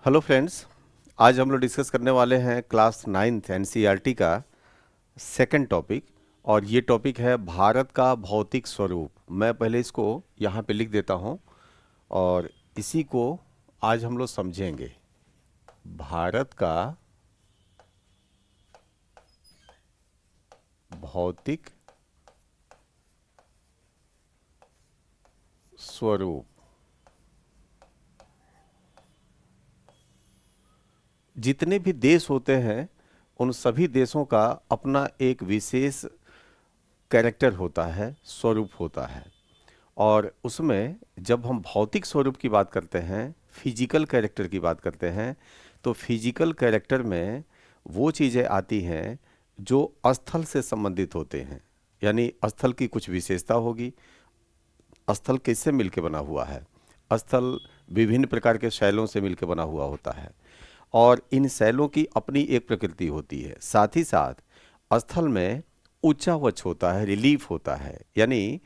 Hello friends. आज हम लोग डिस्कस करने वाले हैं क्लास 9th एनसीईआरटी का सेकंड टॉपिक। और ये टॉपिक है भारत का भौतिक स्वरूप। मैं पहले इसको यहाँ पे लिख देता हूँ और इसी को आज हम लोग समझेंगे। भारत का भौतिक स्वरूप। जितने भी देश होते हैं उन सभी देशों का अपना एक विशेष कैरेक्टर होता है, स्वरूप होता है। और उसमें जब हम भौतिक स्वरूप की बात करते हैं, फिजिकल कैरेक्टर की बात करते हैं, तो फिजिकल कैरेक्टर में वो चीज़ें आती हैं जो स्थल से संबंधित होते हैं। यानी स्थल की कुछ विशेषता होगी। स्थल किससे मिलके बना हुआ है? स्थल विभिन्न प्रकार के शैलों से मिलके बना हुआ होता है और इन शैलों की अपनी एक प्रकृति होती है। साथ ही साथ स्थल में उच्चावच होता है, रिलीफ होता है। यानी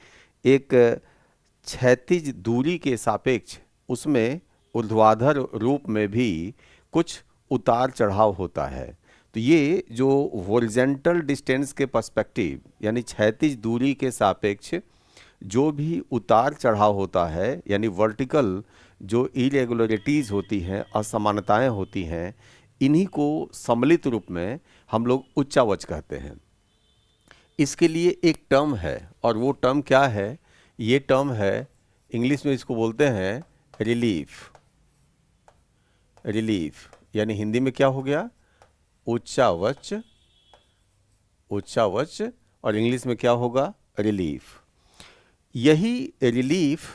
एक क्षैतिज दूरी के सापेक्ष उसमें ऊर्ध्वाधर रूप में भी कुछ उतार चढ़ाव होता है। तो ये जो हॉरिजॉन्टल डिस्टेंस के पर्सपेक्टिव यानी क्षैतिज दूरी के सापेक्ष जो भी उतार चढ़ाव होता है, यानी वर्टिकल जो इरेगुलरिटीज़ होती हैं, असमानताएं होती हैं, इन्हीं को सम्मिलित रूप में हम लोग उच्चावच कहते हैं। इसके लिए एक टर्म है और वो टर्म क्या है? ये टर्म है, इंग्लिश में इसको बोलते हैं रिलीफ। रिलीफ यानी हिंदी में क्या हो गया? उच्चावच। उच्चावच और इंग्लिश में क्या होगा? रिलीफ। यही रिलीफ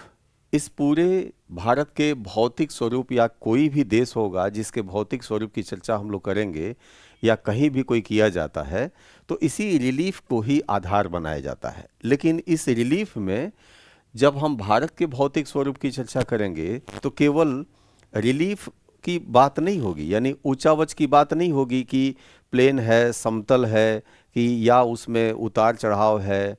इस पूरे भारत के भौतिक स्वरूप या कोई भी देश होगा जिसके भौतिक स्वरूप की चर्चा हम लोग करेंगे या कहीं भी कोई किया जाता है तो इसी रिलीफ को ही आधार बनाया जाता है। लेकिन इस रिलीफ में जब हम भारत के भौतिक स्वरूप की चर्चा करेंगे तो केवल रिलीफ की बात नहीं होगी, यानी ऊंचावच की बात नहीं होगी कि प्लेन है, समतल है, कि या उसमें उतार चढ़ाव है।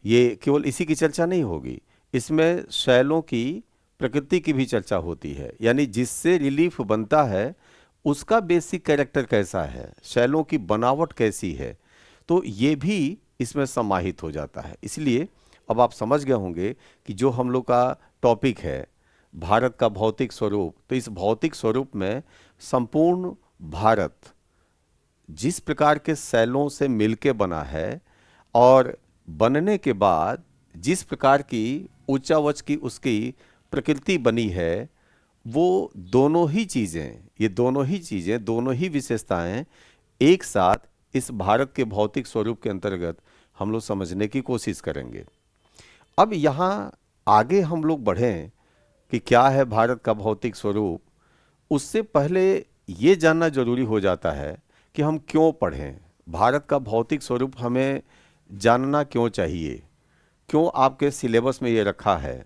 ये केवल इसी की चर्चा नहीं होगी, इसमें शैलों की प्रकृति की भी चर्चा होती है। यानी जिससे रिलीफ बनता है उसका बेसिक कैरेक्टर कैसा है, शैलों की बनावट कैसी है, तो ये भी इसमें समाहित हो जाता है। इसलिए अब आप समझ गए होंगे कि जो हम लोग का टॉपिक है भारत का भौतिक स्वरूप, तो इस भौतिक स्वरूप में संपूर्ण भारत जिस प्रकार के शैलों से मिलके बना है और बनने के बाद जिस प्रकार की उच्चावच की उसकी प्रकृति बनी है, वो दोनों ही चीज़ें, ये दोनों ही चीज़ें, दोनों ही विशेषताएं एक साथ इस भारत के भौतिक स्वरूप के अंतर्गत हम लोग समझने की कोशिश करेंगे। अब यहाँ आगे हम लोग बढ़ें कि क्या है भारत का भौतिक स्वरूप, उससे पहले ये जानना जरूरी हो जाता है कि हम क्यों पढ़ें। भारत का भौतिक स्वरूप हमें जानना क्यों चाहिए, क्यों आपके सिलेबस में ये रखा है।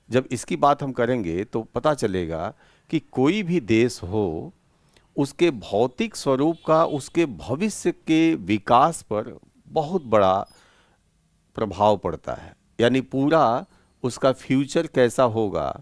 जब इसकी बात हम करेंगे तो पता चलेगा कि कोई भी देश हो उसके भौतिक स्वरूप का उसके भविष्य के विकास पर बहुत बड़ा प्रभाव पड़ता है। यानी पूरा उसका फ्यूचर कैसा होगा,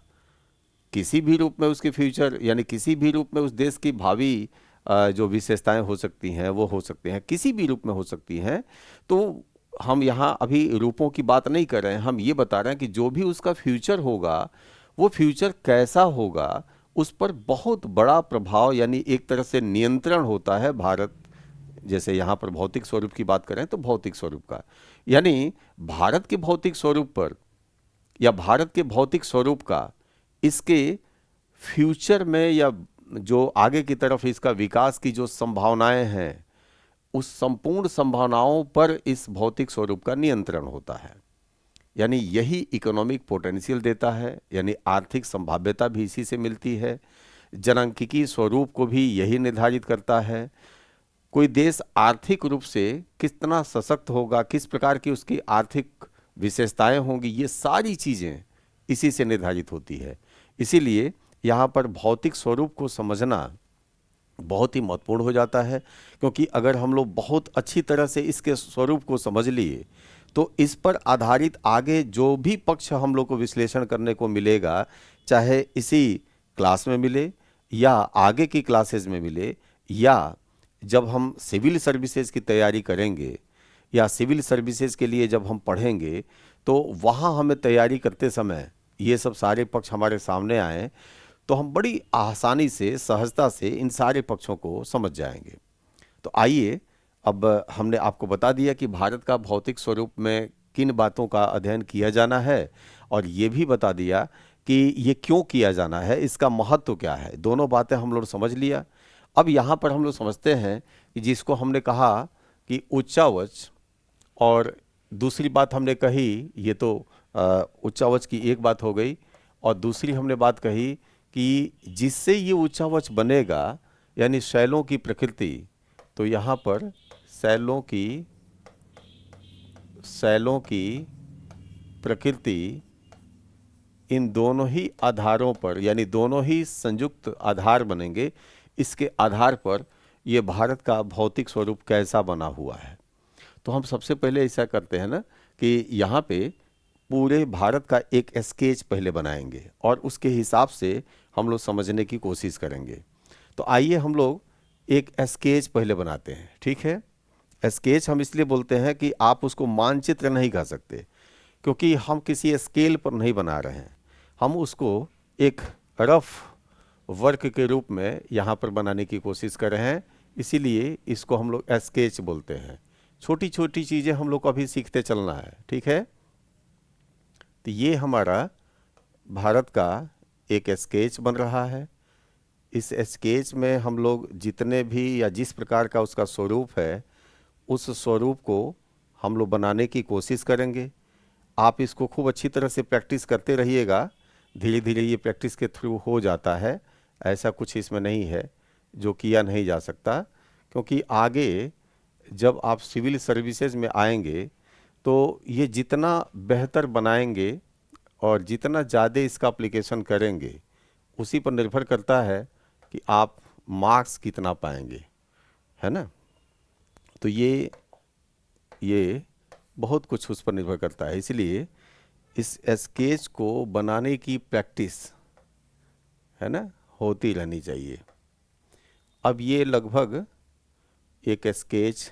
किसी भी रूप में उसके फ्यूचर, यानी किसी भी रूप में उस देश की भावी जो विशेषताएं हो सकती हैं वो हो सकती हैं, किसी भी रूप में हो सकती हैं। तो हम यहाँ अभी रूपों की बात नहीं कर रहे हैं, हम ये बता रहे हैं कि जो भी उसका फ्यूचर होगा वो फ्यूचर कैसा होगा, उस पर बहुत बड़ा प्रभाव यानी एक तरह से नियंत्रण होता है भारत। जैसे यहाँ पर भौतिक स्वरूप की बात करें तो भौतिक स्वरूप का, यानी भारत के भौतिक स्वरूप पर या भारत के भौतिक स्वरूप का इसके फ्यूचर में या जो आगे की तरफ इसका विकास की जो संभावनाएं हैं, उस संपूर्ण संभावनाओं पर इस भौतिक स्वरूप का नियंत्रण होता है। यानी यही इकोनॉमिक पोटेंशियल देता है, यानी आर्थिक संभाव्यता भी इसी से मिलती है। जनसांख्यिकीय स्वरूप को भी यही निर्धारित करता है। कोई देश आर्थिक रूप से कितना सशक्त होगा, किस प्रकार की उसकी आर्थिक विशेषताएं होंगी, ये सारी चीज़ें इसी से निर्धारित होती है। इसीलिए यहाँ पर भौतिक स्वरूप को समझना बहुत ही महत्वपूर्ण हो जाता है, क्योंकि अगर हम लोग बहुत अच्छी तरह से इसके स्वरूप को समझ लिए तो इस पर आधारित आगे जो भी पक्ष हम लोग को विश्लेषण करने को मिलेगा, चाहे इसी क्लास में मिले या आगे की क्लासेज में मिले, या जब हम सिविल सर्विसेज की तैयारी करेंगे या सिविल सर्विसेज के लिए जब हम पढ़ेंगे, तो वहाँ हमें तैयारी करते समय ये सब सारे पक्ष हमारे सामने आए तो हम बड़ी आसानी से, सहजता से इन सारे पक्षों को समझ जाएंगे। तो आइए, अब हमने आपको बता दिया कि भारत का भौतिक स्वरूप में किन बातों का अध्ययन किया जाना है, और ये भी बता दिया कि ये क्यों किया जाना है, इसका महत्व क्या है। दोनों बातें हम लोग समझ लिया। अब यहाँ पर हम लोग समझते हैं कि जिसको हमने कहा कि उच्चावच, और दूसरी बात हमने कही, ये तो उच्चावच की एक बात हो गई, और दूसरी हमने बात कही कि जिससे ये उच्चावच बनेगा, यानी शैलों की प्रकृति। तो यहाँ पर शैलों की प्रकृति इन दोनों ही आधारों पर, यानी दोनों ही संयुक्त आधार बनेंगे। इसके आधार पर ये भारत का भौतिक स्वरूप कैसा बना हुआ है। तो हम सबसे पहले ऐसा करते हैं ना कि यहाँ पे पूरे भारत का एक स्केच पहले बनाएंगे और उसके हिसाब से हम लोग समझने की कोशिश करेंगे। तो आइए हम लोग एक स्केच पहले बनाते हैं, ठीक है। स्केच हम इसलिए बोलते हैं कि आप उसको मानचित्र नहीं कह सकते, क्योंकि हम किसी स्केल पर नहीं बना रहे हैं, हम उसको एक रफ वर्क के रूप में यहाँ पर बनाने की कोशिश कर रहे हैं, इसीलिए इसको हम लोग स्केच बोलते हैं। छोटी छोटी चीज़ें हम लोग को अभी सीखते चलना है, ठीक है। तो ये हमारा भारत का एक स्केच बन रहा है। इस स्केच में हम लोग जितने भी या जिस प्रकार का उसका स्वरूप है, उस स्वरूप को हम लोग बनाने की कोशिश करेंगे। आप इसको खूब अच्छी तरह से प्रैक्टिस करते रहिएगा, धीरे धीरे ये प्रैक्टिस के थ्रू हो जाता है। ऐसा कुछ इसमें नहीं है जो किया नहीं जा सकता, क्योंकि आगे जब आप सिविल सर्विसेज में आएंगे तो ये जितना बेहतर बनाएंगे और जितना ज़्यादा इसका एप्लीकेशन करेंगे, उसी पर निर्भर करता है कि आप मार्क्स कितना पाएंगे, है ना। तो ये बहुत कुछ उस पर निर्भर करता है, इसलिए इस स्केच को बनाने की प्रैक्टिस, है ना, होती रहनी चाहिए। अब ये लगभग एक स्केच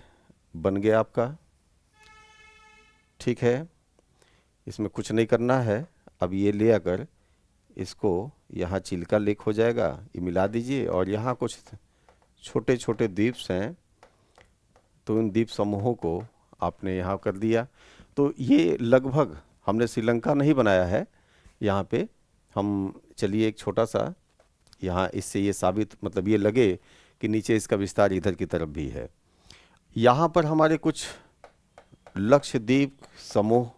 बन गया आपका, ठीक है। इसमें कुछ नहीं करना है। अब ये ले आकर इसको यहाँ चिल्का लेक हो जाएगा, ये मिला दीजिए, और यहाँ कुछ छोटे छोटे द्वीप्स हैं, तो इन द्वीप समूहों को आपने यहाँ कर दिया। तो ये लगभग हमने श्रीलंका नहीं बनाया है यहाँ पे। हम चलिए एक छोटा सा यहाँ, इससे ये साबित, मतलब ये लगे कि नीचे इसका विस्तार इधर की तरफ भी है। यहाँ पर हमारे कुछ लक्षद्वीप समूह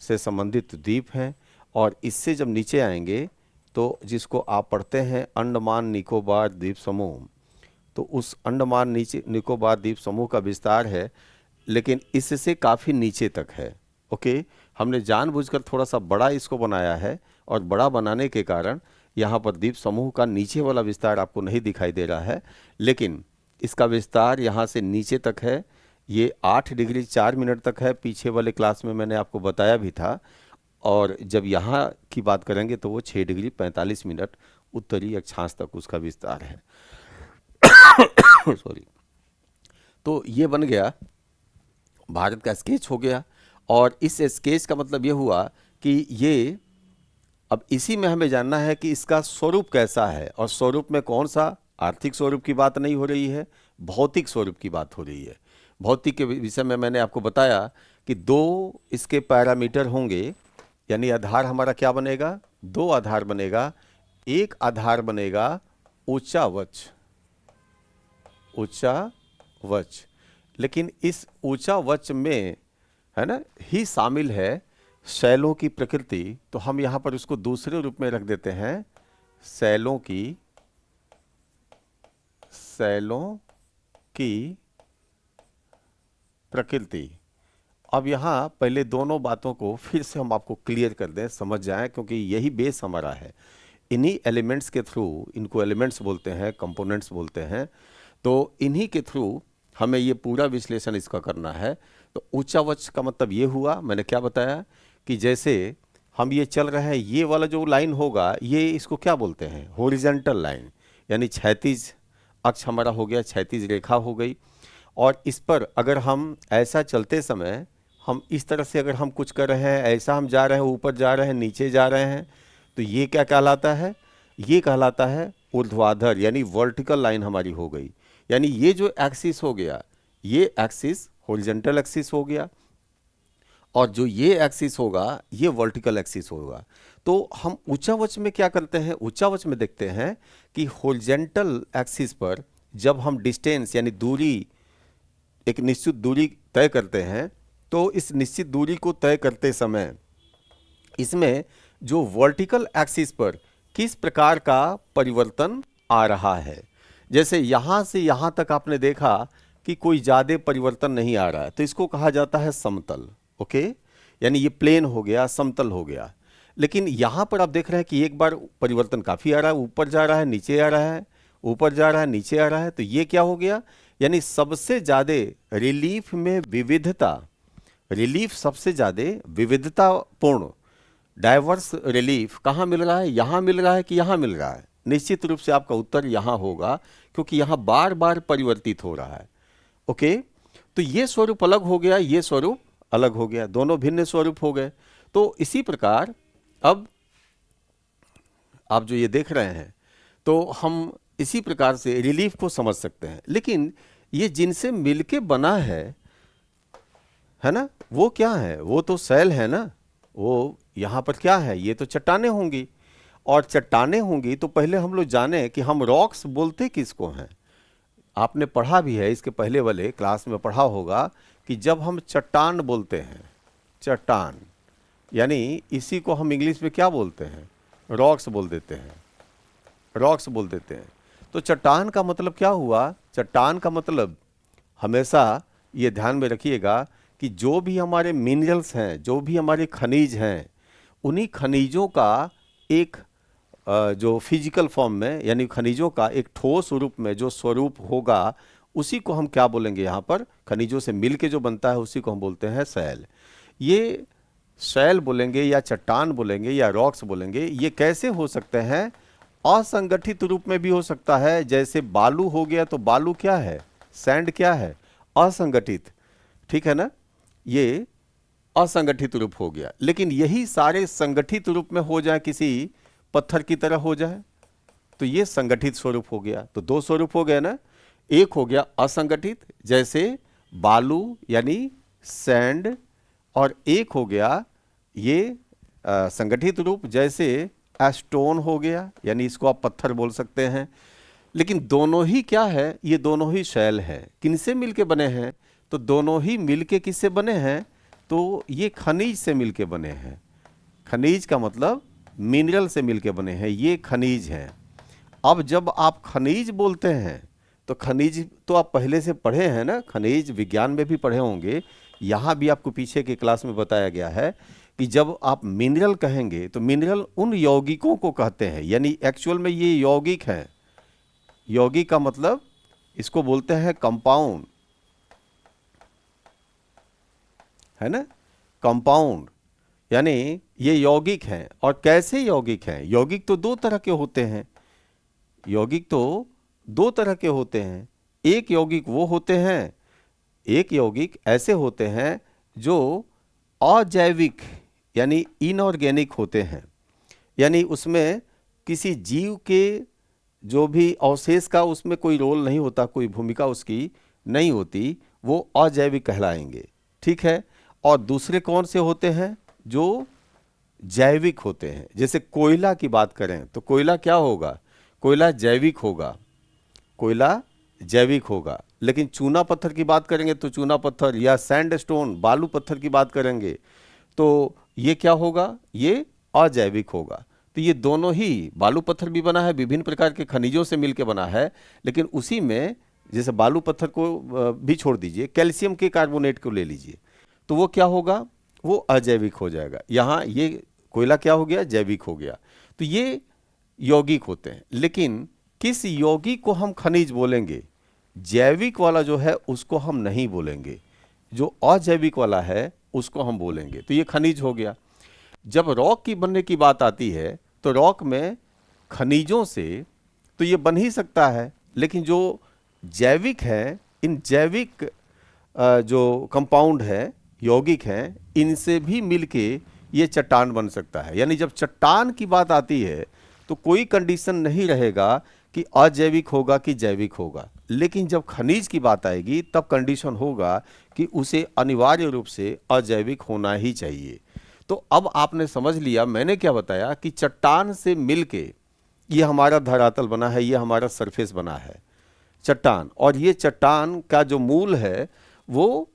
से संबंधित द्वीप हैं, और इससे जब नीचे आएंगे तो जिसको आप पढ़ते हैं अंडमान निकोबार द्वीप समूह, तो उस अंडमान निकोबार द्वीप समूह का विस्तार है, लेकिन इससे काफ़ी नीचे तक है। ओके, हमने जानबूझकर थोड़ा सा बड़ा इसको बनाया है, और बड़ा बनाने के कारण यहाँ पर द्वीप समूह का नीचे वाला विस्तार आपको नहीं दिखाई दे रहा है, लेकिन इसका विस्तार यहाँ से नीचे तक है। ये 8 डिग्री 4 मिनट तक है, पीछे वाले क्लास में मैंने आपको बताया भी था। और जब यहाँ की बात करेंगे तो वो 6 डिग्री 45 मिनट उत्तरी अक्षांश तक उसका विस्तार है। सॉरी। तो ये बन गया, भारत का स्केच हो गया। और इस स्केच का मतलब ये हुआ कि ये, अब इसी में हमें जानना है कि इसका स्वरूप कैसा है, और स्वरूप में कौन सा, आर्थिक स्वरूप की बात नहीं हो रही है, भौतिक स्वरूप की बात हो रही है। भौतिक के विषय में मैंने आपको बताया कि 2 इसके पैरामीटर होंगे, यानी आधार हमारा क्या बनेगा, 2 आधार बनेगा। एक आधार बनेगा उच्चावच, लेकिन इस उच्चावच में, है ना, ही शामिल है शैलों की प्रकृति। तो हम यहाँ पर उसको दूसरे रूप में रख देते हैं, शैलों की प्रकृति। अब यहाँ पहले दोनों बातों को फिर से हम आपको क्लियर कर दें, समझ जाएं, क्योंकि यही बेस हमारा है। इन्हीं एलिमेंट्स के थ्रू, इनको एलिमेंट्स बोलते हैं, कंपोनेंट्स बोलते हैं, तो इन्हीं के थ्रू हमें ये पूरा विश्लेषण इसका करना है। तो उच्चावच का मतलब ये हुआ, मैंने क्या बताया कि जैसे हम ये चल रहे हैं, ये वाला जो लाइन होगा ये इसको क्या बोलते हैं, हॉरिजॉन्टल लाइन, यानी क्षैतिज अक्ष हमारा हो गया, क्षैतिज रेखा हो गई। और इस पर अगर हम ऐसा चलते समय हम इस तरह से अगर हम कुछ कर रहे हैं, ऐसा हम जा रहे हैं, ऊपर जा रहे हैं, नीचे जा रहे हैं, तो ये क्या कहलाता है, ये कहलाता है ऊर्ध्वाधर, यानी वर्टिकल लाइन हमारी हो गई। यानी ये जो एक्सिस हो गया, ये एक्सिस हॉरिजॉन्टल एक्सिस हो गया, और जो ये एक्सिस होगा ये वर्टिकल एक्सिस होगा। तो हम उच्चावच में क्या करते हैं, उच्चावच में देखते हैं कि हॉरिजॉन्टल एक्सिस पर जब हम डिस्टेंस यानी दूरी, एक निश्चित दूरी तय करते हैं, तो इस निश्चित दूरी को तय करते समय इसमें जो वर्टिकल एक्सिस पर किस प्रकार का परिवर्तन आ रहा है, जैसे यहाँ से यहाँ तक आपने देखा कि कोई ज़्यादा परिवर्तन नहीं आ रहा है, तो इसको कहा जाता है समतल। ओके, यानी ये प्लेन हो गया, समतल हो गया। लेकिन यहाँ पर आप देख रहे हैं कि एक बार परिवर्तन काफ़ी आ रहा है, ऊपर जा रहा है, नीचे आ रहा है, ऊपर जा रहा है, नीचे आ रहा है, तो ये क्या हो गया, यानी सबसे ज़्यादा रिलीफ में विविधता, रिलीफ सबसे ज़्यादा विविधतापूर्ण डाइवर्स रिलीफ कहाँ मिल रहा है, यहाँ मिल रहा है कि यहाँ मिल रहा है। निश्चित रूप से आपका उत्तर यहाँ होगा, क्योंकि यहाँ बार बार परिवर्तित हो रहा है। ओके, तो ये स्वरूप अलग हो गया, ये स्वरूप अलग हो गया, दोनों भिन्न स्वरूप हो गए। तो इसी प्रकार अब आप जो ये देख रहे हैं, तो हम इसी प्रकार से रिलीफ को समझ सकते हैं। लेकिन ये जिनसे मिलके बना है ना, वो क्या है, वो तो सेल है ना, वो यहाँ पर क्या है, ये तो चट्टानें होंगी। और चट्टानें होंगी तो पहले हम लोग जाने कि हम रॉक्स बोलते किसको हैं। आपने पढ़ा भी है, इसके पहले वाले क्लास में पढ़ा होगा कि जब हम चट्टान बोलते हैं, चट्टान यानी इसी को हम इंग्लिश में क्या बोलते हैं, रॉक्स बोल देते हैं, रॉक्स बोल देते हैं। तो चट्टान का मतलब क्या हुआ, चट्टान का मतलब हमेशा ये ध्यान में रखिएगा कि जो भी हमारे मिनरल्स हैं, जो भी हमारे खनिज हैं, उन्हीं खनिजों का एक जो फिजिकल फॉर्म में, यानी खनिजों का एक ठोस रूप में जो स्वरूप होगा, उसी को हम क्या बोलेंगे, यहाँ पर खनिजों से मिलके जो बनता है उसी को हम बोलते हैं सेल। ये सेल बोलेंगे या चट्टान बोलेंगे या रॉक्स बोलेंगे, ये कैसे हो सकते हैं, असंगठित रूप में भी हो सकता है। जैसे बालू हो गया, तो बालू क्या है, सैंड क्या है, असंगठित, ठीक है ना, ये असंगठित रूप हो गया। लेकिन यही सारे संगठित रूप में हो जाए, किसी पत्थर की तरह हो जाए, तो ये संगठित स्वरूप हो गया। तो दो स्वरूप हो गए ना, एक हो गया असंगठित जैसे बालू यानी सैंड, और एक हो गया ये संगठित रूप जैसे स्टोन हो गया, यानी इसको आप पत्थर बोल सकते हैं। लेकिन दोनों ही क्या है, ये दोनों ही शैल है। किनसे मिलके बने हैं, तो दोनों ही मिलके किससे बने हैं, तो ये खनिज से मिलके बने हैं। खनिज का मतलब मिनरल से मिलके बने हैं, ये खनिज हैं। अब जब आप खनिज बोलते हैं, तो खनिज तो आप पहले से पढ़े हैं ना, खनिज विज्ञान में भी पढ़े होंगे, यहाँ भी आपको पीछे की क्लास में बताया गया है कि जब आप मिनरल कहेंगे तो मिनरल उन यौगिकों को कहते हैं, यानी एक्चुअल में ये यौगिक हैं। यौगिक का मतलब इसको बोलते हैं कंपाउंड, है ना, कंपाउंड, यानी ये यौगिक हैं। और कैसे यौगिक हैं, यौगिक तो दो तरह के होते हैं, यौगिक तो दो तरह के होते हैं। एक यौगिक वो होते हैं, एक यौगिक ऐसे होते हैं जो अजैविक यानी इनऑर्गेनिक होते हैं, यानी उसमें किसी जीव के जो भी अवशेष का उसमें कोई रोल नहीं होता, कोई भूमिका उसकी नहीं होती, वो अजैविक कहलाएंगे, ठीक है। और दूसरे कौन से होते हैं, जो जैविक होते हैं। जैसे कोयला की बात करें तो कोयला क्या होगा, कोयला जैविक होगा, कोयला जैविक होगा। लेकिन चूना पत्थर की बात करेंगे तो चूना पत्थर, या सैंडस्टोन बालू पत्थर की बात करेंगे तो ये क्या होगा, ये अजैविक होगा। तो ये दोनों ही, बालू पत्थर भी बना है विभिन्न प्रकार के खनिजों से मिलकर बना है, लेकिन उसी में जैसे बालू पत्थर को भी छोड़ दीजिए, कैल्शियम के कार्बोनेट को ले लीजिए, तो वो क्या होगा, वो अजैविक हो जाएगा। यहाँ ये कोयला क्या हो गया, जैविक हो गया। तो ये यौगिक होते हैं। लेकिन किस यौगिक को हम खनिज बोलेंगे, जैविक वाला जो है उसको हम नहीं बोलेंगे, जो अजैविक वाला है उसको हम बोलेंगे। तो ये खनिज हो गया। जब रॉक की बनने की बात आती है तो रॉक में खनिजों से तो ये बन ही सकता है, लेकिन जो जैविक है, इन जैविक जो कंपाउंड है, यौगिक हैं, इनसे भी मिलके ये चट्टान बन सकता है। यानी जब चट्टान की बात आती है तो कोई कंडीशन नहीं रहेगा कि अजैविक होगा कि जैविक होगा, लेकिन जब खनिज की बात आएगी तब कंडीशन होगा कि उसे अनिवार्य रूप से अजैविक होना ही चाहिए। तो अब आपने समझ लिया मैंने क्या बताया कि चट्टान से मिलके ये हमारा धरातल बना है, ये हमारा सरफेस बना है चट्टान। और ये चट्टान का जो मूल है वो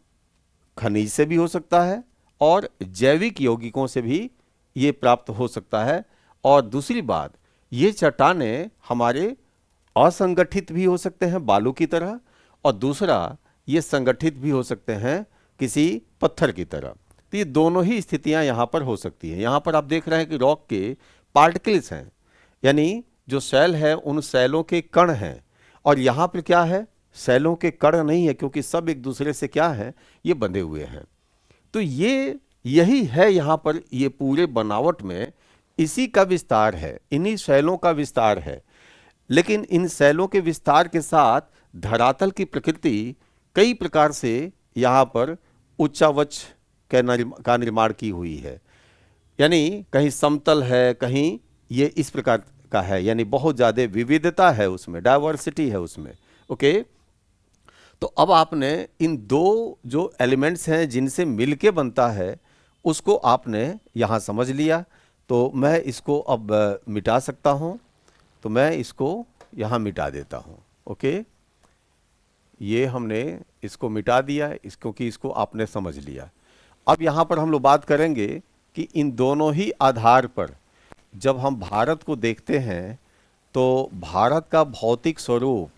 खनिज से भी हो सकता है और जैविक यौगिकों से भी ये प्राप्त हो सकता है। और दूसरी बात, ये चट्टानें हमारे असंगठित भी हो सकते हैं बालू की तरह, और दूसरा ये संगठित भी हो सकते हैं किसी पत्थर की तरह। तो ये दोनों ही स्थितियां यहाँ पर हो सकती हैं। यहाँ पर आप देख रहे हैं कि रॉक के पार्टिकल्स हैं, यानी जो सेल है उन सेलों के कण हैं, और यहाँ पर क्या है, सेलों के कण नहीं है, क्योंकि सब एक दूसरे से क्या है, ये बंधे हुए हैं। तो ये यही है यहाँ पर, ये पूरे बनावट में इसी का विस्तार है, इन्हीं शैलों का विस्तार है। लेकिन इन शैलों के विस्तार के साथ धरातल की प्रकृति कई प्रकार से यहाँ पर उच्चावच का निर्माण की हुई है। यानी कहीं समतल है, कहीं ये इस प्रकार का है, यानी बहुत ज़्यादा विविधता है उसमें, डाइवर्सिटी है उसमें। ओके, तो अब आपने इन दो जो एलिमेंट्स हैं जिनसे मिलके बनता है उसको आपने यहाँ समझ लिया। तो मैं इसको अब मिटा सकता हूँ, तो मैं इसको यहाँ मिटा देता हूँ। ओके, ये हमने इसको मिटा दिया क्योंकि इसको आपने समझ लिया। अब यहाँ पर हम लोग बात करेंगे कि इन दोनों ही आधार पर जब हम भारत को देखते हैं तो भारत का भौतिक स्वरूप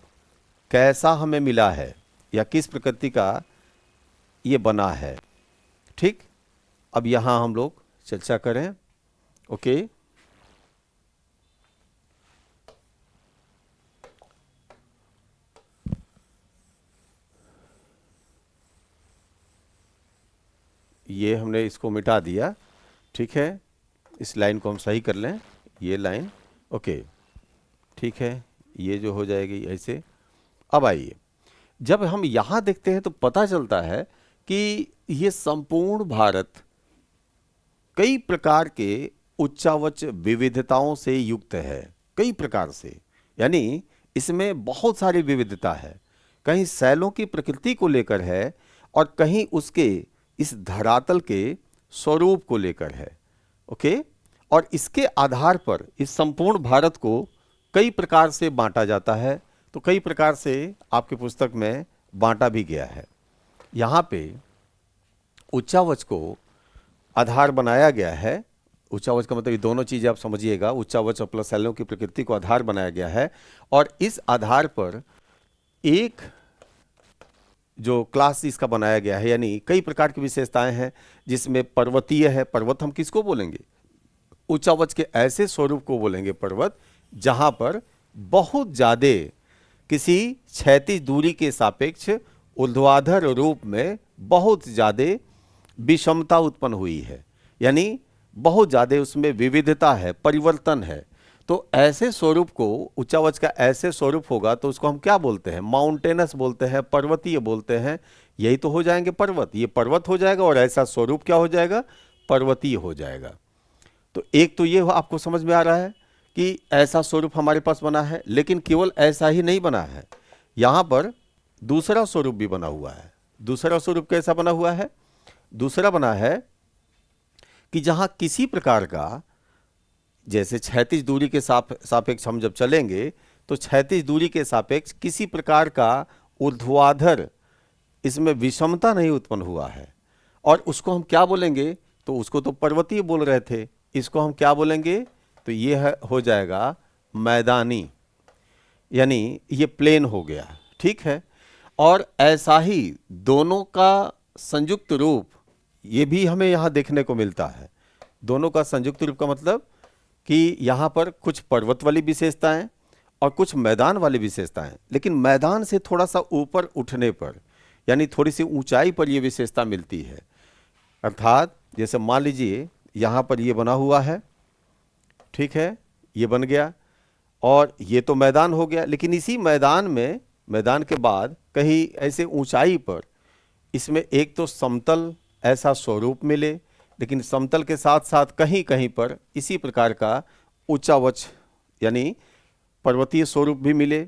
कैसा हमें मिला है या किस प्रकृति का ये बना है। ठीक, अब यहाँ हम लोग चर्चा करें। ओके, ये हमने इसको मिटा दिया। ठीक है, इस लाइन को हम सही कर लें, ये लाइन। ओके, ठीक है, ये जो हो जाएगी ऐसे। अब आइए, जब हम यहाँ देखते हैं तो पता चलता है कि ये संपूर्ण भारत कई प्रकार के उच्चावच विविधताओं से युक्त है, कई प्रकार से। यानी इसमें बहुत सारी विविधता है, कहीं शैलों की प्रकृति को लेकर है और कहीं उसके इस धरातल के स्वरूप को लेकर है। ओके, और इसके आधार पर इस संपूर्ण भारत को कई प्रकार से बांटा जाता है। तो कई प्रकार से आपकी पुस्तक में बांटा भी गया है। यहाँ पे उच्चावच को आधार बनाया गया है। उच्चावच का मतलब ये दोनों चीज़ें आप समझिएगा, उच्चावच और प्लस शैलों की प्रकृति को आधार बनाया गया है, और इस आधार पर एक जो क्लास इसका बनाया गया है, यानी कई प्रकार की विशेषताएं हैं जिसमें पर्वतीय है। पर्वत हम किसको बोलेंगे, उच्चावच के ऐसे स्वरूप को बोलेंगे पर्वत जहां पर बहुत ज्यादा किसी क्षैतिज दूरी के सापेक्ष ऊर्ध्वाधर रूप में बहुत ज्यादा विषमता उत्पन्न हुई है, यानी बहुत ज्यादा उसमें विविधता है, परिवर्तन है। तो ऐसे स्वरूप को, उच्चावच का ऐसे स्वरूप होगा तो उसको हम क्या बोलते हैं, माउंटेनस बोलते हैं, पर्वतीय बोलते हैं। यही तो हो जाएंगे पर्वत, ये पर्वत हो जाएगा और ऐसा स्वरूप क्या हो जाएगा, पर्वतीय हो जाएगा। तो एक तो ये आपको समझ में आ रहा है कि ऐसा स्वरूप हमारे पास बना है, लेकिन केवल ऐसा ही नहीं बना है, यहाँ पर दूसरा स्वरूप भी बना हुआ है। दूसरा स्वरूप कैसा बना हुआ है, दूसरा बना है कि जहाँ किसी प्रकार का, जैसे क्षैतिज दूरी के सापेक्ष हम जब चलेंगे तो क्षैतिज दूरी के सापेक्ष किसी प्रकार का ऊर्ध्वाधर इसमें विषमता नहीं उत्पन्न हुआ है, और उसको हम क्या बोलेंगे, तो उसको तो पर्वतीय बोल रहे थे, इसको हम क्या बोलेंगे, तो ये हो जाएगा मैदानी, यानी ये प्लेन हो गया। ठीक है, और ऐसा ही दोनों का संयुक्त रूप ये भी हमें यहाँ देखने को मिलता है। दोनों का संयुक्त रूप का मतलब कि यहाँ पर कुछ पर्वत वाली विशेषताएं और कुछ मैदान वाली विशेषताएं, लेकिन मैदान से थोड़ा सा ऊपर उठने पर, यानी थोड़ी सी ऊंचाई पर ये विशेषता मिलती है। अर्थात जैसे मान लीजिए यहाँ पर ये बना हुआ है, ठीक है, ये बन गया, और ये तो मैदान हो गया। लेकिन इसी मैदान में, मैदान के बाद कहीं ऐसे ऊंचाई पर इसमें एक तो समतल ऐसा स्वरूप मिले, लेकिन समतल के साथ साथ कहीं कहीं पर इसी प्रकार का उच्चावच यानी पर्वतीय स्वरूप भी मिले।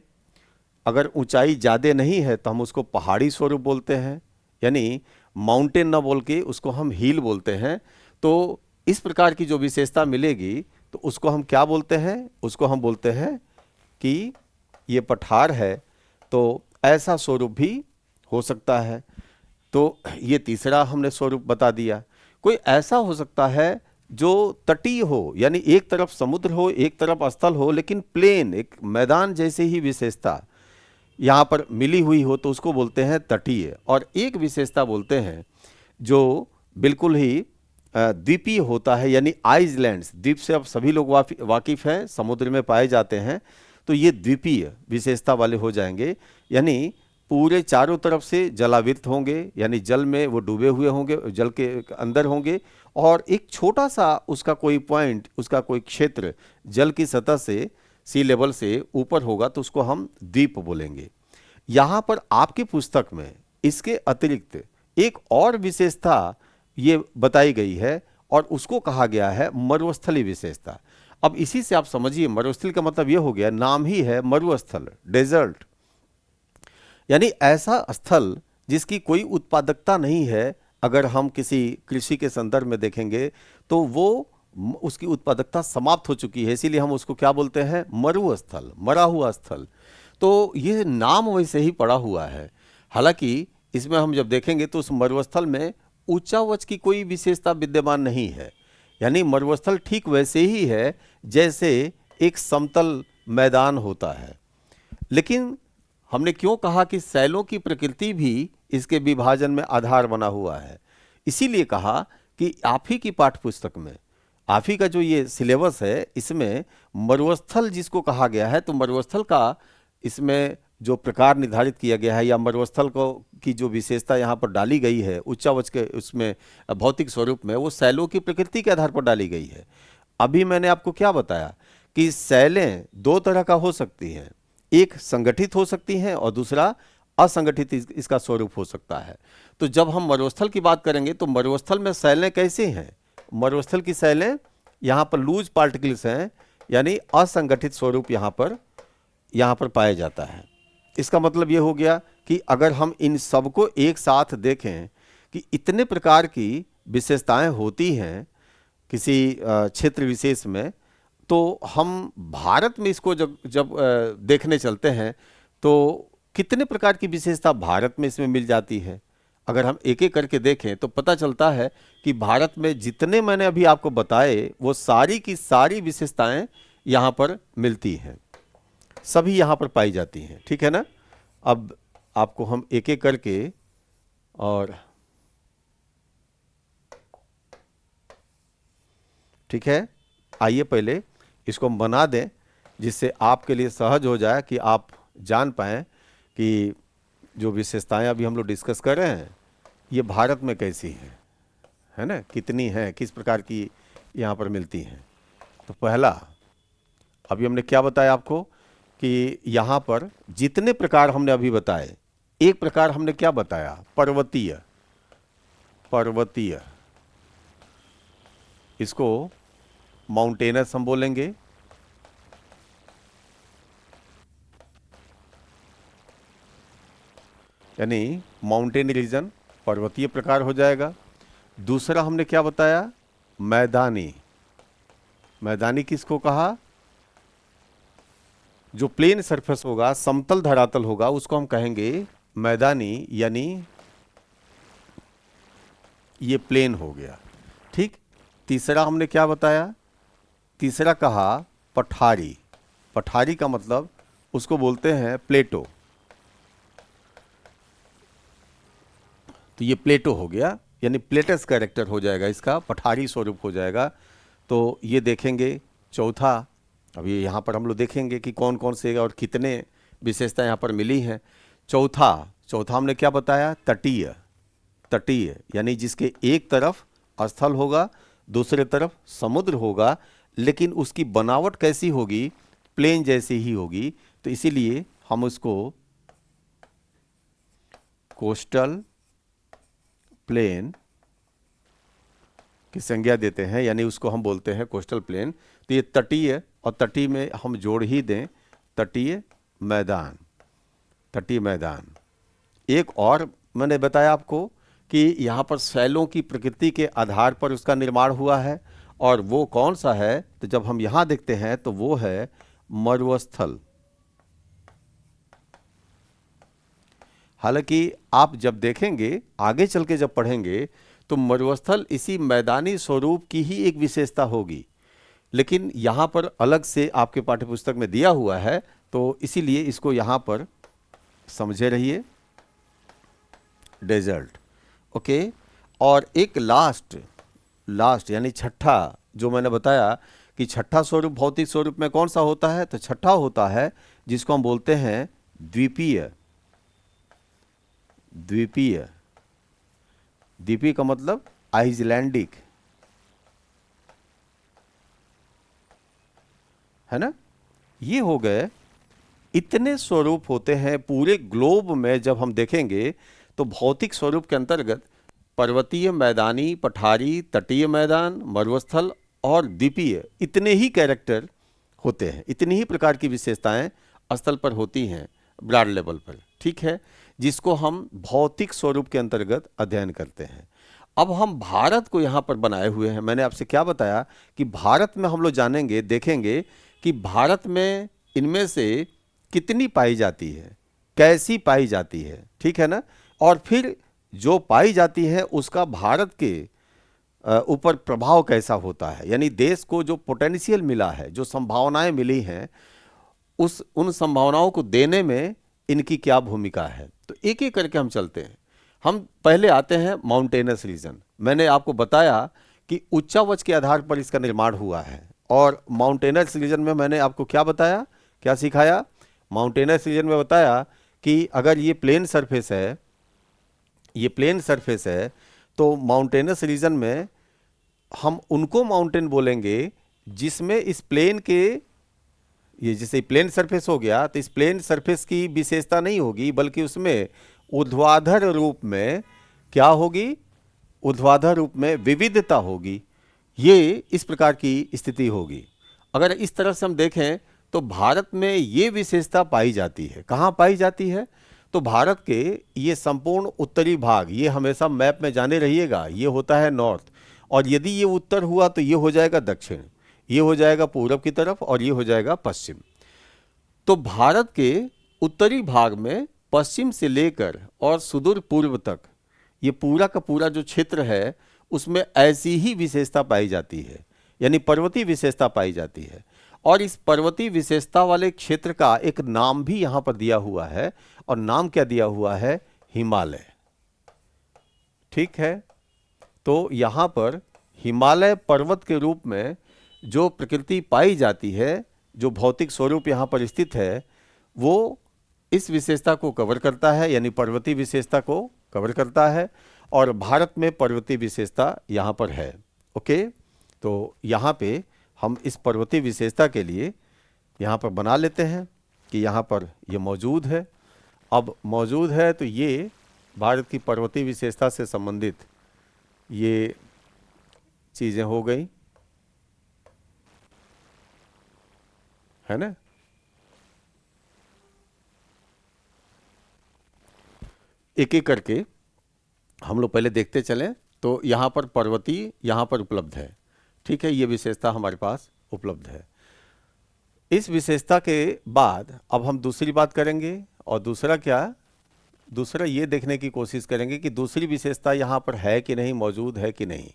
अगर ऊंचाई ज़्यादा नहीं है तो हम उसको पहाड़ी स्वरूप बोलते हैं, यानी माउंटेन ना बोल के उसको हम हिल बोलते हैं। तो इस प्रकार की जो विशेषता मिलेगी तो उसको हम क्या बोलते हैं, उसको हम बोलते हैं कि ये पठार है। तो ऐसा स्वरूप भी हो सकता है। तो ये तीसरा हमने स्वरूप बता दिया। कोई ऐसा हो सकता है जो तटीय हो, यानी एक तरफ समुद्र हो एक तरफ स्थल हो, लेकिन प्लेन एक मैदान जैसे ही विशेषता यहाँ पर मिली हुई हो, तो उसको बोलते हैं तटीय। और एक विशेषता बोलते हैं जो बिल्कुल ही द्वीपीय होता है, यानी आइसलैंड्स, द्वीप से अब सभी लोग वाकिफ हैं, समुद्र में पाए जाते हैं। तो ये द्वीपीय विशेषता वाले हो जाएंगे, यानी पूरे चारों तरफ से जलावृत होंगे, यानी जल में वो डूबे हुए होंगे, जल के अंदर होंगे, और एक छोटा सा उसका कोई पॉइंट, उसका कोई क्षेत्र जल की सतह से, सी लेवल से ऊपर होगा, तो उसको हम द्वीप बोलेंगे। यहाँ पर आपकी पुस्तक में इसके अतिरिक्त एक और विशेषता ये बताई गई है, और उसको कहा गया है मरुस्थली विशेषता। अब इसी से आप समझिए, मरुस्थल का मतलब ये हो गया, नाम ही है मरुस्थल, डेजर्ट, यानी ऐसा स्थल जिसकी कोई उत्पादकता नहीं है। अगर हम किसी कृषि के संदर्भ में देखेंगे तो वो उसकी उत्पादकता समाप्त हो चुकी है, इसीलिए हम उसको क्या बोलते हैं, मरुस्थल, मरा हुआ स्थल। तो ये नाम वैसे ही पड़ा हुआ है। हालांकि इसमें हम जब देखेंगे तो उस मरुस्थल में उच्चावच की कोई विशेषता विद्यमान नहीं है, यानी मरुस्थल ठीक वैसे ही है जैसे एक समतल मैदान होता है। लेकिन हमने क्यों कहा कि शैलों की प्रकृति भी इसके विभाजन में आधार बना हुआ है, इसीलिए कहा कि आप ही की पाठ्य पुस्तक में, आप ही का जो ये सिलेबस है, इसमें मरुस्थल जिसको कहा गया है, तो मरुस्थल का इसमें जो प्रकार निर्धारित किया गया है, या मरुस्थल को की जो विशेषता यहाँ पर डाली गई है उच्चावच के उसमें भौतिक स्वरूप में, वो शैलों की प्रकृति के आधार पर डाली गई है। अभी मैंने आपको क्या बताया कि शैलें दो तरह का हो सकती हैं, एक संगठित हो सकती हैं और दूसरा असंगठित इसका स्वरूप हो सकता है। तो जब हम मरुस्थल की बात करेंगे तो मरुस्थल में शैलें कैसी हैं, मरुस्थल की शैलें यहाँ पर लूज पार्टिकल्स हैं, यानी असंगठित स्वरूप यहाँ पर पाया जाता है। इसका मतलब ये हो गया कि अगर हम इन सबको एक साथ देखें कि इतने प्रकार की विशेषताएं होती हैं किसी क्षेत्र विशेष में, तो हम भारत में इसको जब देखने चलते हैं तो कितने प्रकार की विशेषता भारत में इसमें मिल जाती है। अगर हम एक एक करके देखें तो पता चलता है कि भारत में जितने मैंने अभी आपको बताए वो सारी की सारी विशेषताएं यहाँ पर मिलती हैं, सभी यहाँ पर पाई जाती हैं, ठीक है ना। अब आपको हम एक एक करके, और ठीक है, आइए पहले इसको हम बना दें जिससे आपके लिए सहज हो जाए कि आप जान पाएँ कि जो विशेषताएं अभी हम लोग डिस्कस कर रहे हैं ये भारत में कैसी हैं, है ना, कितनी हैं, किस प्रकार की यहाँ पर मिलती हैं। तो पहला, अभी हमने क्या बताया आपको कि यहाँ पर जितने प्रकार हमने अभी बताए, एक प्रकार हमने क्या बताया, पर्वतीय, पर्वतीय, इसको माउंटेनस हम बोलेंगे। यानी माउंटेन रीजन पर्वतीय प्रकार हो जाएगा। दूसरा हमने क्या बताया, मैदानी, मैदानी किसको कहा, जो प्लेन सरफेस होगा, समतल धरातल होगा, उसको हम कहेंगे मैदानी, यानी ये प्लेन हो गया, ठीक। तीसरा हमने क्या बताया, तीसरा कहा पठारी, पठारी का मतलब उसको बोलते हैं प्लेटो, तो ये प्लेटो हो गया, यानी प्लेटस कैरेक्टर हो जाएगा इसका, पठारी स्वरूप हो जाएगा। तो ये देखेंगे। चौथा, अभी यहाँ पर हम लोग देखेंगे कि कौन कौन से और कितने विशेषता यहाँ पर मिली हैं। चौथा हमने क्या बताया, तटीय, तटीय यानी जिसके एक तरफ स्थल होगा, दूसरे तरफ समुद्र होगा, लेकिन उसकी बनावट कैसी होगी, प्लेन जैसी ही होगी। तो इसीलिए हम उसको कोस्टल प्लेन की संज्ञा देते हैं, यानी उसको हम बोलते हैं कोस्टल प्लेन। तो ये तटीय, और तटीय में हम जोड़ ही दें तटीय मैदान, तटीय मैदान। एक और मैंने बताया आपको कि यहाँ पर शैलों की प्रकृति के आधार पर उसका निर्माण हुआ है, और वो कौन सा है, तो जब हम यहाँ देखते हैं तो वो है मरुस्थल। हालांकि आप जब देखेंगे, आगे चल के जब पढ़ेंगे, तो मरुस्थल इसी मैदानी स्वरूप की ही एक विशेषता होगी, लेकिन यहाँ पर अलग से आपके पाठ्यपुस्तक में दिया हुआ है, तो इसीलिए इसको यहाँ पर समझे रहिए, डेजर्ट। ओके। और एक लास्ट यानी छठा, जो मैंने बताया कि छठा स्वरूप भौतिक स्वरूप में कौन सा होता है, तो छठा होता है जिसको हम बोलते हैं द्वीपीय। द्वीपीय, द्वीपीय का मतलब आइसलैंडिक, है ना। ये हो गए, इतने स्वरूप होते हैं पूरे ग्लोब में। जब हम देखेंगे तो भौतिक स्वरूप के अंतर्गत पर्वतीय, मैदानी, पठारी, तटीय मैदान, मरुस्थल और द्वीपीय, इतने ही कैरेक्टर होते हैं, इतनी ही प्रकार की विशेषताएं स्थल पर होती हैं ब्रॉड लेवल पर, ठीक है, जिसको हम भौतिक स्वरूप के अंतर्गत अध्ययन करते हैं। अब हम भारत को यहाँ पर बनाए हुए हैं। मैंने आपसे क्या बताया कि भारत में हम लोग जानेंगे, देखेंगे कि भारत में इनमें से कितनी पाई जाती है, कैसी पाई जाती है, ठीक है ना। और फिर जो पाई जाती है उसका भारत के ऊपर प्रभाव कैसा होता है, यानी देश को जो पोटेंशियल मिला है, जो संभावनाएं मिली हैं, उन संभावनाओं को देने में इनकी क्या भूमिका है। तो एक एक करके हम चलते हैं। हम पहले आते हैं माउंटेनस रीजन। मैंने आपको बताया कि उच्चावच के आधार पर इसका निर्माण हुआ है, और माउंटेनस रीजन में मैंने आपको क्या बताया, क्या सिखाया। माउंटेनस रीजन में बताया कि अगर ये प्लेन सरफेस है, ये प्लेन सरफेस है, तो माउंटेनस रीजन में हम उनको माउंटेन बोलेंगे जिसमें इस प्लेन के, ये जैसे प्लेन सरफेस हो गया, तो इस प्लेन सरफेस की विशेषता नहीं होगी, बल्कि उसमें ऊर्ध्वाधर रूप में क्या होगी, ऊर्ध्वाधर रूप में विविधता होगी। ये इस प्रकार की स्थिति होगी। अगर इस तरह से हम देखें तो भारत में ये विशेषता पाई जाती है। कहाँ पाई जाती है, तो भारत के ये संपूर्ण उत्तरी भाग, ये हमेशा मैप में जाने रहिएगा, ये होता है नॉर्थ, और यदि ये उत्तर हुआ तो ये हो जाएगा दक्षिण, ये हो जाएगा पूरब की तरफ, और ये हो जाएगा पश्चिम। तो भारत के उत्तरी भाग में पश्चिम से लेकर और सुदूर पूर्व तक ये पूरा का पूरा जो क्षेत्र है, उसमें ऐसी ही विशेषता पाई जाती है, यानी पर्वतीय विशेषता पाई जाती है। और इस पर्वतीय विशेषता वाले क्षेत्र का एक नाम भी यहाँ पर दिया हुआ है, और नाम क्या दिया हुआ है, हिमालय, ठीक है। तो यहाँ पर हिमालय पर्वत के रूप में जो प्रकृति पाई जाती है, जो भौतिक स्वरूप यहाँ पर स्थित है, वो इस विशेषता को कवर करता है, यानी पर्वतीय विशेषता को कवर करता है, और भारत में पर्वतीय विशेषता यहाँ पर है। ओके। तो यहाँ पे हम इस पर्वतीय विशेषता के लिए यहाँ पर बना लेते हैं कि यहाँ पर ये मौजूद है। अब मौजूद है तो ये भारत की पर्वतीय विशेषता से संबंधित ये चीज़ें हो गई, है ना। एक एक करके हम लोग पहले देखते चलें। तो यहाँ पर पर्वतीय यहाँ पर उपलब्ध है, ठीक है, ये विशेषता हमारे पास उपलब्ध है। इस विशेषता के बाद अब हम दूसरी बात करेंगे, और दूसरा क्या, दूसरा ये देखने की कोशिश करेंगे कि दूसरी विशेषता यहाँ पर है कि नहीं, मौजूद है कि नहीं,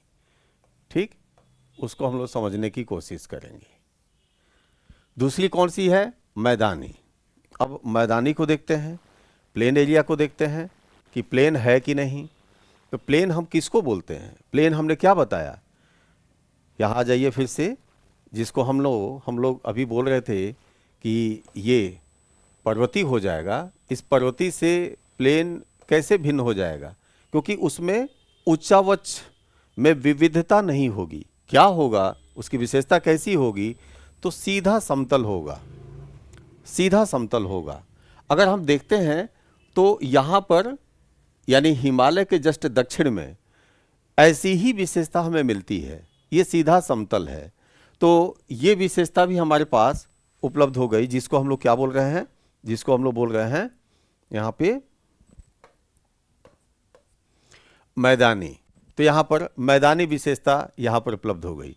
ठीक, उसको हम लोग समझने की कोशिश करेंगे। दूसरी कौन सी है, मैदानी। अब मैदानी को देखते हैं, प्लेन एरिया को देखते हैं कि प्लेन है कि नहीं। तो प्लेन हम किसको बोलते हैं, प्लेन हमने क्या बताया, यहाँ आ जाइए फिर से, जिसको हम लोग अभी बोल रहे थे कि ये पर्वतीय हो जाएगा। इस पर्वतीय से प्लेन कैसे भिन्न हो जाएगा, क्योंकि उसमें उच्चावच में विविधता नहीं होगी, क्या होगा, उसकी विशेषता कैसी होगी, तो सीधा समतल होगा, सीधा समतल होगा। अगर हम देखते हैं तो यहाँ पर यानी हिमालय के जस्ट दक्षिण में ऐसी ही विशेषता हमें मिलती है, ये सीधा समतल है। तो ये विशेषता भी हमारे पास उपलब्ध हो गई, जिसको हम लोग क्या बोल रहे हैं, जिसको हम लोग बोल रहे हैं यहाँ पे मैदानी। तो यहाँ पर मैदानी विशेषता यहाँ पर उपलब्ध हो गई।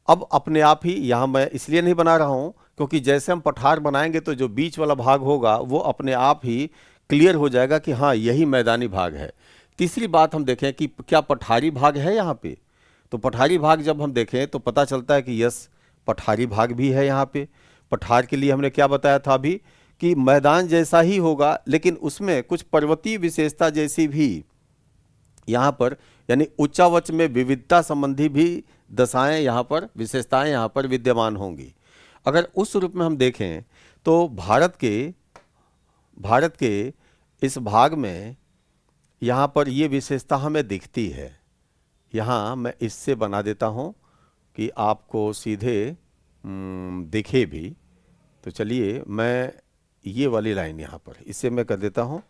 अब अपने आप ही यहाँ मैं इसलिए नहीं बना रहा हूँ क्योंकि जैसे हम पठार बनाएंगे तो जो बीच वाला भाग होगा वो अपने आप ही क्लियर हो जाएगा कि हाँ यही मैदानी भाग है। तीसरी बात हम देखें कि क्या पठारी भाग है यहाँ पे, तो पठारी भाग जब हम देखें तो पता चलता है कि यस पठारी भाग भी है यहाँ पे। पठार के लिए हमने क्या बताया था अभी कि मैदान जैसा ही होगा लेकिन उसमें कुछ पर्वतीय विशेषता जैसी भी यहाँ पर यानी उच्चावच में विविधता संबंधी भी दशाएं यहाँ पर विशेषताएं यहाँ पर विद्यमान होंगी। अगर उस रूप में हम देखें तो भारत के इस भाग में यहाँ पर ये विशेषता हमें दिखती है। यहाँ मैं इससे बना देता हूँ कि आपको सीधे दिखे भी। तो चलिए मैं ये वाली लाइन यहाँ पर इससे मैं कर देता हूँ।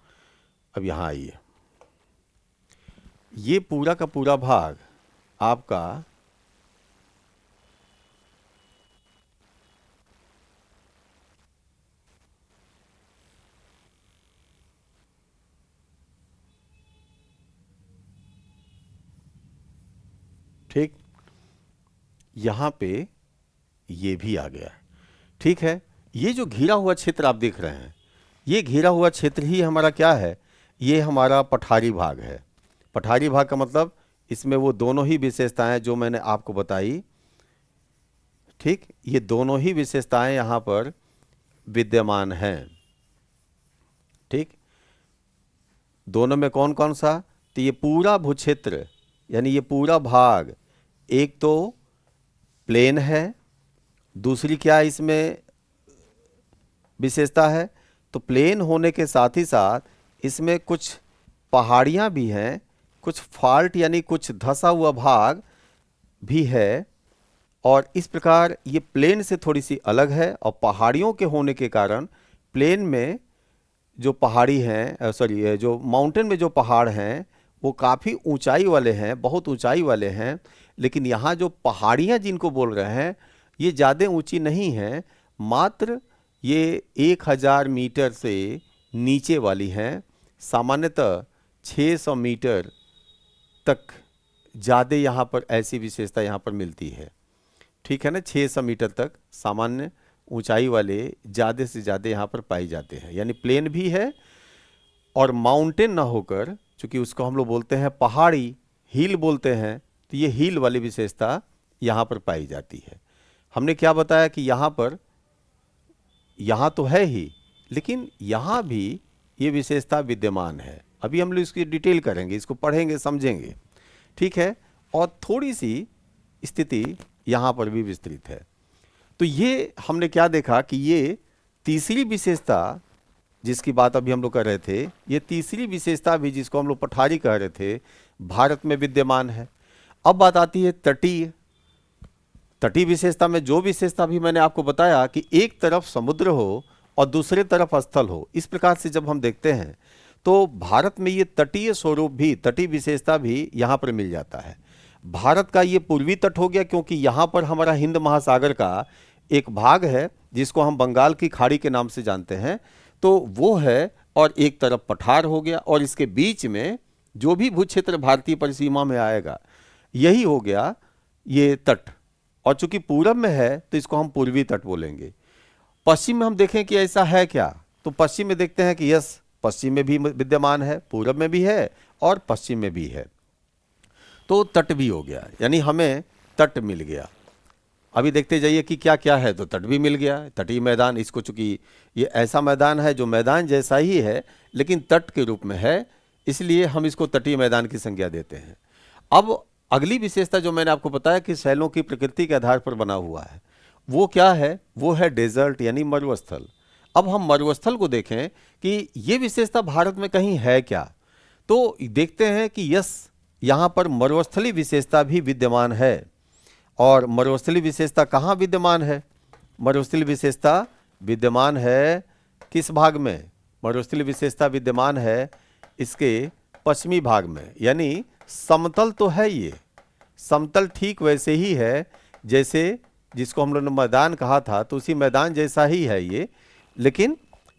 अब यहाँ आइए, ये पूरा का पूरा भाग आपका ठीक यहाँ पे ये भी आ गया, ठीक है। ये जो घिरा हुआ क्षेत्र आप देख रहे हैं, ये घिरा हुआ क्षेत्र ही हमारा क्या है, ये हमारा पठारी भाग है। पठारी भाग का मतलब इसमें वो दोनों ही विशेषताएं जो मैंने आपको बताई, ठीक, ये दोनों ही विशेषताएं यहाँ पर विद्यमान हैं, ठीक। दोनों में कौन कौन सा, तो ये पूरा भूक्षेत्र यानी ये पूरा भाग एक तो प्लेन है, दूसरी क्या इसमें विशेषता है, तो प्लेन होने के साथ ही साथ इसमें कुछ पहाड़ियाँ भी हैं, कुछ फॉल्ट यानी कुछ धंसा हुआ भाग भी है। और इस प्रकार ये प्लेन से थोड़ी सी अलग है और पहाड़ियों के होने के कारण प्लेन में जो पहाड़ी हैं जो माउंटेन में जो पहाड़ हैं वो काफ़ी ऊंचाई वाले हैं, बहुत ऊंचाई वाले हैं। लेकिन यहाँ जो पहाड़ियाँ जिनको बोल रहे हैं ये ज़्यादा ऊंची नहीं हैं, मात्र ये 1000 मीटर से नीचे वाली हैं। सामान्यतः 600 मीटर तक ज़्यादा यहाँ पर ऐसी विशेषता यहाँ पर मिलती है, ठीक है ना। 600 मीटर तक सामान्य ऊंचाई वाले ज़्यादा से ज़्यादा यहाँ पर पाए जाते हैं, यानी प्लेन भी है और माउंटेन ना होकर, चूँकि उसको हम लोग बोलते हैं पहाड़ी, हिल बोलते हैं, तो ये हिल वाली विशेषता यहाँ पर पाई जाती है। हमने क्या बताया कि यहाँ तो है ही, लेकिन यहाँ भी ये विशेषता विद्यमान है। अभी हम लोग इसकी डिटेल करेंगे, इसको पढ़ेंगे, समझेंगे, ठीक है। और थोड़ी सी स्थिति यहाँ पर भी विस्तृत है। तो ये हमने क्या देखा कि ये तीसरी विशेषता जिसकी बात अभी हम लोग कर रहे थे, ये तीसरी विशेषता भी जिसको हम लोग पठारी कह रहे थे, भारत में विद्यमान है। अब बात आती है तटीय विशेषता में जो विशेषता भी मैंने आपको बताया कि एक तरफ समुद्र हो और दूसरे तरफ स्थल हो, इस प्रकार से जब हम देखते हैं तो भारत में ये तटीय स्वरूप भी, तटीय विशेषता भी यहाँ पर मिल जाता है। भारत का ये पूर्वी तट हो गया क्योंकि यहाँ पर हमारा हिंद महासागर का एक भाग है जिसको हम बंगाल की खाड़ी के नाम से जानते हैं, तो वो है। और एक तरफ पठार हो गया और इसके बीच में जो भी भूक्षेत्र भारतीय परिसीमा में आएगा यही हो गया ये तट। और चूंकि पूरब में है तो इसको हम पूर्वी तट बोलेंगे। पश्चिम में हम देखें कि ऐसा है क्या, तो पश्चिम में देखते हैं कि यस पश्चिम में भी विद्यमान है, पूरब में भी है और पश्चिम में भी है, तो तट भी हो गया, यानी हमें तट मिल गया। अभी देखते जाइए कि क्या क्या है, तो तट भी मिल गया, तटीय मैदान। इसको चूंकि ये ऐसा मैदान है जो मैदान जैसा ही है लेकिन तट के रूप में है, इसलिए हम इसको तटीय मैदान की संज्ञा देते हैं। अब अगली विशेषता जो मैंने आपको बताया कि शैलों की प्रकृति के आधार पर बना हुआ है, वो क्या है, वो है डेजर्ट यानी मरुस्थल। अब हम मरुस्थल को देखें कि ये विशेषता भारत में कहीं है क्या, तो देखते हैं कि यस यहाँ पर मरुस्थली विशेषता भी विद्यमान है। और मरुस्थलीय विशेषता कहाँ विद्यमान है? मरुस्थलीय विशेषता विद्यमान है किस भाग में? मरुस्थलीय विशेषता विद्यमान है इसके पश्चिमी भाग में, यानी समतल तो है ये, समतल ठीक वैसे ही है जैसे जिसको हम लोग ने मैदान कहा था, तो उसी मैदान जैसा ही है ये, लेकिन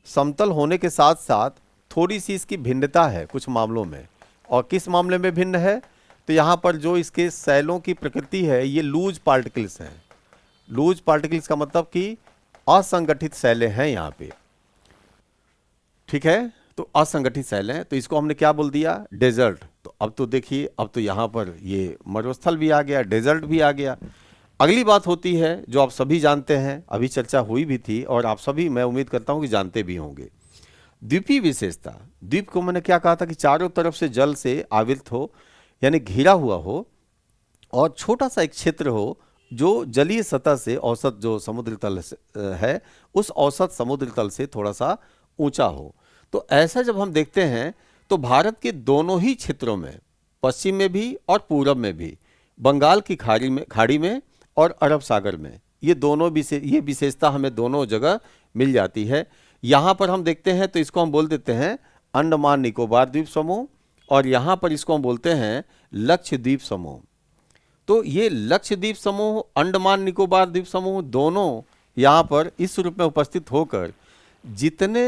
समतल होने के साथ साथ थोड़ी सी इसकी भिन्नता है कुछ मामलों में। और किस मामले में भिन्न है? तो यहाँ पर जो इसके सैलों की प्रकृति है ये लूज पार्टिकल्स हैं। लूज पार्टिकल्स का मतलब कि असंगठित सैलें हैं यहाँ पे, ठीक है। तो असंगठित सैल हैं, तो इसको हमने क्या बोल दिया? डेजर्ट। तो अब तो देखिए, अब तो यहाँ पर ये मरुस्थल भी आ गया, डेजर्ट भी आ गया। अगली बात होती है जो आप सभी जानते हैं, अभी चर्चा हुई भी थी और आप सभी मैं उम्मीद करता हूँ कि जानते भी होंगे, द्वीपीय विशेषता। द्वीप को मैंने क्या कहा था कि चारों तरफ से जल से आवृत हो, यानी घिरा हुआ हो, और छोटा सा एक क्षेत्र हो जो जलीय सतह से औसत जो समुद्र तल है उस औसत समुद्र तल से थोड़ा सा ऊंचा हो। तो ऐसा जब हम देखते हैं तो भारत के दोनों ही क्षेत्रों में, पश्चिम में भी और पूरब में भी, बंगाल की खाड़ी में और अरब सागर में, ये दोनों ये विशेषता हमें दोनों जगह मिल जाती है। यहाँ पर हम देखते हैं तो इसको हम बोल देते हैं अंडमान निकोबार द्वीप समूह, और यहाँ पर इसको हम बोलते हैं लक्षद्वीप समूह। तो ये लक्षद्वीप समूह, अंडमान निकोबार द्वीप समूह दोनों यहाँ पर इस रूप में उपस्थित होकर जितने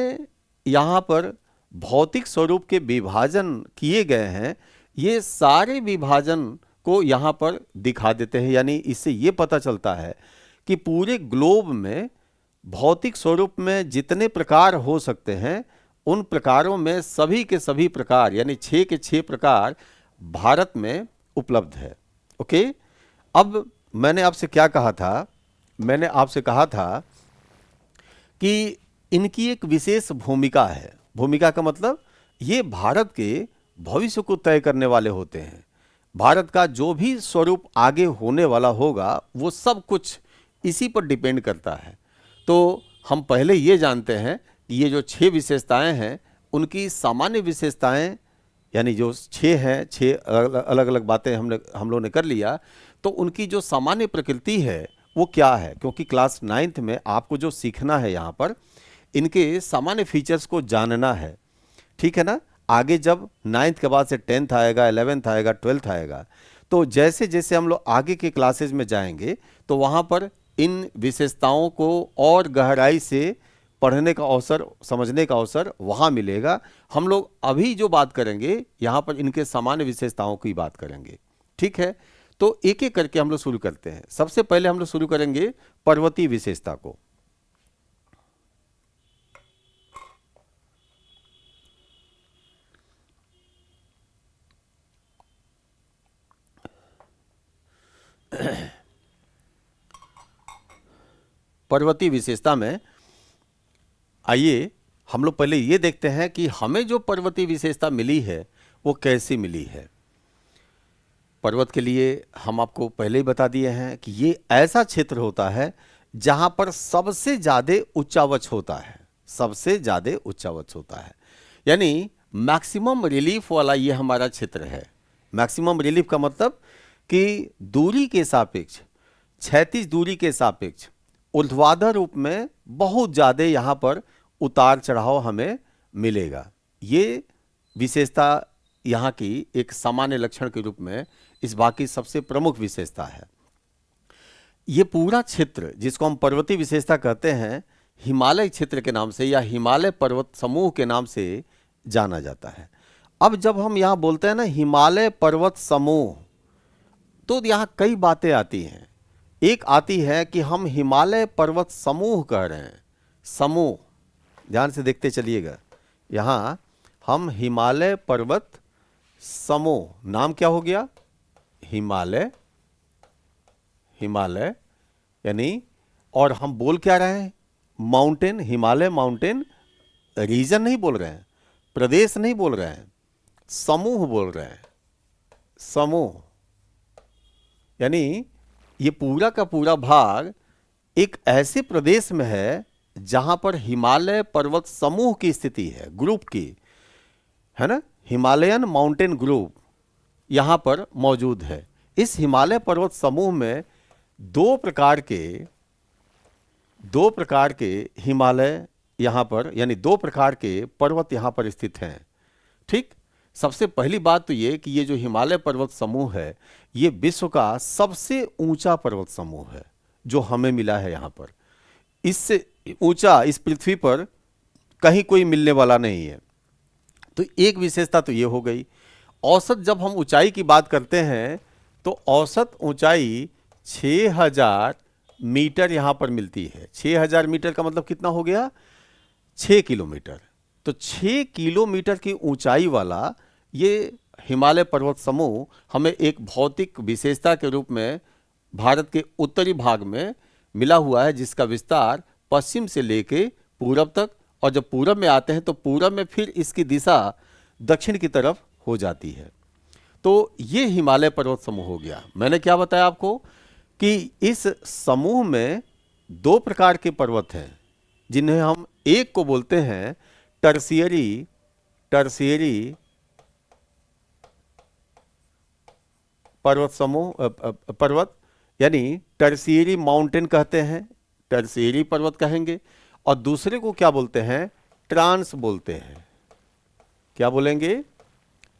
यहाँ पर भौतिक स्वरूप के विभाजन किए गए हैं, ये सारे विभाजन को यहाँ पर दिखा देते हैं। यानी इससे ये पता चलता है कि पूरे ग्लोब में भौतिक स्वरूप में जितने प्रकार हो सकते हैं, उन प्रकारों में सभी के सभी प्रकार, यानी 6 के 6 प्रकार भारत में उपलब्ध है। ओके, अब मैंने आपसे क्या कहा था? मैंने आपसे कहा था कि इनकी एक विशेष भूमिका है। भूमिका का मतलब ये भारत के भविष्य को तय करने वाले होते हैं। भारत का जो भी स्वरूप आगे होने वाला होगा वो सब कुछ इसी पर डिपेंड करता है। तो हम पहले ये जानते हैं कि ये जो 6 विशेषताएं हैं उनकी सामान्य विशेषताएं, यानी जो 6 हैं, 6 अलग अलग बातें हम लोग ने कर लिया, तो उनकी जो सामान्य प्रकृति है वो क्या है? क्योंकि क्लास 9th में आपको जो सीखना है यहाँ पर इनके सामान्य फीचर्स को जानना है, ठीक है ना। आगे जब 9th के बाद से 10th आएगा, 11th आएगा, 12th आएगा, तो जैसे जैसे हम लोग आगे के क्लासेज में जाएंगे तो वहाँ पर इन विशेषताओं को और गहराई से पढ़ने का अवसर, समझने का अवसर वहाँ मिलेगा। हम लोग अभी जो बात करेंगे यहाँ पर इनके सामान्य विशेषताओं की बात करेंगे, ठीक है। तो एक एक करके हम लोग शुरू करते हैं। सबसे पहले हम लोग शुरू करेंगे पर्वतीय विशेषता को। पर्वतीय विशेषता में आइए हम लोग पहले ये देखते हैं कि हमें जो पर्वतीय विशेषता मिली है वो कैसे मिली है। पर्वत के लिए हम आपको पहले ही बता दिए हैं कि ये ऐसा क्षेत्र होता है जहां पर सबसे ज़्यादा उच्चावच होता है, सबसे ज़्यादा उच्चावच होता है, यानी मैक्सिमम रिलीफ वाला ये हमारा क्षेत्र है। मैक्सिमम रिलीफ का मतलब कि दूरी के सापेक्ष, क्षैतिज दूरी के सापेक्ष ऊर्ध्वाधर रूप में बहुत ज़्यादा यहाँ पर उतार चढ़ाव हमें मिलेगा। ये विशेषता यहाँ की एक सामान्य लक्षण के रूप में इस भाग की सबसे प्रमुख विशेषता है। ये पूरा क्षेत्र जिसको हम पर्वतीय विशेषता कहते हैं, हिमालय क्षेत्र के नाम से या हिमालय पर्वत समूह के नाम से जाना जाता है। अब जब हम यहाँ बोलते हैं ना हिमालय पर्वत समूह, तो यहाँ कई बातें आती हैं। एक आती है कि हम हिमालय पर्वत समूह कह रहे हैं, समूह, ध्यान से देखते चलिएगा। यहाँ हम हिमालय पर्वत समूह, नाम क्या हो गया? हिमालय, हिमालय यानी, और हम बोल क्या रहे हैं? माउंटेन, हिमालय माउंटेन रीजन नहीं बोल रहे हैं, प्रदेश नहीं बोल रहे हैं, समूह बोल रहे हैं। समूह यानी ये पूरा का पूरा भाग एक ऐसे प्रदेश में है जहां पर हिमालय पर्वत समूह की स्थिति है, ग्रुप की, है ना। हिमालयन माउंटेन ग्रुप यहां पर मौजूद है। इस हिमालय पर्वत समूह में दो प्रकार के हिमालय यहाँ पर, यानी दो प्रकार के पर्वत यहाँ पर स्थित हैं। ठीक, सबसे पहली बात तो ये कि ये जो हिमालय पर्वत समूह है, ये विश्व का सबसे ऊंचा पर्वत समूह है जो हमें मिला है यहाँ पर। इससे ऊंचा इस पृथ्वी पर कहीं कोई मिलने वाला नहीं है। तो एक विशेषता तो ये हो गई। औसत जब हम ऊंचाई की बात करते हैं तो औसत ऊंचाई 6000 मीटर यहाँ पर मिलती है। 6000 मीटर का मतलब कितना हो गया? 6 किलोमीटर। तो 6 किलोमीटर की ऊंचाई वाला ये हिमालय पर्वत समूह हमें एक भौतिक विशेषता के रूप में भारत के उत्तरी भाग में मिला हुआ है, जिसका विस्तार पश्चिम से लेके पूरब तक, और जब पूरब में आते हैं तो पूरब में फिर इसकी दिशा दक्षिण की तरफ हो जाती है। तो ये हिमालय पर्वत समूह हो गया। मैंने क्या बताया आपको कि इस समूह में दो प्रकार के पर्वत हैं, जिन्हें हम एक को बोलते हैं टर्शियरी पर्वत समूह, पर्वत यानी टर्शियरी माउंटेन कहते हैं, टर्शियरी पर्वत कहेंगे। और दूसरे को क्या बोलते हैं? ट्रांस बोलते हैं। क्या बोलेंगे?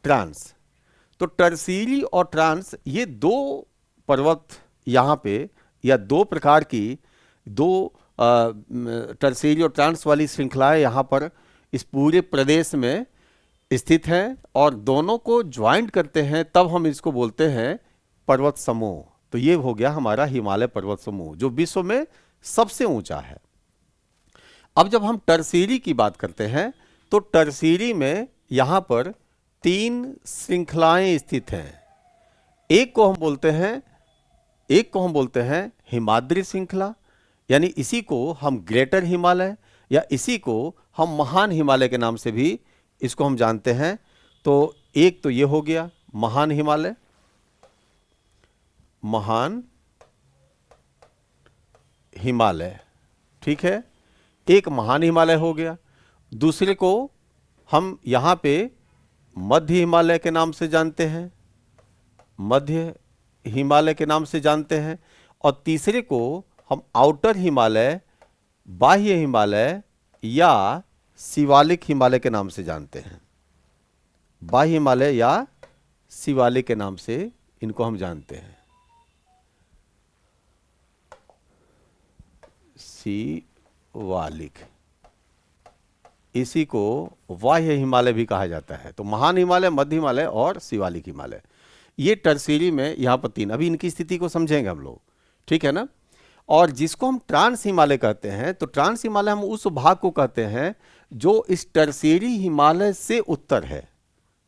ट्रांस। तो टर्शियरी और ट्रांस, ये दो पर्वत यहाँ पे, या दो प्रकार की दो टर्शियरी और ट्रांस वाली श्रृंखलाएं यहाँ पर इस पूरे प्रदेश में स्थित हैं, और दोनों को ज्वाइंट करते हैं, तब हम इसको बोलते हैं पर्वत समूह। तो ये हो गया हमारा हिमालय पर्वत समूह, जो विश्व में सबसे ऊंचा है। अब जब हम टर्शियरी की बात करते हैं तो टर्शियरी में यहाँ पर 3 श्रृंखलाएं स्थित हैं। एक को हम बोलते हैं हिमाद्री श्रृंखला, यानी इसी को हम ग्रेटर हिमालय या इसी को हम महान हिमालय के नाम से भी इसको हम जानते हैं। तो एक तो ये हो गया महान हिमालय, ठीक है, एक महान हिमालय हो गया। दूसरे को हम यहाँ पे मध्य हिमालय के नाम से जानते हैं, और तीसरे को हम आउटर हिमालय, बाह्य हिमालय या शिवालिक हिमालय के नाम से जानते हैं। बाह्य हिमालय या शिवालिक के नाम से इनको हम जानते हैं। शिवालिक, इसी को बाह्य हिमालय भी कहा जाता है। तो महान हिमालय, मध्य हिमालय और शिवालिक हिमालय, ये टर्शियरी में यहाँ पर 3। अभी इनकी स्थिति को समझेंगे हम लोग, ठीक है ना। और जिसको हम ट्रांस हिमालय कहते हैं, तो ट्रांस हिमालय हम उस भाग को कहते हैं जो इस टर्शियरी हिमालय से उत्तर है,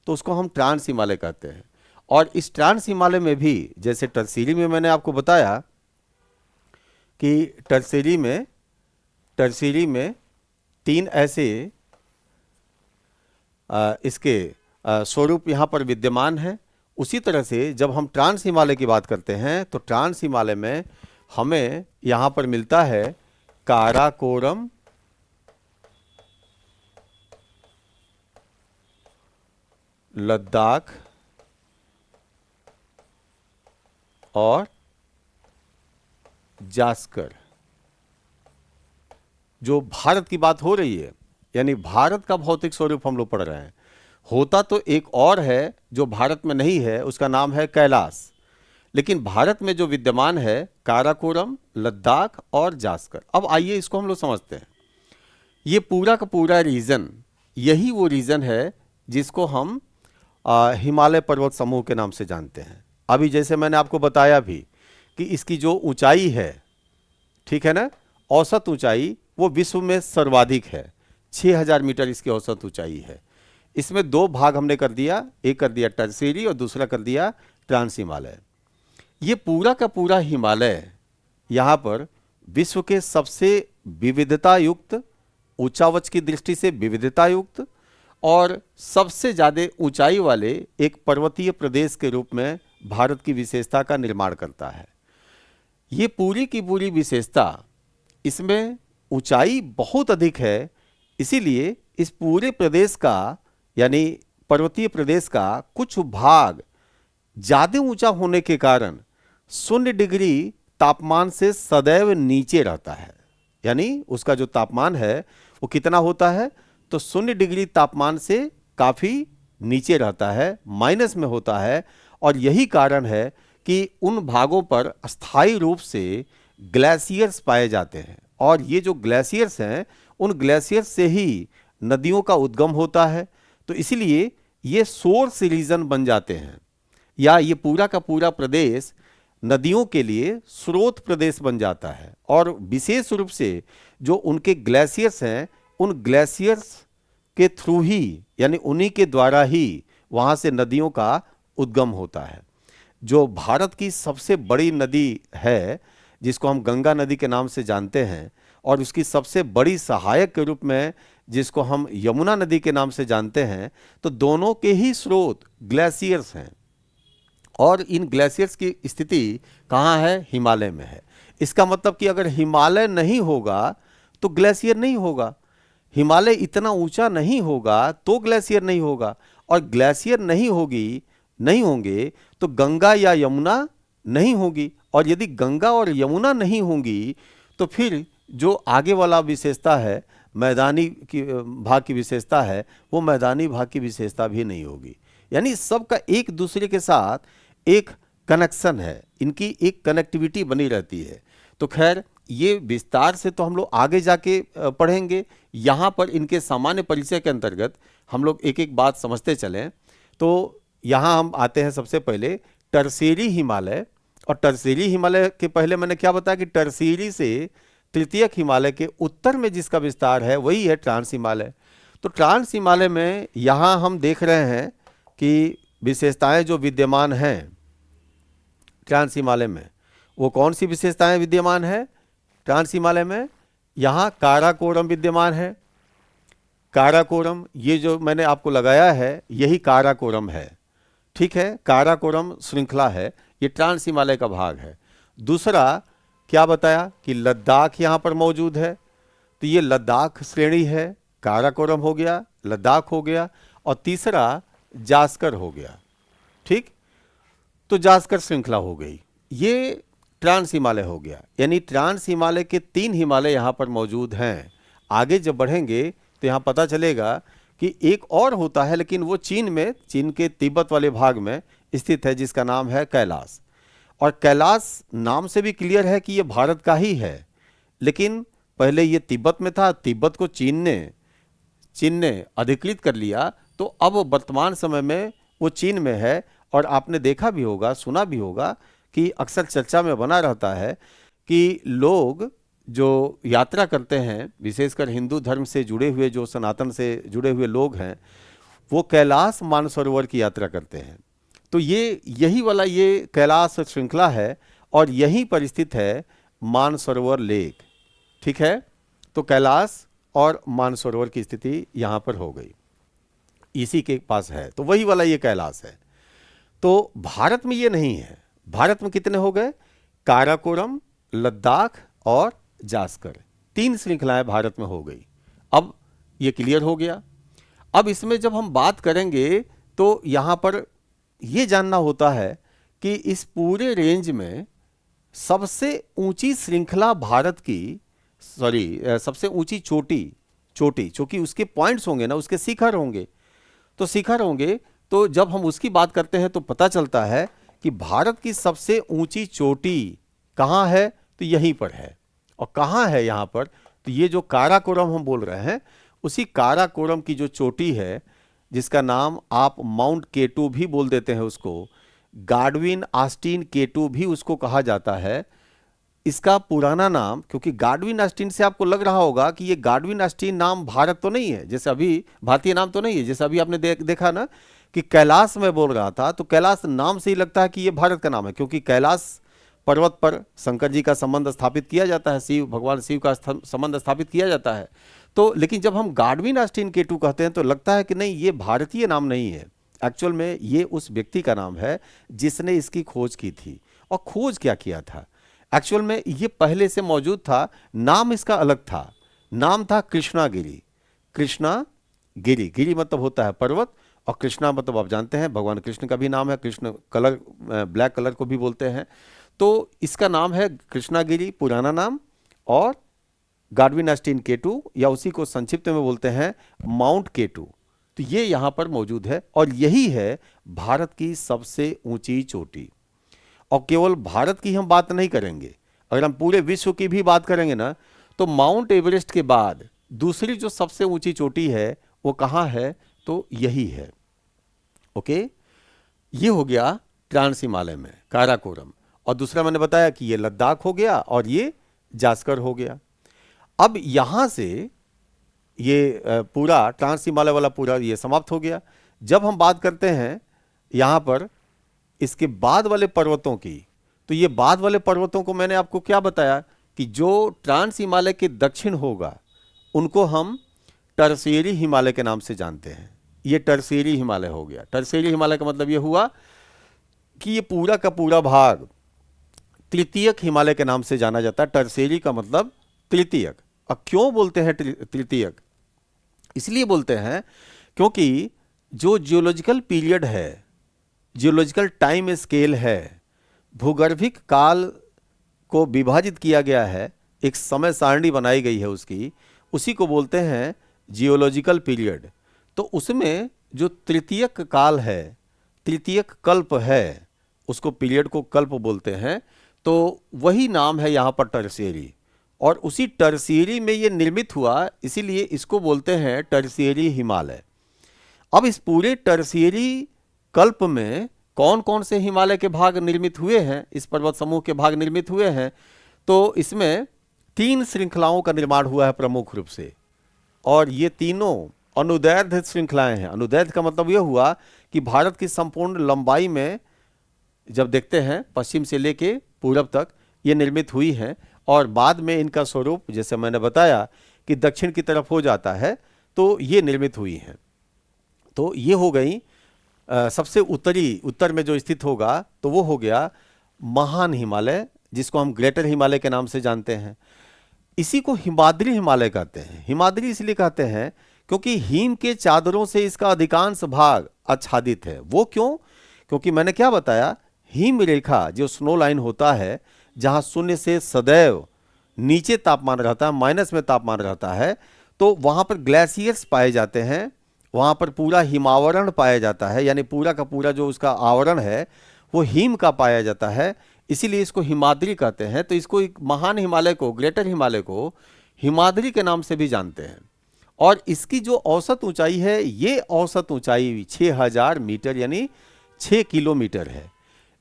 तो उसको हम ट्रांस हिमालय कहते हैं। और इस ट्रांस हिमालय में भी, जैसे टर्शियरी में मैंने आपको बताया कि टर्शियरी में 3 ऐसे इसके स्वरूप यहाँ पर विद्यमान हैं। उसी तरह से जब हम ट्रांस हिमालय की बात करते हैं तो ट्रांस हिमालय में हमें यहाँ पर मिलता है काराकोरम, लद्दाख और जास्कर। जो भारत की बात हो रही है, यानी भारत का भौतिक स्वरूप हम लोग पढ़ रहे हैं। होता तो एक और है जो भारत में नहीं है, उसका नाम है कैलाश, लेकिन भारत में जो विद्यमान है काराकोरम, लद्दाख और जास्कर। अब आइए इसको हम लोग समझते हैं। ये पूरा का पूरा रीजन, यही वो रीजन है जिसको हम हिमालय पर्वत समूह के नाम से जानते हैं। अभी जैसे मैंने आपको बताया भी कि इसकी जो ऊंचाई है, ठीक है ना, औसत ऊंचाई वो विश्व में सर्वाधिक है। 6000 मीटर इसकी औसत ऊंचाई है। इसमें 2 भाग हमने कर दिया, एक कर दिया टर्शियरी और दूसरा कर दिया ट्रांस हिमालय। ये पूरा का पूरा हिमालय यहाँ पर विश्व के सबसे विविधता युक्त, ऊंचावच की दृष्टि से विविधता युक्त और सबसे ज़्यादा ऊंचाई वाले एक पर्वतीय प्रदेश के रूप में भारत की विशेषता का निर्माण करता है। ये पूरी की पूरी विशेषता, इसमें ऊंचाई बहुत अधिक है, इसीलिए इस पूरे प्रदेश का, यानी पर्वतीय प्रदेश का कुछ भाग ज़्यादा ऊंचा होने के कारण 0 डिग्री तापमान से सदैव नीचे रहता है, यानी उसका जो तापमान है वो कितना होता है, तो 0 डिग्री तापमान से काफ़ी नीचे रहता है, माइनस में होता है। और यही कारण है कि उन भागों पर अस्थायी रूप से ग्लेशियर्स पाए जाते हैं, और ये जो ग्लेशियर्स हैं उन ग्लेशियर्स से ही नदियों का उद्गम होता है। तो इसलिए ये सोर्स रीजन बन जाते हैं, या ये पूरा का पूरा प्रदेश नदियों के लिए स्रोत प्रदेश बन जाता है। और विशेष रूप से जो उनके ग्लेशियर्स हैं, उन ग्लेशियर्स के थ्रू ही, यानी उन्हीं के द्वारा ही वहाँ से नदियों का उद्गम होता है। जो भारत की सबसे बड़ी नदी है, जिसको हम गंगा नदी के नाम से जानते हैं, और उसकी सबसे बड़ी सहायक के रूप में जिसको हम यमुना नदी के नाम से जानते हैं, तो दोनों के ही स्रोत ग्लेशियर्स हैं। और इन ग्लेशियर्स की स्थिति कहाँ है? हिमालय में है। इसका मतलब कि अगर हिमालय नहीं होगा तो ग्लेशियर नहीं होगा, हिमालय इतना ऊंचा नहीं होगा तो ग्लेशियर नहीं होगा, और ग्लेशियर नहीं होंगे तो गंगा या यमुना नहीं होगी, और यदि गंगा और यमुना नहीं होंगी तो फिर जो आगे वाला विशेषता है, मैदानी की भाग की विशेषता है, वो मैदानी भाग की विशेषता भी नहीं होगी। यानी सबका एक दूसरे के साथ एक कनेक्शन है, इनकी एक कनेक्टिविटी बनी रहती है। तो खैर ये विस्तार से तो हम लोग आगे जाके पढ़ेंगे। यहाँ पर इनके सामान्य परिचय के अंतर्गत हम लोग एक एक बात समझते चलें। तो यहाँ हम आते हैं सबसे पहले टर्सीरी हिमालय। और टर्सीरी हिमालय के पहले मैंने क्या बताया कि टर्सीरी से तृतीयक हिमालय के उत्तर में जिसका विस्तार है वही है ट्रांस हिमालय। तो ट्रांस हिमालय में यहाँ हम देख रहे हैं कि विशेषताएं जो विद्यमान हैं ट्रांस हिमालय में, वो कौन सी विशेषताएं विद्यमान है ट्रांस हिमालय में? यहाँ काराकोरम विद्यमान है। काराकोरम, ये जो मैंने आपको लगाया है यही काराकोरम है, ठीक है। काराकोरम श्रृंखला है, ये ट्रांस हिमालय का भाग है। दूसरा क्या बताया कि लद्दाख यहाँ पर मौजूद है, तो ये लद्दाख श्रेणी है, काराकोरम हो गया, लद्दाख हो गया, और तीसरा जास्कर हो गया, ठीक। तो जास्कर श्रृंखला हो गई, ये ट्रांस हिमालय हो गया। यानी ट्रांस हिमालय के 3 हिमालय यहाँ पर मौजूद हैं। आगे जब बढ़ेंगे तो यहाँ पता चलेगा कि एक और होता है, लेकिन वो चीन के तिब्बत वाले भाग में स्थित है, जिसका नाम है कैलाश। और कैलाश नाम से भी क्लियर है कि ये भारत का ही है, लेकिन पहले ये तिब्बत में था, तिब्बत को चीन ने अधिकृत कर लिया, तो अब वर्तमान समय में वो चीन में है। और आपने देखा भी होगा, सुना भी होगा कि अक्सर चर्चा में बना रहता है कि लोग जो यात्रा करते हैं, विशेषकर हिंदू धर्म से जुड़े हुए, जो सनातन से जुड़े हुए लोग हैं, वो कैलाश मानसरोवर की यात्रा करते हैं। तो यही वाला ये कैलाश श्रृंखला है, और यहीं पर स्थित है मानसरोवर लेक, ठीक है। तो कैलाश और मानसरोवर की स्थिति यहाँ पर हो गई, इसी के पास है, तो वही वाला ये कैलाश है। तो भारत में ये नहीं है। भारत में कितने हो गए? काराकोरम, लद्दाख और जास्कर, 3 श्रृंखलाएं भारत में हो गई। अब ये क्लियर हो गया। अब इसमें जब हम बात करेंगे तो यहाँ पर ये जानना होता है कि इस पूरे रेंज में सबसे ऊंची श्रृंखला भारत की, सबसे ऊंची चोटी, चूंकि उसके पॉइंट्स होंगे ना, उसके शिखर होंगे, तो जब हम उसकी बात करते हैं तो पता चलता है कि भारत की सबसे ऊंची चोटी कहाँ है, तो यहीं पर है। और कहाँ है यहाँ पर? तो ये जो काराकोरम हम बोल रहे हैं, उसी काराकोरम की जो चोटी है, जिसका नाम आप माउंट केटू भी बोल देते हैं, उसको गाडविन ऑस्टिन केटू भी उसको कहा जाता है। इसका पुराना नाम, क्योंकि गाडविन ऑस्टिन से आपको लग रहा होगा कि ये गाडविन ऑस्टिन नाम भारत तो नहीं है, जैसे अभी भारतीय नाम तो नहीं है, जैसे अभी आपने देखा ना कि कैलाश में बोल रहा था, तो कैलाश नाम से ही लगता है कि ये भारत का नाम है, क्योंकि कैलाश पर्वत पर शंकर जी का संबंध स्थापित किया जाता है, भगवान शिव का संबंध स्थापित किया जाता है। तो लेकिन जब हम गाडविन ऑस्टिन केटू कहते हैं तो लगता है कि नहीं, ये भारतीय नाम नहीं है। एक्चुअल में ये उस व्यक्ति का नाम है जिसने इसकी खोज की थी। और खोज क्या किया था? एक्चुअल में ये पहले से मौजूद था, नाम इसका अलग था, नाम था कृष्णागिरी। कृष्णागिरी, गिरी मतलब होता है पर्वत, और कृष्णा मतलब आप जानते हैं भगवान कृष्ण का भी नाम है, कृष्ण कलर, ब्लैक कलर को भी बोलते हैं। तो इसका नाम है कृष्णागिरी पुराना नाम, और गाडविन ऑस्टिन K2 या उसी को संक्षिप्त में बोलते हैं माउंट K2। तो ये यहाँ पर मौजूद है और यही है भारत की सबसे ऊंची चोटी। और केवल भारत की हम बात नहीं करेंगे, अगर हम पूरे विश्व की भी बात करेंगे ना, तो माउंट एवरेस्ट के बाद दूसरी जो सबसे ऊंची चोटी है वो कहाँ है, तो यही है। ओके, ये हो गया ट्रांस हिमालय में काराकोरम, और दूसरा मैंने बताया कि ये लद्दाख हो गया और ये जास्कर हो गया। अब यहां से ये पूरा ट्रांस हिमालय वाला पूरा ये समाप्त हो गया। जब हम बात करते हैं यहां पर इसके बाद वाले पर्वतों की, तो ये बाद वाले पर्वतों को मैंने आपको क्या बताया कि जो ट्रांस हिमालय के दक्षिण होगा उनको हम टर्शियरी हिमालय के नाम से जानते हैं। ये टर्शियरी हिमालय हो गया। टर्शियरी हिमालय का मतलब ये हुआ कि ये पूरा का पूरा भाग तृतीयक हिमालय के नाम से जाना जाता है। टर्शियरी का मतलब तृतीयक। अब क्यों बोलते हैं तृतीयक? इसलिए बोलते हैं क्योंकि जो जियोलॉजिकल पीरियड है, जियोलॉजिकल टाइम स्केल है, भूगर्भिक काल को विभाजित किया गया है, एक समय सारणी बनाई गई है उसकी, उसी को बोलते हैं जियोलॉजिकल पीरियड। तो उसमें जो तृतीयक काल है, तृतीयक कल्प है, उसको पीरियड को कल्प बोलते हैं। तो वही नाम है यहाँ पर टर्शियरी, और उसी टर्शियरी में ये निर्मित हुआ, इसीलिए इसको बोलते हैं टर्शियरी हिमालय। अब इस पूरे टर्शियरी कल्प में कौन कौन से हिमालय के भाग निर्मित हुए हैं, इस पर्वत समूह के भाग निर्मित हुए हैं, तो इसमें 3 श्रृंखलाओं का निर्माण हुआ है प्रमुख रूप से, और ये तीनों अनुदैर्ध्य श्रृंखलाएं हैं। अनुदैर्ध्य का मतलब यह हुआ कि भारत की संपूर्ण लंबाई में जब देखते हैं पश्चिम से लेके पूरब तक ये निर्मित हुई हैं, और बाद में इनका स्वरूप जैसे मैंने बताया कि दक्षिण की तरफ हो जाता है, तो ये निर्मित हुई हैं। तो ये हो गई सबसे उत्तर में जो स्थित होगा तो वो हो गया महान हिमालय, जिसको हम ग्रेटर हिमालय के नाम से जानते हैं। इसी को हिमाद्री हिमालय कहते हैं। हिमाद्री इसलिए कहते हैं क्योंकि हिम के चादरों से इसका अधिकांश भाग आच्छादित है। वो क्यों? क्योंकि मैंने क्या बताया, हिम रेखा जो स्नो लाइन होता है, जहां शून्य से सदैव नीचे तापमान रहता है, माइनस में तापमान रहता है, तो वहां पर ग्लेशियर्स पाए जाते हैं, वहां पर पूरा हिमावरण पाया जाता है, यानी पूरा का पूरा जो उसका आवरण है वो हिम का पाया जाता है, इसीलिए इसको हिमाद्री कहते हैं। तो इसको एक महान हिमालय को, ग्रेटर हिमालय को हिमाद्री के नाम से भी जानते हैं। और इसकी जो औसत ऊंचाई है, ये औसत ऊंचाई 6000 मीटर यानी 6 किलोमीटर है।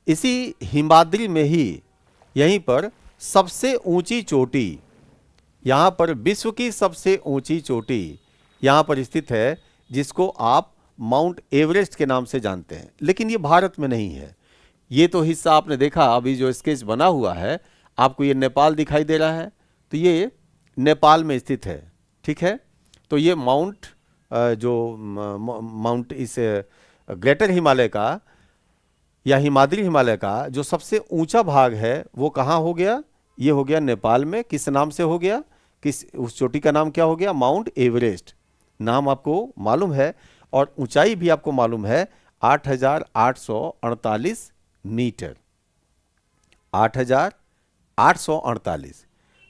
इसी हिमाद्री में ही यहीं पर सबसे ऊंची चोटी, यहाँ पर विश्व की सबसे ऊंची चोटी यहाँ पर स्थित है, जिसको आप माउंट एवरेस्ट के नाम से जानते हैं। लेकिन ये भारत में नहीं है। ये तो हिस्सा आपने देखा, अभी जो स्केच बना हुआ है आपको, ये नेपाल दिखाई दे रहा है, तो ये नेपाल में स्थित है। ठीक है, तो ये माउंट माउंट इस ग्रेटर हिमालय का या हिमाद्री हिमालय का जो सबसे ऊंचा भाग है वो कहाँ हो गया? ये हो गया नेपाल में। किस नाम से हो गया? उस चोटी का नाम क्या हो गया? Mount Everest. नाम आपको मालूम है और ऊंचाई भी आपको मालूम है, 8848 मीटर। 8848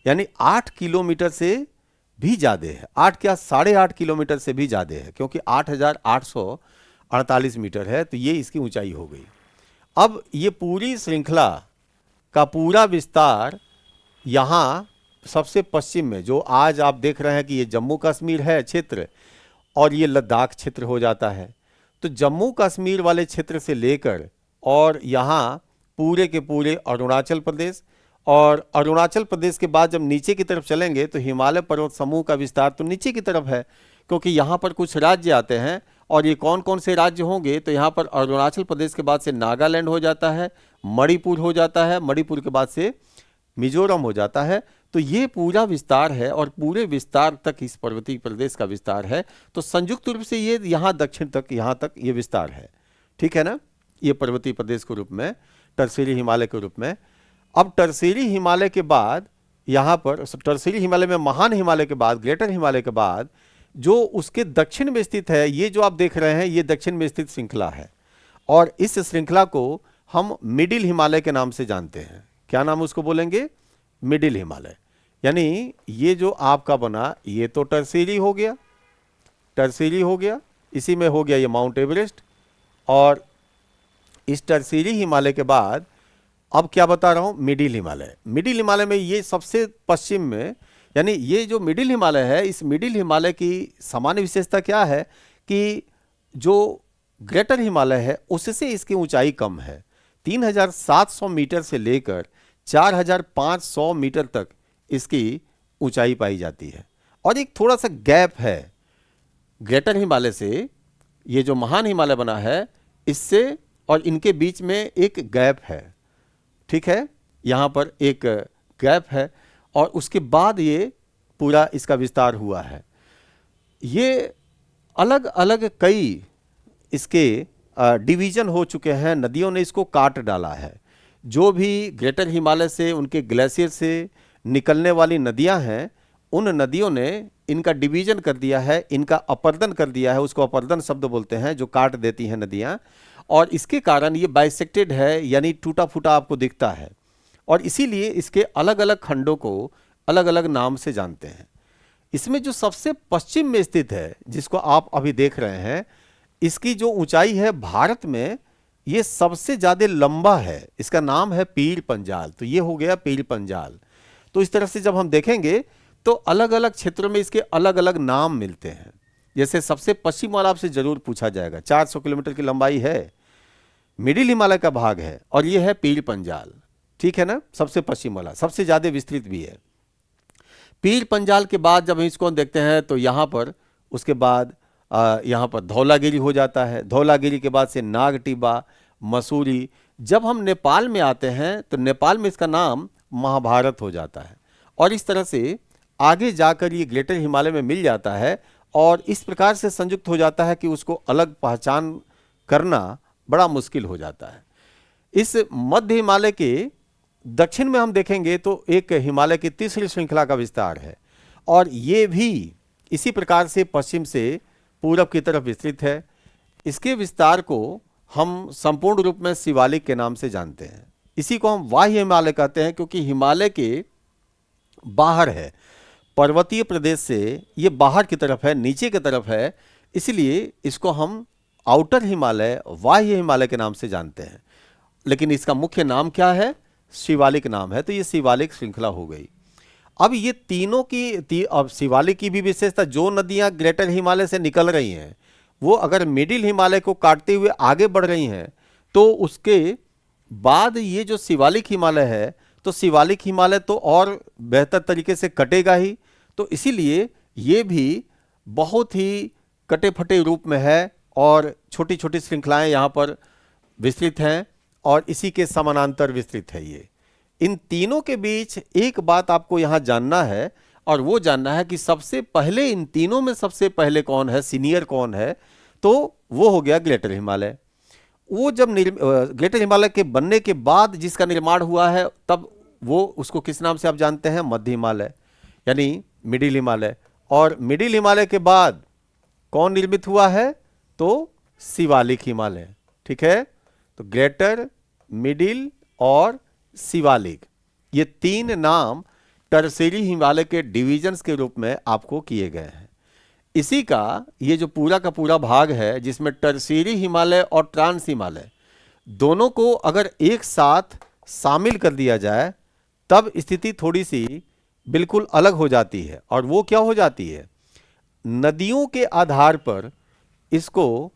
यानी 8 किलोमीटर से भी ज़्यादा है। 8 क्या 8.5 किलोमीटर से भी ज़्यादा है, क्योंकि 8848 मीटर है, तो ये इसकी ऊंचाई हो गई। अब ये पूरी श्रृंखला का पूरा विस्तार यहाँ सबसे पश्चिम में, जो आज आप देख रहे हैं कि ये जम्मू कश्मीर है क्षेत्र, और ये लद्दाख क्षेत्र हो जाता है। तो जम्मू कश्मीर वाले क्षेत्र से लेकर और यहाँ पूरे के पूरे अरुणाचल प्रदेश, और अरुणाचल प्रदेश के बाद जब नीचे की तरफ चलेंगे तो हिमालय पर्वत समूह का विस्तार तो नीचे की तरफ है, क्योंकि यहाँ पर कुछ राज्य आते हैं। और ये कौन कौन से राज्य होंगे? तो यहाँ पर अरुणाचल प्रदेश के बाद से नागालैंड हो जाता है, मणिपुर हो जाता है, मणिपुर के बाद से मिजोरम हो जाता है। तो ये पूरा विस्तार है, और पूरे विस्तार तक इस पर्वतीय प्रदेश का विस्तार है। तो संयुक्त रूप से ये यहाँ दक्षिण तक, यहाँ तक ये विस्तार है। ठीक है ना, ये पर्वतीय प्रदेश के रूप में, टर्शियरी हिमालय के रूप में। अब टर्शियरी हिमालय के बाद यहाँ पर, टर्शियरी हिमालय में महान हिमालय के बाद, ग्रेटर हिमालय के बाद जो उसके दक्षिण में स्थित है, ये जो आप देख रहे हैं, ये दक्षिण में स्थित श्रृंखला है। और इस श्रृंखला को हम मिडिल हिमालय के नाम से जानते हैं। क्या नाम उसको बोलेंगे? मिडिल हिमालय। यानी ये जो आपका बना ये तो टर्सीरी हो गया, टर्सीरी हो गया, इसी में हो गया ये माउंट एवरेस्ट। और इस टर्सीरी हिमालय के बाद अब क्या बता रहा हूं, मिडिल हिमालय। मिडिल हिमालय में ये सबसे पश्चिम में, यानी ये जो मिडिल हिमालय है, इस मिडिल हिमालय की सामान्य विशेषता क्या है कि जो ग्रेटर हिमालय है उससे इसकी ऊंचाई कम है। 3700 मीटर से लेकर 4500 मीटर तक इसकी ऊंचाई पाई जाती है। और एक थोड़ा सा गैप है ग्रेटर हिमालय से, ये जो महान हिमालय बना है इससे और इनके बीच में एक गैप है, ठीक है, यहाँ पर एक गैप है और उसके बाद ये पूरा इसका विस्तार हुआ है। ये अलग अलग कई इसके डिवीजन हो चुके हैं, नदियों ने इसको काट डाला है। जो भी ग्रेटर हिमालय से उनके ग्लेशियर से निकलने वाली नदियां हैं, उन नदियों ने इनका डिवीजन कर दिया है, इनका अपर्दन कर दिया है, उसको अपर्दन शब्द बोलते हैं, जो काट देती हैं नदियां। और इसके कारण ये बाइसेक्टेड है, यानी टूटा फूटा आपको दिखता है। और इसीलिए इसके अलग अलग खंडों को अलग अलग नाम से जानते हैं। इसमें जो सबसे पश्चिम में स्थित है, जिसको आप अभी देख रहे हैं, इसकी जो ऊंचाई है भारत में ये सबसे ज्यादा लंबा है। इसका नाम है पीर पंजाल। तो ये हो गया पीर पंजाल। तो इस तरह से जब हम देखेंगे तो अलग अलग क्षेत्रों में इसके अलग अलग नाम मिलते हैं। जैसे सबसे पश्चिम वाला आपसे जरूर पूछा जाएगा, 400 किलोमीटर की लंबाई है, मिडिल हिमालय का भाग है, और ये है पीर पंजाल, ठीक है ना, सबसे पश्चिम वाला, सबसे ज्यादा विस्तृत भी है। पीर पंजाल के बाद जब हम इसको देखते हैं तो यहाँ पर उसके बाद यहाँ पर धौलागिरी हो जाता है। धौलागिरी के बाद से नागटिबा, मसूरी। जब हम नेपाल में आते हैं तो नेपाल में इसका नाम महाभारत हो जाता है। और इस तरह से आगे जाकर ये ग्रेटर हिमालय में मिल जाता है और इस प्रकार से संयुक्त हो जाता है कि उसको अलग पहचान करना बड़ा मुश्किल हो जाता है। इस मध्य हिमालय के दक्षिण में हम देखेंगे तो एक हिमालय की तीसरी श्रृंखला का विस्तार है और ये भी इसी प्रकार से पश्चिम से पूरब की तरफ विस्तृत है। इसके विस्तार को हम संपूर्ण रूप में शिवालिक के नाम से जानते हैं। इसी को हम वाह्य हिमालय कहते हैं क्योंकि हिमालय के बाहर है, पर्वतीय प्रदेश से ये बाहर की तरफ है, नीचे की तरफ है, इसलिए इसको हम आउटर हिमालय, वाह्य हिमालय के नाम से जानते हैं। लेकिन इसका मुख्य नाम क्या है? शिवालिक नाम है। तो ये शिवालिक श्रृंखला हो गई। अब ये तीनों की अब शिवालिक की भी विशेषता, जो नदियां ग्रेटर हिमालय से निकल रही हैं वो अगर मिडिल हिमालय को काटते हुए आगे बढ़ रही हैं तो उसके बाद ये जो शिवालिक हिमालय है, तो शिवालिक हिमालय तो और बेहतर तरीके से कटेगा ही। तो इसीलिए ये भी बहुत ही कटे फटे रूप में है और छोटी छोटी श्रृंखलाएं यहाँ पर विस्तृत हैं और इसी के समानांतर विस्तृत है ये। इन तीनों के बीच एक बात आपको यहाँ जानना है और वो जानना है कि सबसे पहले इन तीनों में सबसे पहले कौन है, सीनियर कौन है? तो वो हो गया ग्रेटर हिमालय। वो जब ग्रेटर हिमालय के बनने के बाद जिसका निर्माण हुआ है, तब वो उसको किस नाम से आप जानते हैं? मध्य हिमालय, यानी मिडिल हिमालय। और मिडिल हिमालय के बाद कौन निर्मित हुआ है? तो शिवालिक हिमालय, ठीक है। तो ग्रेटर, मिडिल और शिवालिक, ये तीन नाम टर्सेरी हिमालय के डिवीजन्स के रूप में आपको किए गए हैं। इसी का ये जो पूरा का पूरा भाग है जिसमें टर्सेरी हिमालय और ट्रांस हिमालय दोनों को अगर एक साथ शामिल कर दिया जाए तब स्थिति थोड़ी सी बिल्कुल अलग हो जाती है। और वो क्या हो जाती है? नदियों के आधार पर इसको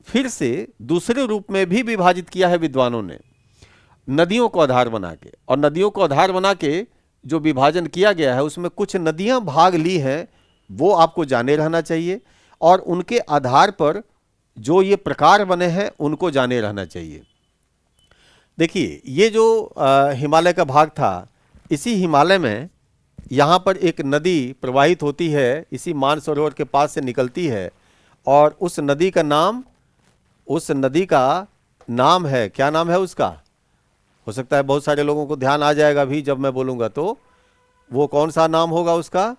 फिर से दूसरे रूप में भी विभाजित किया है विद्वानों ने, नदियों को आधार बना के। और नदियों को आधार बना के जो विभाजन किया गया है उसमें कुछ नदियां भाग ली हैं, वो आपको जाने रहना चाहिए। और उनके आधार पर जो ये प्रकार बने हैं उनको जाने रहना चाहिए। देखिए, ये जो हिमालय का भाग था, इसी हिमालय में यहाँ पर एक नदी प्रवाहित होती है, इसी मानसरोवर के पास से निकलती है। और उस नदी का नाम है, क्या नाम है उसका? हो सकता है बहुत सारे लोगों को ध्यान आ जाएगा भी जब मैं बोलूँगा, तो वो कौन सा नाम होगा उसका?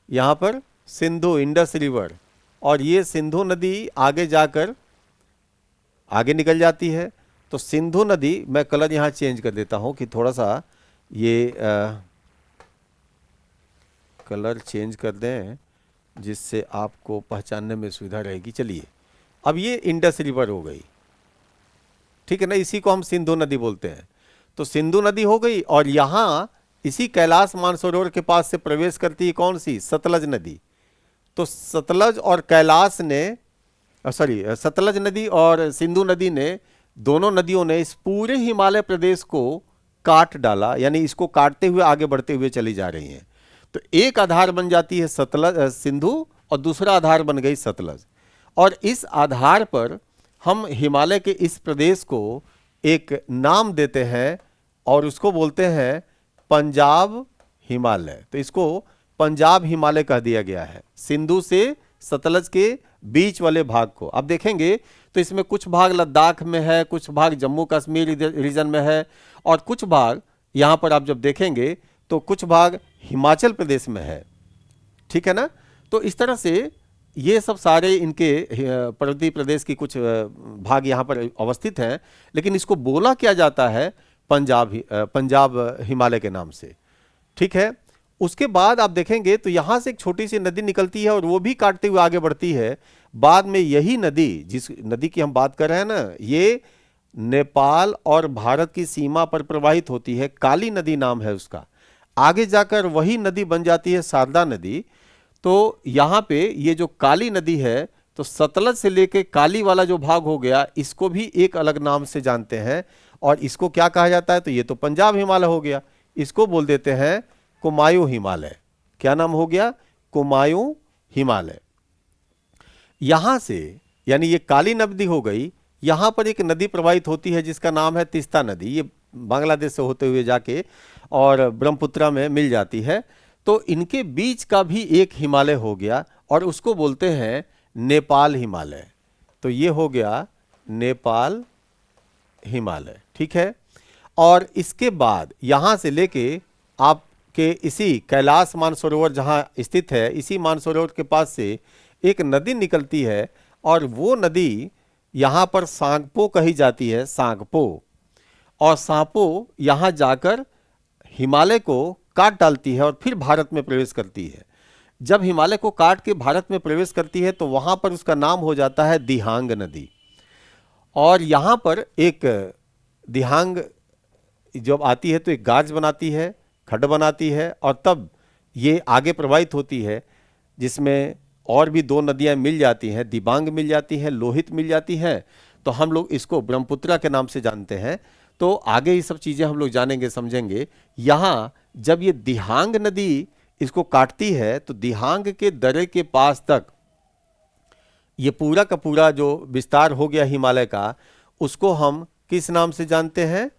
यहाँ पर सिंधु, इंडस रिवर। और ये सिंधु नदी आगे जाकर आगे निकल जाती है तो सिंधु नदी, मैं कलर यहाँ चेंज कर देता हूँ कि थोड़ा सा ये कलर चेंज कर दें जिससे आपको पहचानने में सुविधा रहेगी। चलिए, अब ये इंडस रिवर हो गई, ठीक है ना, इसी को हम सिंधु नदी बोलते हैं। तो सिंधु नदी हो गई, और यहाँ इसी कैलाश मानसरोवर के पास से प्रवेश करती है कौन सी, सतलज नदी। तो सतलज और कैलाश ने, सतलज नदी और सिंधु नदी ने, दोनों नदियों ने इस पूरे हिमालय प्रदेश को काट डाला, यानी इसको काटते हुए आगे बढ़ते हुए चली जा रही हैं। तो एक आधार बन जाती है सतलज सिंधु, और दूसरा आधार बन गई सतलज, और इस आधार पर हम हिमालय के इस प्रदेश को एक नाम देते हैं और उसको बोलते हैं पंजाब हिमालय। तो इसको पंजाब हिमालय कह दिया गया है, सिंधु से सतलज के बीच वाले भाग को। अब देखेंगे तो इसमें कुछ भाग लद्दाख में है, कुछ भाग जम्मू कश्मीर रीजन में है, और कुछ भाग यहाँ पर आप जब देखेंगे तो कुछ भाग हिमाचल प्रदेश में है, ठीक है ना। तो इस तरह से ये सब सारे इनके पर्वतीय प्रदेश की कुछ भाग यहाँ पर अवस्थित हैं, लेकिन इसको बोला क्या जाता है, पंजाब हिमालय के नाम से, ठीक है। उसके बाद आप देखेंगे तो यहाँ से एक छोटी सी नदी निकलती है और वो भी काटते हुए आगे बढ़ती है। बाद में यही नदी, जिस नदी की हम बात कर रहे हैं ना, ये नेपाल और भारत की सीमा पर प्रवाहित होती है, काली नदी नाम है उसका। आगे जाकर वही नदी बन जाती है शारदा नदी। तो यहाँ पे ये जो काली नदी है, तो सतलज से लेके काली वाला जो भाग हो गया, इसको भी एक अलग नाम से जानते हैं, और इसको क्या कहा जाता है, तो ये तो पंजाब हिमालय हो गया, इसको बोल देते हैं कुमायूं हिमालय। क्या नाम हो गया, कुमायूं हिमालय। यहां से, यानी ये काली नदी हो गई, यहां पर एक नदी प्रवाहित होती है जिसका नाम है तीस्ता नदी। ये बांग्लादेश से होते हुए जाके और ब्रह्मपुत्रा में मिल जाती है। तो इनके बीच का भी एक हिमालय हो गया, और उसको बोलते हैं नेपाल हिमालय। तो ये हो गया नेपाल हिमालय, ठीक है। और इसके बाद यहां से लेके आपके इसी कैलाश मानसरोवर जहां स्थित है, इसी मानसरोवर के पास से एक नदी निकलती है, और वो नदी यहां पर सांगपो कही जाती है, सांगपो। और सांपो यहां जाकर हिमालय को काट डालती है और फिर भारत में प्रवेश करती है। जब हिमालय को काट के भारत में प्रवेश करती है तो वहां पर उसका नाम हो जाता है दिहांग नदी। और यहां पर एक दिहांग जब आती है तो एक गाज बनाती है, खड्ड बनाती है, और तब ये आगे प्रवाहित होती है, जिसमें और भी दो नदियां मिल जाती हैं, दिबांग मिल जाती हैं, लोहित मिल जाती हैं। तो हम लोग इसको ब्रह्मपुत्रा के नाम से जानते हैं। तो आगे ये सब चीज़ें हम लोग जानेंगे, समझेंगे। यहाँ जब ये दिहांग नदी इसको काटती है तो दिहांग के दर्रे के पास तक ये पूरा का पूरा जो विस्तार हो गया हिमालय का, उसको हम किस नाम से जानते हैं,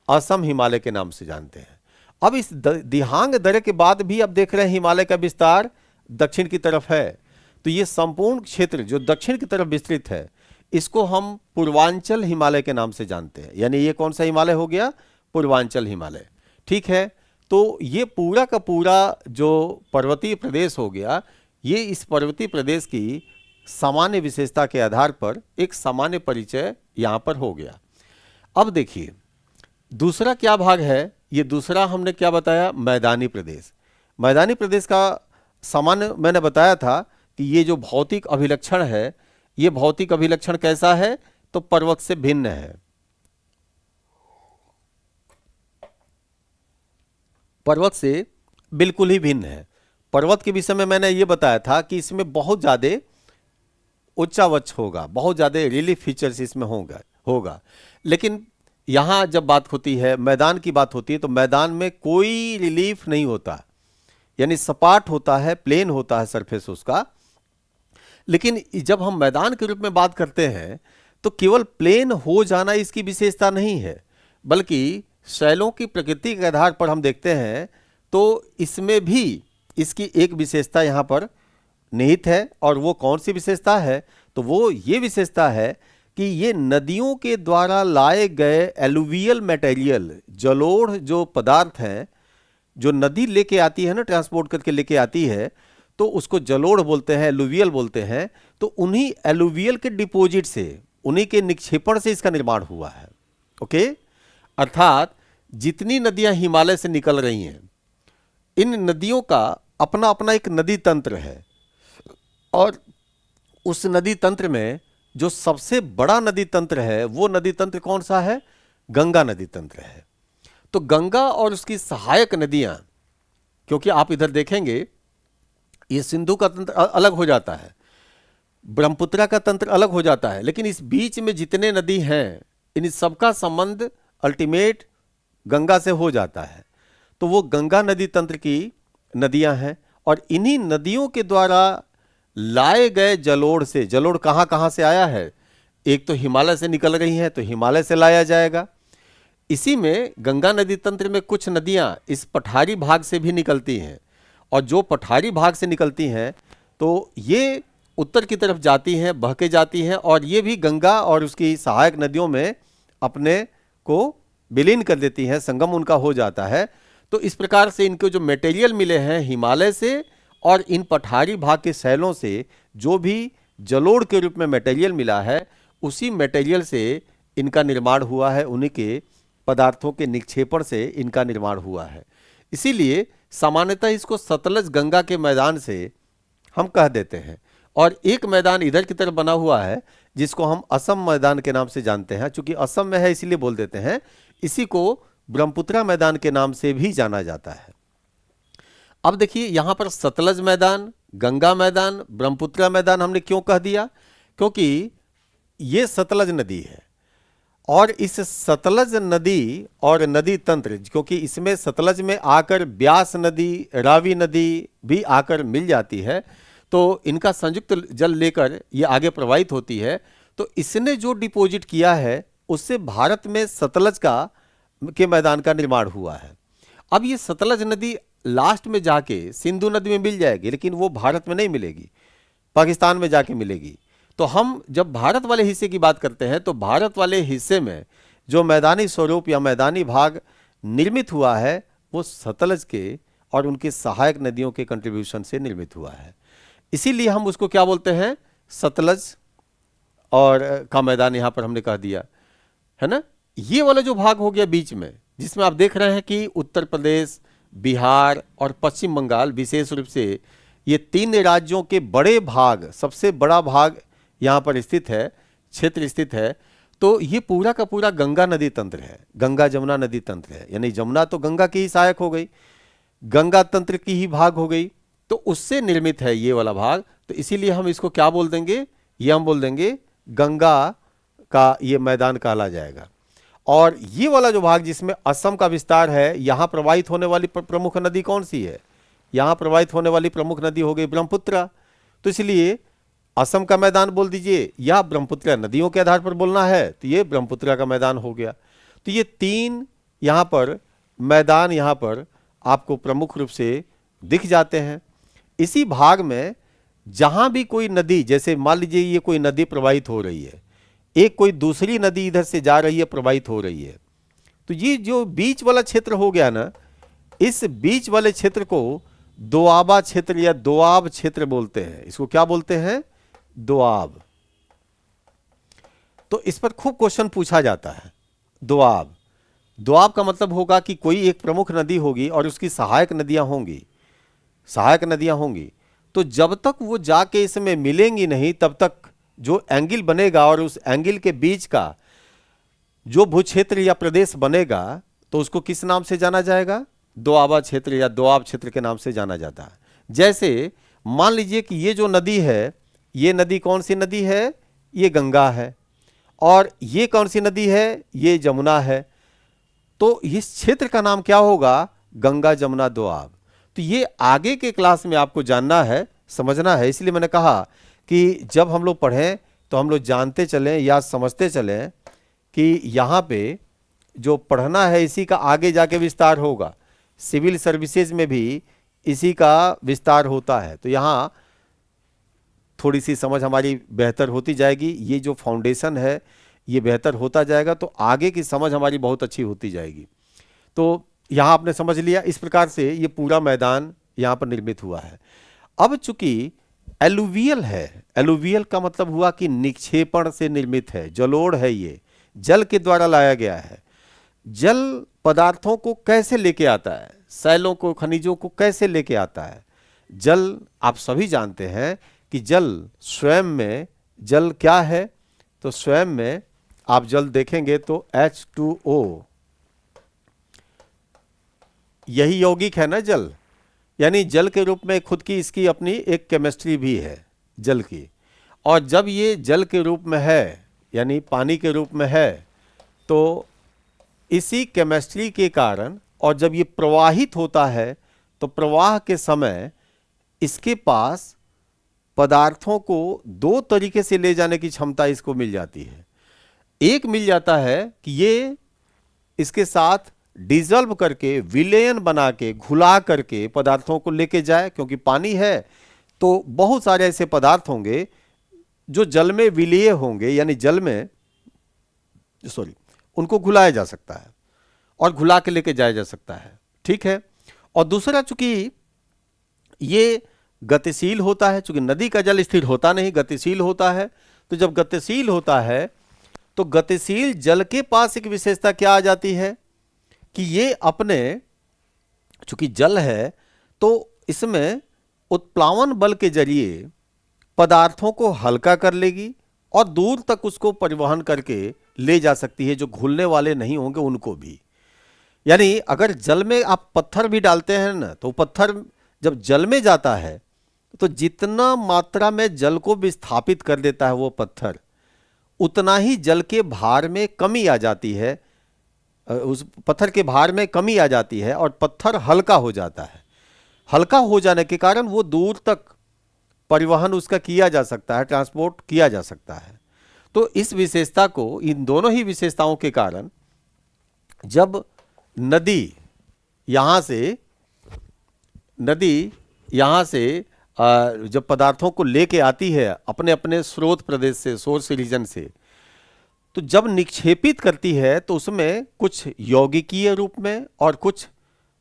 असम हिमालय के नाम से जानते हैं। अब इस दिहांग दर्रे के बाद भी अब देख रहे हैं हिमालय का विस्तार दक्षिण की तरफ है। तो ये संपूर्ण क्षेत्र जो दक्षिण की तरफ विस्तृत है, इसको हम पूर्वांचल हिमालय के नाम से जानते हैं। यानी ये कौन सा हिमालय हो गया, पूर्वांचल हिमालय, ठीक है। तो ये पूरा का पूरा जो पर्वतीय प्रदेश हो गया, ये इस पर्वतीय प्रदेश की सामान्य विशेषता के आधार पर एक सामान्य परिचय यहाँ पर हो गया। अब देखिए दूसरा क्या भाग है, ये दूसरा हमने क्या बताया, मैदानी प्रदेश। मैदानी प्रदेश का सामान्य मैंने बताया था कि ये जो भौतिक अभिलक्षण है, ये भौतिक अभिलक्षण कैसा है, तो पर्वत से भिन्न है। पर्वत से बिल्कुल ही भिन्न है। पर्वत के विषय में मैंने ये बताया था कि इसमें बहुत ज़्यादा उच्चावच होगा, बहुत ज़्यादा रिलीफ फीचर्स इसमें होगा। लेकिन यहाँ जब बात होती है, मैदान की बात होती है, तो मैदान में कोई रिलीफ नहीं होता, यानी सपाट होता है, प्लेन होता है सरफेस उसका। लेकिन जब हम मैदान के रूप में बात करते हैं तो केवल प्लेन हो जाना इसकी विशेषता नहीं है, बल्कि शैलों की प्रकृति के आधार पर हम देखते हैं तो इसमें भी इसकी एक विशेषता यहाँ पर निहित है। और वो कौन सी विशेषता है, तो वो ये विशेषता है कि ये नदियों के द्वारा लाए गए एलुवियल मटेरियल, जलोढ़ जो पदार्थ हैं, जो नदी लेके आती है ना, ट्रांसपोर्ट करके लेके आती है, तो उसको जलोढ़ बोलते हैं, एलुवियल बोलते हैं। तो उन्हीं एलुवियल के डिपोजिट से, उन्हीं के निक्षेपण से इसका निर्माण हुआ है। ओके, अर्थात जितनी नदियां हिमालय से निकल रही हैं, इन नदियों का अपना अपना एक नदी तंत्र है, और उस नदी तंत्र में जो सबसे बड़ा नदी तंत्र है वो नदी तंत्र कौन सा है? गंगा नदी तंत्र है। तो गंगा और उसकी सहायक नदियां, क्योंकि आप इधर देखेंगे ये सिंधु का तंत्र अलग हो जाता है, ब्रह्मपुत्रा का तंत्र अलग हो जाता है, लेकिन इस बीच में जितने नदी हैं इन सबका संबंध अल्टीमेट गंगा से हो जाता है। तो वो गंगा नदी तंत्र की नदियां हैं, और इन्हीं नदियों के द्वारा लाए गए जलोढ़ से, जलोढ़ कहां कहां से आया है? एक तो हिमालय से निकल रही है तो हिमालय से लाया जाएगा। इसी में गंगा नदी तंत्र में कुछ नदियां इस पठारी भाग से भी निकलती हैं, और जो पठारी भाग से निकलती हैं तो ये उत्तर की तरफ जाती हैं, बह के जाती हैं, और ये भी गंगा और उसकी सहायक नदियों में अपने को विलीन कर देती हैं, संगम उनका हो जाता है। तो इस प्रकार से इनके जो मटेरियल मिले हैं हिमालय से और इन पठारी भाग के सैलों से, जो भी जलोढ़ के रूप में मटेरियल मिला है उसी मटेरियल से इनका निर्माण हुआ है, उन्हीं के पदार्थों के निक्षेपण से इनका निर्माण हुआ है। इसीलिए सामान्यतः इसको सतलज गंगा के मैदान से हम कह देते हैं। और एक मैदान इधर की तरफ बना हुआ है जिसको हम असम मैदान के नाम से जानते हैं, चूंकि असम में है इसीलिए बोल देते हैं। इसी को ब्रह्मपुत्रा मैदान के नाम से भी जाना जाता है। अब देखिए यहां पर सतलज मैदान, गंगा मैदान, ब्रह्मपुत्रा मैदान हमने क्यों कह दिया? क्योंकि ये सतलज नदी है, और इस सतलज नदी और नदी तंत्र, क्योंकि इसमें सतलज में आकर ब्यास नदी, रावी नदी भी आकर मिल जाती है, तो इनका संयुक्त जल लेकर ये आगे प्रवाहित होती है। तो इसने जो डिपॉजिट किया है उससे भारत में सतलज के मैदान का निर्माण हुआ है। अब ये सतलज नदी लास्ट में जाके सिंधु नदी में मिल जाएगी, लेकिन वो भारत में नहीं मिलेगी, पाकिस्तान में जाके मिलेगी। तो हम जब भारत वाले हिस्से की बात करते हैं तो भारत वाले हिस्से में जो मैदानी स्वरूप या मैदानी भाग निर्मित हुआ है वो सतलज के और उनके सहायक नदियों के कंट्रीब्यूशन से निर्मित हुआ है। इसीलिए हम उसको क्या बोलते हैं? सतलज और का मैदान यहां पर हमने कह दिया है ना। ये वाला जो भाग हो गया बीच में, जिसमें आप देख रहे हैं कि उत्तर प्रदेश, बिहार और पश्चिम बंगाल, विशेष रूप से ये तीन राज्यों के बड़े भाग, सबसे बड़ा भाग यहाँ पर स्थित है, क्षेत्र स्थित है। तो ये पूरा का पूरा गंगा नदी तंत्र है, गंगा जमुना नदी तंत्र है। यानी जमुना तो गंगा की ही सहायक हो गई, गंगा तंत्र की ही भाग हो गई, तो उससे निर्मित है ये वाला भाग। तो इसीलिए हम इसको क्या बोल देंगे? ये हम बोल देंगे गंगा का ये मैदान कहला जाएगा। और ये वाला जो भाग जिसमें असम का विस्तार है, यहाँ प्रवाहित होने वाली प्रमुख नदी कौन सी है? यहाँ प्रवाहित होने वाली प्रमुख नदी हो गई ब्रह्मपुत्रा। तो इसलिए असम का मैदान बोल दीजिए, या ब्रह्मपुत्रा नदियों के आधार पर बोलना है तो ये ब्रह्मपुत्रा का मैदान हो गया। तो ये तीन यहाँ पर मैदान यहाँ पर आपको प्रमुख रूप से दिख जाते हैं। इसी भाग में जहाँ भी कोई नदी, जैसे मान लीजिए ये कोई नदी प्रवाहित हो रही है, एक कोई दूसरी नदी इधर से जा रही है, प्रवाहित हो रही है, तो ये जो बीच वाला क्षेत्र हो गया ना, इस बीच वाले क्षेत्र को दोआबा क्षेत्र या दोआब क्षेत्र बोलते हैं। इसको क्या बोलते हैं? दोआब। तो इस पर खूब क्वेश्चन पूछा जाता है। दोआब, दोआब का मतलब होगा कि कोई एक प्रमुख नदी होगी और उसकी सहायक नदियां होंगी, सहायक नदियां होंगी। तो जब तक वो जाके इसमें मिलेंगी नहीं तब तक जो एंगल बनेगा और उस एंगल के बीच का जो भूक्षेत्र या प्रदेश बनेगा तो उसको किस नाम से जाना जाएगा? दोआबा क्षेत्र या दोआब क्षेत्र के नाम से जाना जाता है। जैसे मान लीजिए कि ये जो नदी है, ये नदी कौन सी नदी है? ये गंगा है। और ये कौन सी नदी है? ये जमुना है। तो इस क्षेत्र का नाम क्या होगा? गंगा जमुना दोआब। तो ये आगे के क्लास में आपको जानना है, समझना है। इसलिए मैंने कहा कि जब हम लोग पढ़ें तो हम लोग जानते चलें या समझते चलें कि यहाँ पे जो पढ़ना है इसी का आगे जाके विस्तार होगा। सिविल सर्विसेज में भी इसी का विस्तार होता है। तो यहाँ थोड़ी सी समझ हमारी बेहतर होती जाएगी। ये जो फाउंडेशन है ये बेहतर होता जाएगा तो आगे की समझ हमारी बहुत अच्छी होती जाएगी। तो यहाँ आपने समझ लिया, इस प्रकार से ये पूरा मैदान यहाँ पर निर्मित हुआ है। अब चूंकि एलुवियल है, एलुवियल का मतलब हुआ कि निक्षेपण से निर्मित है, जलोढ़ है, ये जल के द्वारा लाया गया है। जल पदार्थों को कैसे लेके आता है, सैलों को, खनिजों को कैसे लेके आता है। जल आप सभी जानते हैं कि जल स्वयं में, जल क्या है, तो स्वयं में आप जल देखेंगे तो H2O, यही यौगिक है ना जल, यानी जल के रूप में खुद की इसकी अपनी एक केमिस्ट्री भी है जल की। और जब ये जल के रूप में है, यानी पानी के रूप में है, तो इसी केमिस्ट्री के कारण, और जब ये प्रवाहित होता है तो प्रवाह के समय इसके पास पदार्थों को दो तरीके से ले जाने की क्षमता इसको मिल जाती है। एक मिल जाता है कि ये इसके साथ डिजल्व करके, विलयन बना के, घुला करके पदार्थों को लेके जाए, क्योंकि पानी है तो बहुत सारे ऐसे पदार्थ होंगे जो जल में विलीय होंगे, यानी जल में उनको घुलाया जा सकता है और घुला के लेके जाया जा सकता है, ठीक है। और दूसरा, चूंकि ये गतिशील होता है, चूंकि नदी का जल स्थिर होता नहीं, गतिशील होता है, तो जब गतिशील होता है तो गतिशील जल के पास एक विशेषता क्या आ जाती है कि ये अपने, चूंकि जल है तो इसमें उत्प्लावन बल के जरिए पदार्थों को हल्का कर लेगी और दूर तक उसको परिवहन करके ले जा सकती है, जो घुलने वाले नहीं होंगे उनको भी। यानी अगर जल में आप पत्थर भी डालते हैं ना, तो पत्थर जब जल में जाता है तो जितना मात्रा में जल को विस्थापित कर देता है वो पत्थर, उतना ही जल के भार में कमी आ जाती है, उस पत्थर के भार में कमी आ जाती है और पत्थर हल्का हो जाता है। हल्का हो जाने के कारण वो दूर तक परिवहन उसका किया जा सकता है, ट्रांसपोर्ट किया जा सकता है। तो इस विशेषता को, इन दोनों ही विशेषताओं के कारण जब नदी यहाँ से जब पदार्थों को लेके आती है अपने अपने स्रोत प्रदेश से, सोर्स रीजन से, तो जब निक्षेपित करती है तो उसमें कुछ यौगिकीय रूप में और कुछ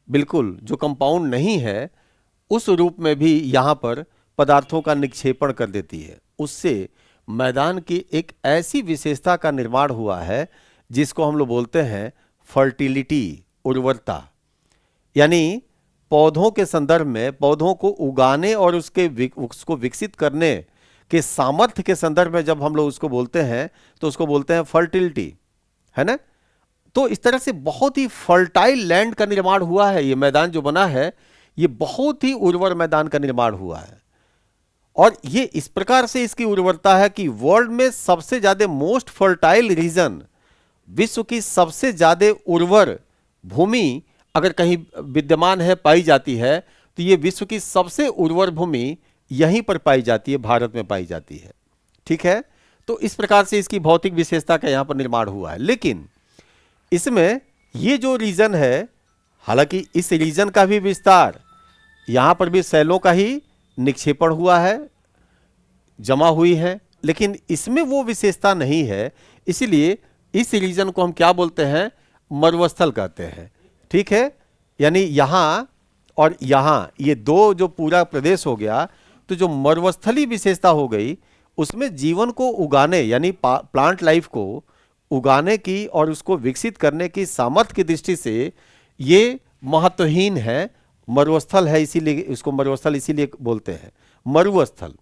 बिल्कुल जो कंपाउंड नहीं है उस रूप में भी यहाँ पर पदार्थों का निक्षेपण कर देती है। उससे मैदान की एक ऐसी विशेषता का निर्माण हुआ है जिसको हम लोग बोलते हैं फर्टिलिटी, उर्वरता। यानी पौधों के संदर्भ में, पौधों को उगाने और उसको विकसित करने के सामर्थ्य के संदर्भ में जब हम लोग उसको बोलते हैं तो उसको बोलते हैं फर्टिलिटी, है ना। तो इस तरह से बहुत ही फर्टाइल लैंड का निर्माण हुआ है। ये मैदान जो बना है ये बहुत ही उर्वर मैदान का निर्माण हुआ है और ये इस प्रकार से इसकी उर्वरता है कि वर्ल्ड में सबसे ज्यादा मोस्ट फर्टाइल रीजन, विश्व की सबसे ज्यादा उर्वर भूमि अगर कहीं विद्यमान है, पाई जाती है, तो ये विश्व की सबसे उर्वर भूमि यहीं पर पाई जाती है, भारत में पाई जाती है, ठीक है। तो इस प्रकार से इसकी भौतिक विशेषता का यहां पर निर्माण हुआ है। लेकिन इसमें ये जो रीजन है, हालांकि इस रीजन का भी विस्तार, यहां पर भी सैलों का ही निक्षेपण हुआ है, जमा हुई है, लेकिन इसमें वो विशेषता नहीं है। इसलिए इस रीजन को हम क्या बोलते हैं, मरुस्थल कहते हैं, ठीक है। यानी यहां और यहां ये दो जो पूरा प्रदेश हो गया, तो जो मरुस्थली विशेषता हो गई उसमें जीवन को उगाने, यानी प्लांट लाइफ को उगाने की और उसको विकसित करने की सामर्थ्य की दृष्टि से ये महत्वहीन है, मरुस्थल है, इसीलिए इसको मरुस्थल इसीलिए बोलते हैं, मरुस्थल।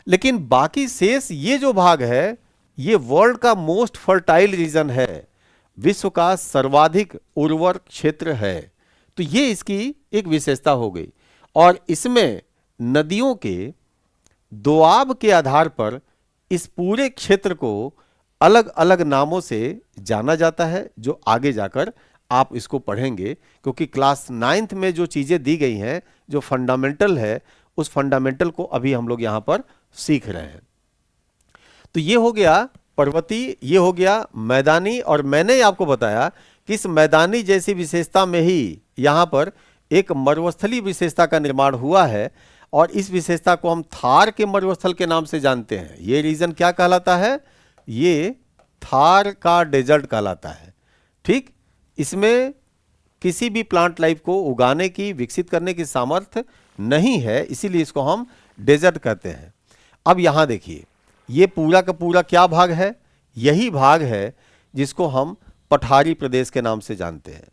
लेकिन बाकी शेष ये जो भाग है ये वर्ल्ड का मोस्ट फर्टाइल रीजन है, विश्व का सर्वाधिक उर्वर क्षेत्र है। तो ये इसकी एक विशेषता हो गई और इसमें नदियों के दोआब के आधार पर इस पूरे क्षेत्र को अलग अलग नामों से जाना जाता है, जो आगे जाकर आप इसको पढ़ेंगे, क्योंकि क्लास 9th में जो चीजें दी गई हैं, जो फंडामेंटल है, उस फंडामेंटल को अभी हम लोग यहां पर सीख रहे हैं। तो ये हो गया पर्वतीय, ये हो गया मैदानी, और मैंने आपको बताया कि इस मैदानी जैसी विशेषता में ही यहां पर एक मरुस्थली विशेषता का निर्माण हुआ है और इस विशेषता को हम थार के मरुस्थल के नाम से जानते हैं। ये रीजन क्या कहलाता है, ये थार का डेजर्ट कहलाता है, ठीक। इसमें किसी भी प्लांट लाइफ को उगाने की, विकसित करने की सामर्थ्य नहीं है, इसीलिए इसको हम डेजर्ट कहते हैं। अब यहां देखिए, ये पूरा का पूरा क्या भाग है, यही भाग है जिसको हम पठारी प्रदेश के नाम से जानते हैं।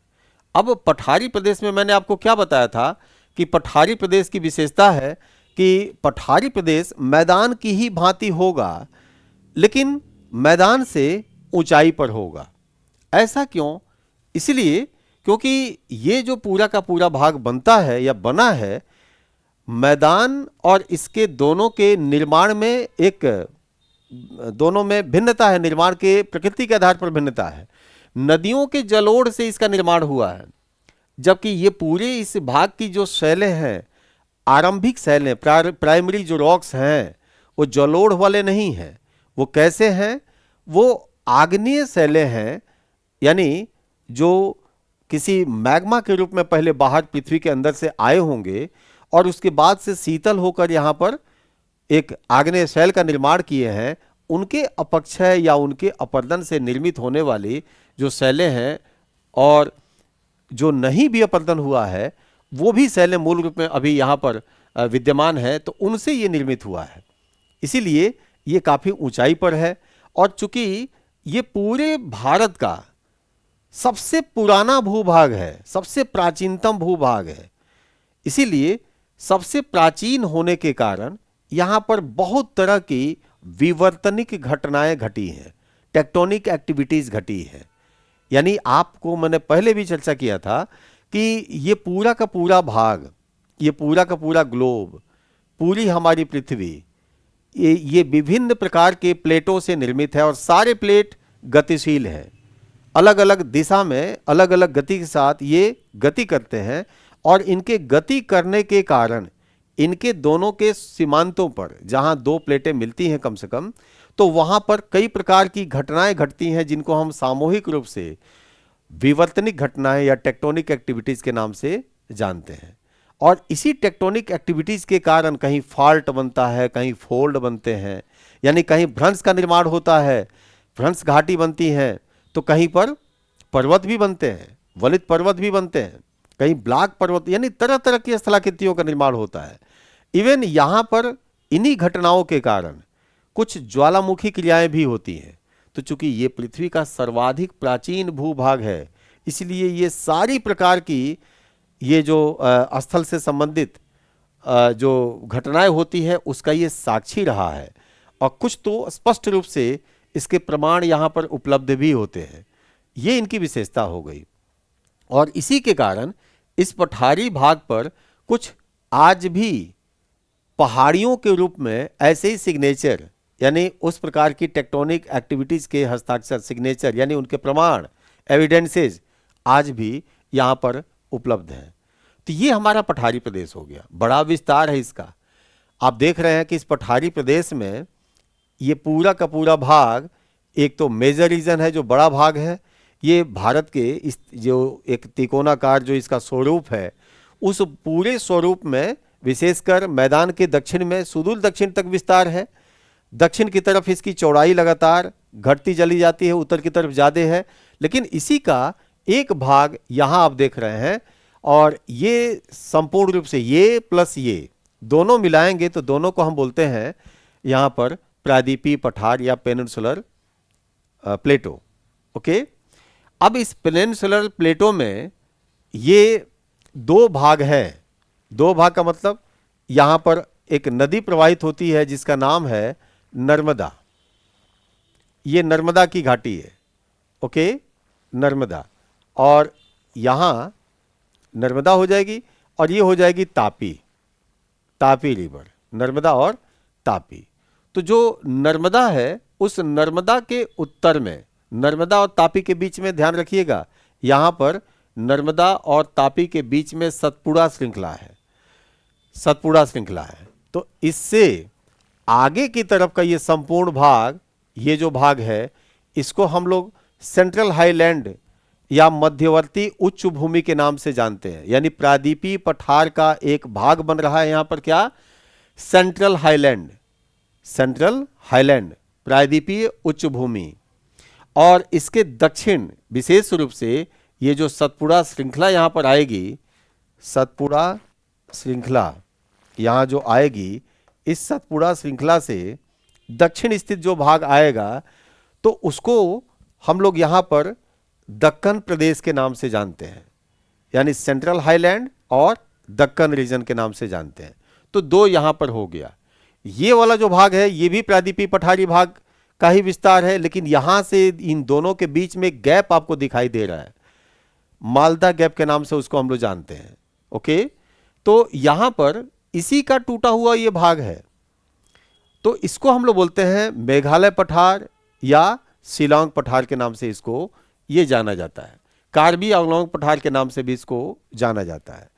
अब पठारी प्रदेश में मैंने आपको क्या बताया था कि पठारी प्रदेश की विशेषता है कि पठारी प्रदेश मैदान की ही भांति होगा, लेकिन मैदान से ऊंचाई पर होगा। ऐसा क्यों? इसलिए क्योंकि ये जो पूरा का पूरा भाग बनता है या बना है, मैदान और इसके दोनों के निर्माण में दोनों में भिन्नता है, निर्माण के प्रकृति के आधार पर भिन्नता है। नदियों के जलोढ़ से इसका निर्माण हुआ है, जबकि ये पूरे इस भाग की जो शैलें हैं, आरंभिक शैलें, प्राइमरी जो रॉक्स हैं, वो जलोढ़ वाले नहीं हैं। वो कैसे हैं? वो आग्नेय शैलें हैं, यानी जो किसी मैग्मा के रूप में पहले बाहर पृथ्वी के अंदर से आए होंगे और उसके बाद से शीतल होकर यहाँ पर एक आग्नेय शैल का निर्माण किए हैं। उनके अपक्षय या उनके अपर्दन से निर्मित होने वाली जो शैलें हैं, और जो नहीं भी अपर्दन हुआ है वो भी शैलें मूल रूप में अभी यहाँ पर विद्यमान है, तो उनसे ये निर्मित हुआ है। इसीलिए ये काफ़ी ऊंचाई पर है। और चूंकि ये पूरे भारत का सबसे पुराना भूभाग है, सबसे प्राचीनतम भूभाग है, इसीलिए सबसे प्राचीन होने के कारण यहाँ पर बहुत तरह की विवर्तनिक घटनाएं घटी हैं, टेक्टोनिक एक्टिविटीज घटी है। यानी आपको मैंने पहले भी चर्चा किया था कि ये पूरा का पूरा भाग, ये पूरा का पूरा ग्लोब, पूरी हमारी पृथ्वी, ये विभिन्न प्रकार के प्लेटों से निर्मित है और सारे प्लेट गतिशील हैं। अलग अलग दिशा में अलग अलग गति के साथ ये गति करते हैं, और इनके गति करने के कारण इनके दोनों के सीमांतों पर जहां दो प्लेटें मिलती हैं कम से कम, तो वहां पर कई प्रकार की घटनाएं घटती हैं जिनको हम सामूहिक रूप से विवर्तनिक घटनाएं या टेक्टोनिक एक्टिविटीज के नाम से जानते हैं। और इसी टेक्टोनिक एक्टिविटीज के कारण कहीं फॉल्ट बनता है, कहीं फोल्ड बनते हैं, यानी कहीं भ्रंश का निर्माण होता है, भ्रंश घाटी बनती है, तो कहीं पर पर्वत भी बनते हैं, वलित पर्वत भी बनते हैं, कहीं ब्लॉक पर्वत, यानी तरह तरह की स्थलाकृतियों का निर्माण होता है। इवन यहाँ पर इन्हीं घटनाओं के कारण कुछ ज्वालामुखी क्रियाएं भी होती हैं। तो चूंकि ये पृथ्वी का सर्वाधिक प्राचीन भूभाग है, इसलिए ये सारी प्रकार की ये जो स्थल से संबंधित जो घटनाएं होती है उसका ये साक्षी रहा है, और कुछ तो स्पष्ट रूप से इसके प्रमाण यहाँ पर उपलब्ध भी होते हैं। ये इनकी विशेषता हो गई। और इसी के कारण इस पठारी भाग पर कुछ आज भी पहाड़ियों के रूप में ऐसे ही सिग्नेचर, यानी उस प्रकार की टेक्टोनिक एक्टिविटीज के हस्ताक्षर, सिग्नेचर यानी उनके प्रमाण, एविडेंसेस आज भी यहाँ पर उपलब्ध हैं। तो ये हमारा पठारी प्रदेश हो गया, बड़ा विस्तार है इसका। आप देख रहे हैं कि इस पठारी प्रदेश में ये पूरा का पूरा भाग, एक तो मेजर रीजन है जो बड़ा भाग है, ये भारत के इस जो एक त्रिकोणाकार जो इसका स्वरूप है, उस पूरे स्वरूप में विशेषकर मैदान के दक्षिण में सुदूर दक्षिण तक विस्तार है। दक्षिण की तरफ इसकी चौड़ाई लगातार घटती चली जाती है, उत्तर की तरफ ज़्यादा है, लेकिन इसी का एक भाग यहाँ आप देख रहे हैं, और ये संपूर्ण रूप से ये प्लस ये दोनों मिलाएंगे तो दोनों को हम बोलते हैं यहाँ पर प्रायद्वीपीय पठार या पेनिनसुलर प्लेटो। ओके, अब इस पेनिनसुलर प्लेटो में ये दो भाग हैं। दो भाग का मतलब यहाँ पर एक नदी प्रवाहित होती है जिसका नाम है नर्मदा। ये नर्मदा की घाटी है। ओके, नर्मदा, और यहाँ नर्मदा हो जाएगी और ये हो जाएगी तापी, तापी रिवर, नर्मदा और तापी। तो जो नर्मदा है उस नर्मदा के उत्तर में, नर्मदा और तापी के बीच में ध्यान रखिएगा, यहाँ पर नर्मदा और तापी के बीच में सतपुड़ा श्रृंखला है, सतपुड़ा श्रृंखला है। तो इससे आगे की तरफ का ये संपूर्ण भाग, ये जो भाग है, इसको हम लोग सेंट्रल हाईलैंड या मध्यवर्ती उच्च भूमि के नाम से जानते हैं। यानी प्रायद्वीपीय पठार का एक भाग बन रहा है यहाँ पर क्या, सेंट्रल हाईलैंड, सेंट्रल हाईलैंड प्रायद्वीपीय उच्च भूमि। और इसके दक्षिण विशेष रूप से ये जो सतपुड़ा श्रृंखला यहाँ पर आएगी, सतपुड़ा श्रृंखला यहाँ जो आएगी, इस सतपुड़ा श्रृंखला से दक्षिण स्थित जो भाग आएगा, तो उसको हम लोग यहाँ पर दक्कन प्रदेश के नाम से जानते हैं, यानी सेंट्रल हाईलैंड और दक्कन रीजन के नाम से जानते हैं। तो दो यहाँ पर हो गया। ये वाला जो भाग है ये भी प्रायद्वीपीय पठारी भाग का ही विस्तार है, लेकिन यहां से इन दोनों के बीच में गैप आपको दिखाई दे रहा है, मालदा गैप के नाम से उसको हम लोग जानते हैं। ओके, तो यहां पर इसी का टूटा हुआ ये भाग है, तो इसको हम लोग बोलते हैं मेघालय पठार या शिलांग पठार के नाम से इसको ये जाना जाता है। कार्बी आंगलोंग पठार के नाम से भी इसको जाना जाता है।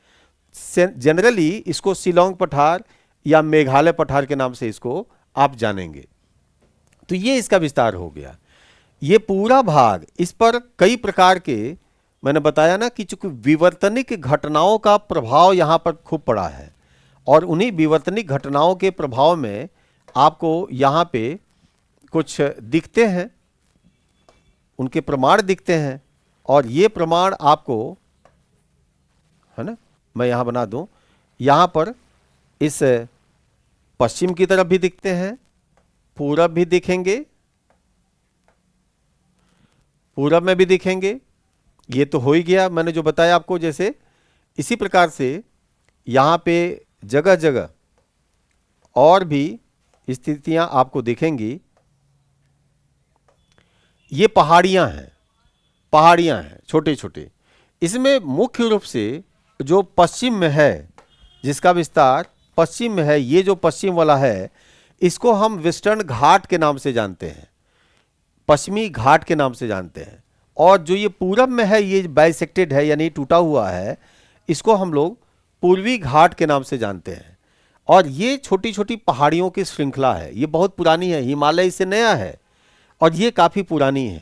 जनरली इसको शिलांग पठार या मेघालय पठार के नाम से इसको आप जानेंगे। तो ये इसका विस्तार हो गया। ये पूरा भाग, इस पर कई प्रकार के, मैंने बताया ना कि चूंकि विवर्तनिक घटनाओं का प्रभाव यहाँ पर खूब पड़ा है, और उन्हीं विवर्तनिक घटनाओं के प्रभाव में आपको यहाँ पे कुछ दिखते हैं, उनके प्रमाण दिखते हैं, और ये प्रमाण आपको, है ना, मैं यहाँ बना दूं, यहाँ पर इस पश्चिम की तरफ भी दिखते हैं, पूरब भी दिखेंगे, पूरब में भी दिखेंगे। ये तो हो ही गया मैंने जो बताया आपको। जैसे इसी प्रकार से यहाँ पे जगह जगह और भी स्थितियां आपको दिखेंगी। ये पहाड़ियां हैं छोटे छोटे। इसमें मुख्य रूप से जो पश्चिम में है, जिसका विस्तार पश्चिम में है, ये जो पश्चिम वाला है इसको हम वेस्टर्न घाट के नाम से जानते हैं, पश्चिमी घाट के नाम से जानते हैं। और जो ये पूरब में है, ये बाइसेक्टेड है यानी टूटा हुआ है, इसको हम लोग पूर्वी घाट के नाम से जानते हैं। और ये छोटी छोटी पहाड़ियों की श्रृंखला है, ये बहुत पुरानी है, हिमालय से नया है और ये काफ़ी पुरानी है।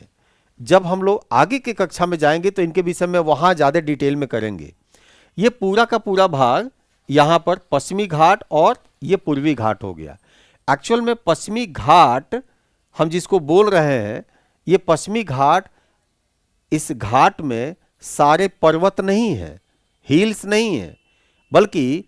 जब हम लोग आगे के कक्षा में जाएंगे तो इनके विषय में वहाँ ज़्यादा डिटेल में करेंगे। ये पूरा का पूरा भाग यहाँ पर पश्चिमी घाट और ये पूर्वी घाट हो गया। एक्चुअल में पश्चिमी घाट हम जिसको बोल रहे हैं, ये पश्चिमी घाट, इस घाट में सारे पर्वत नहीं है, हिल्स नहीं है, बल्कि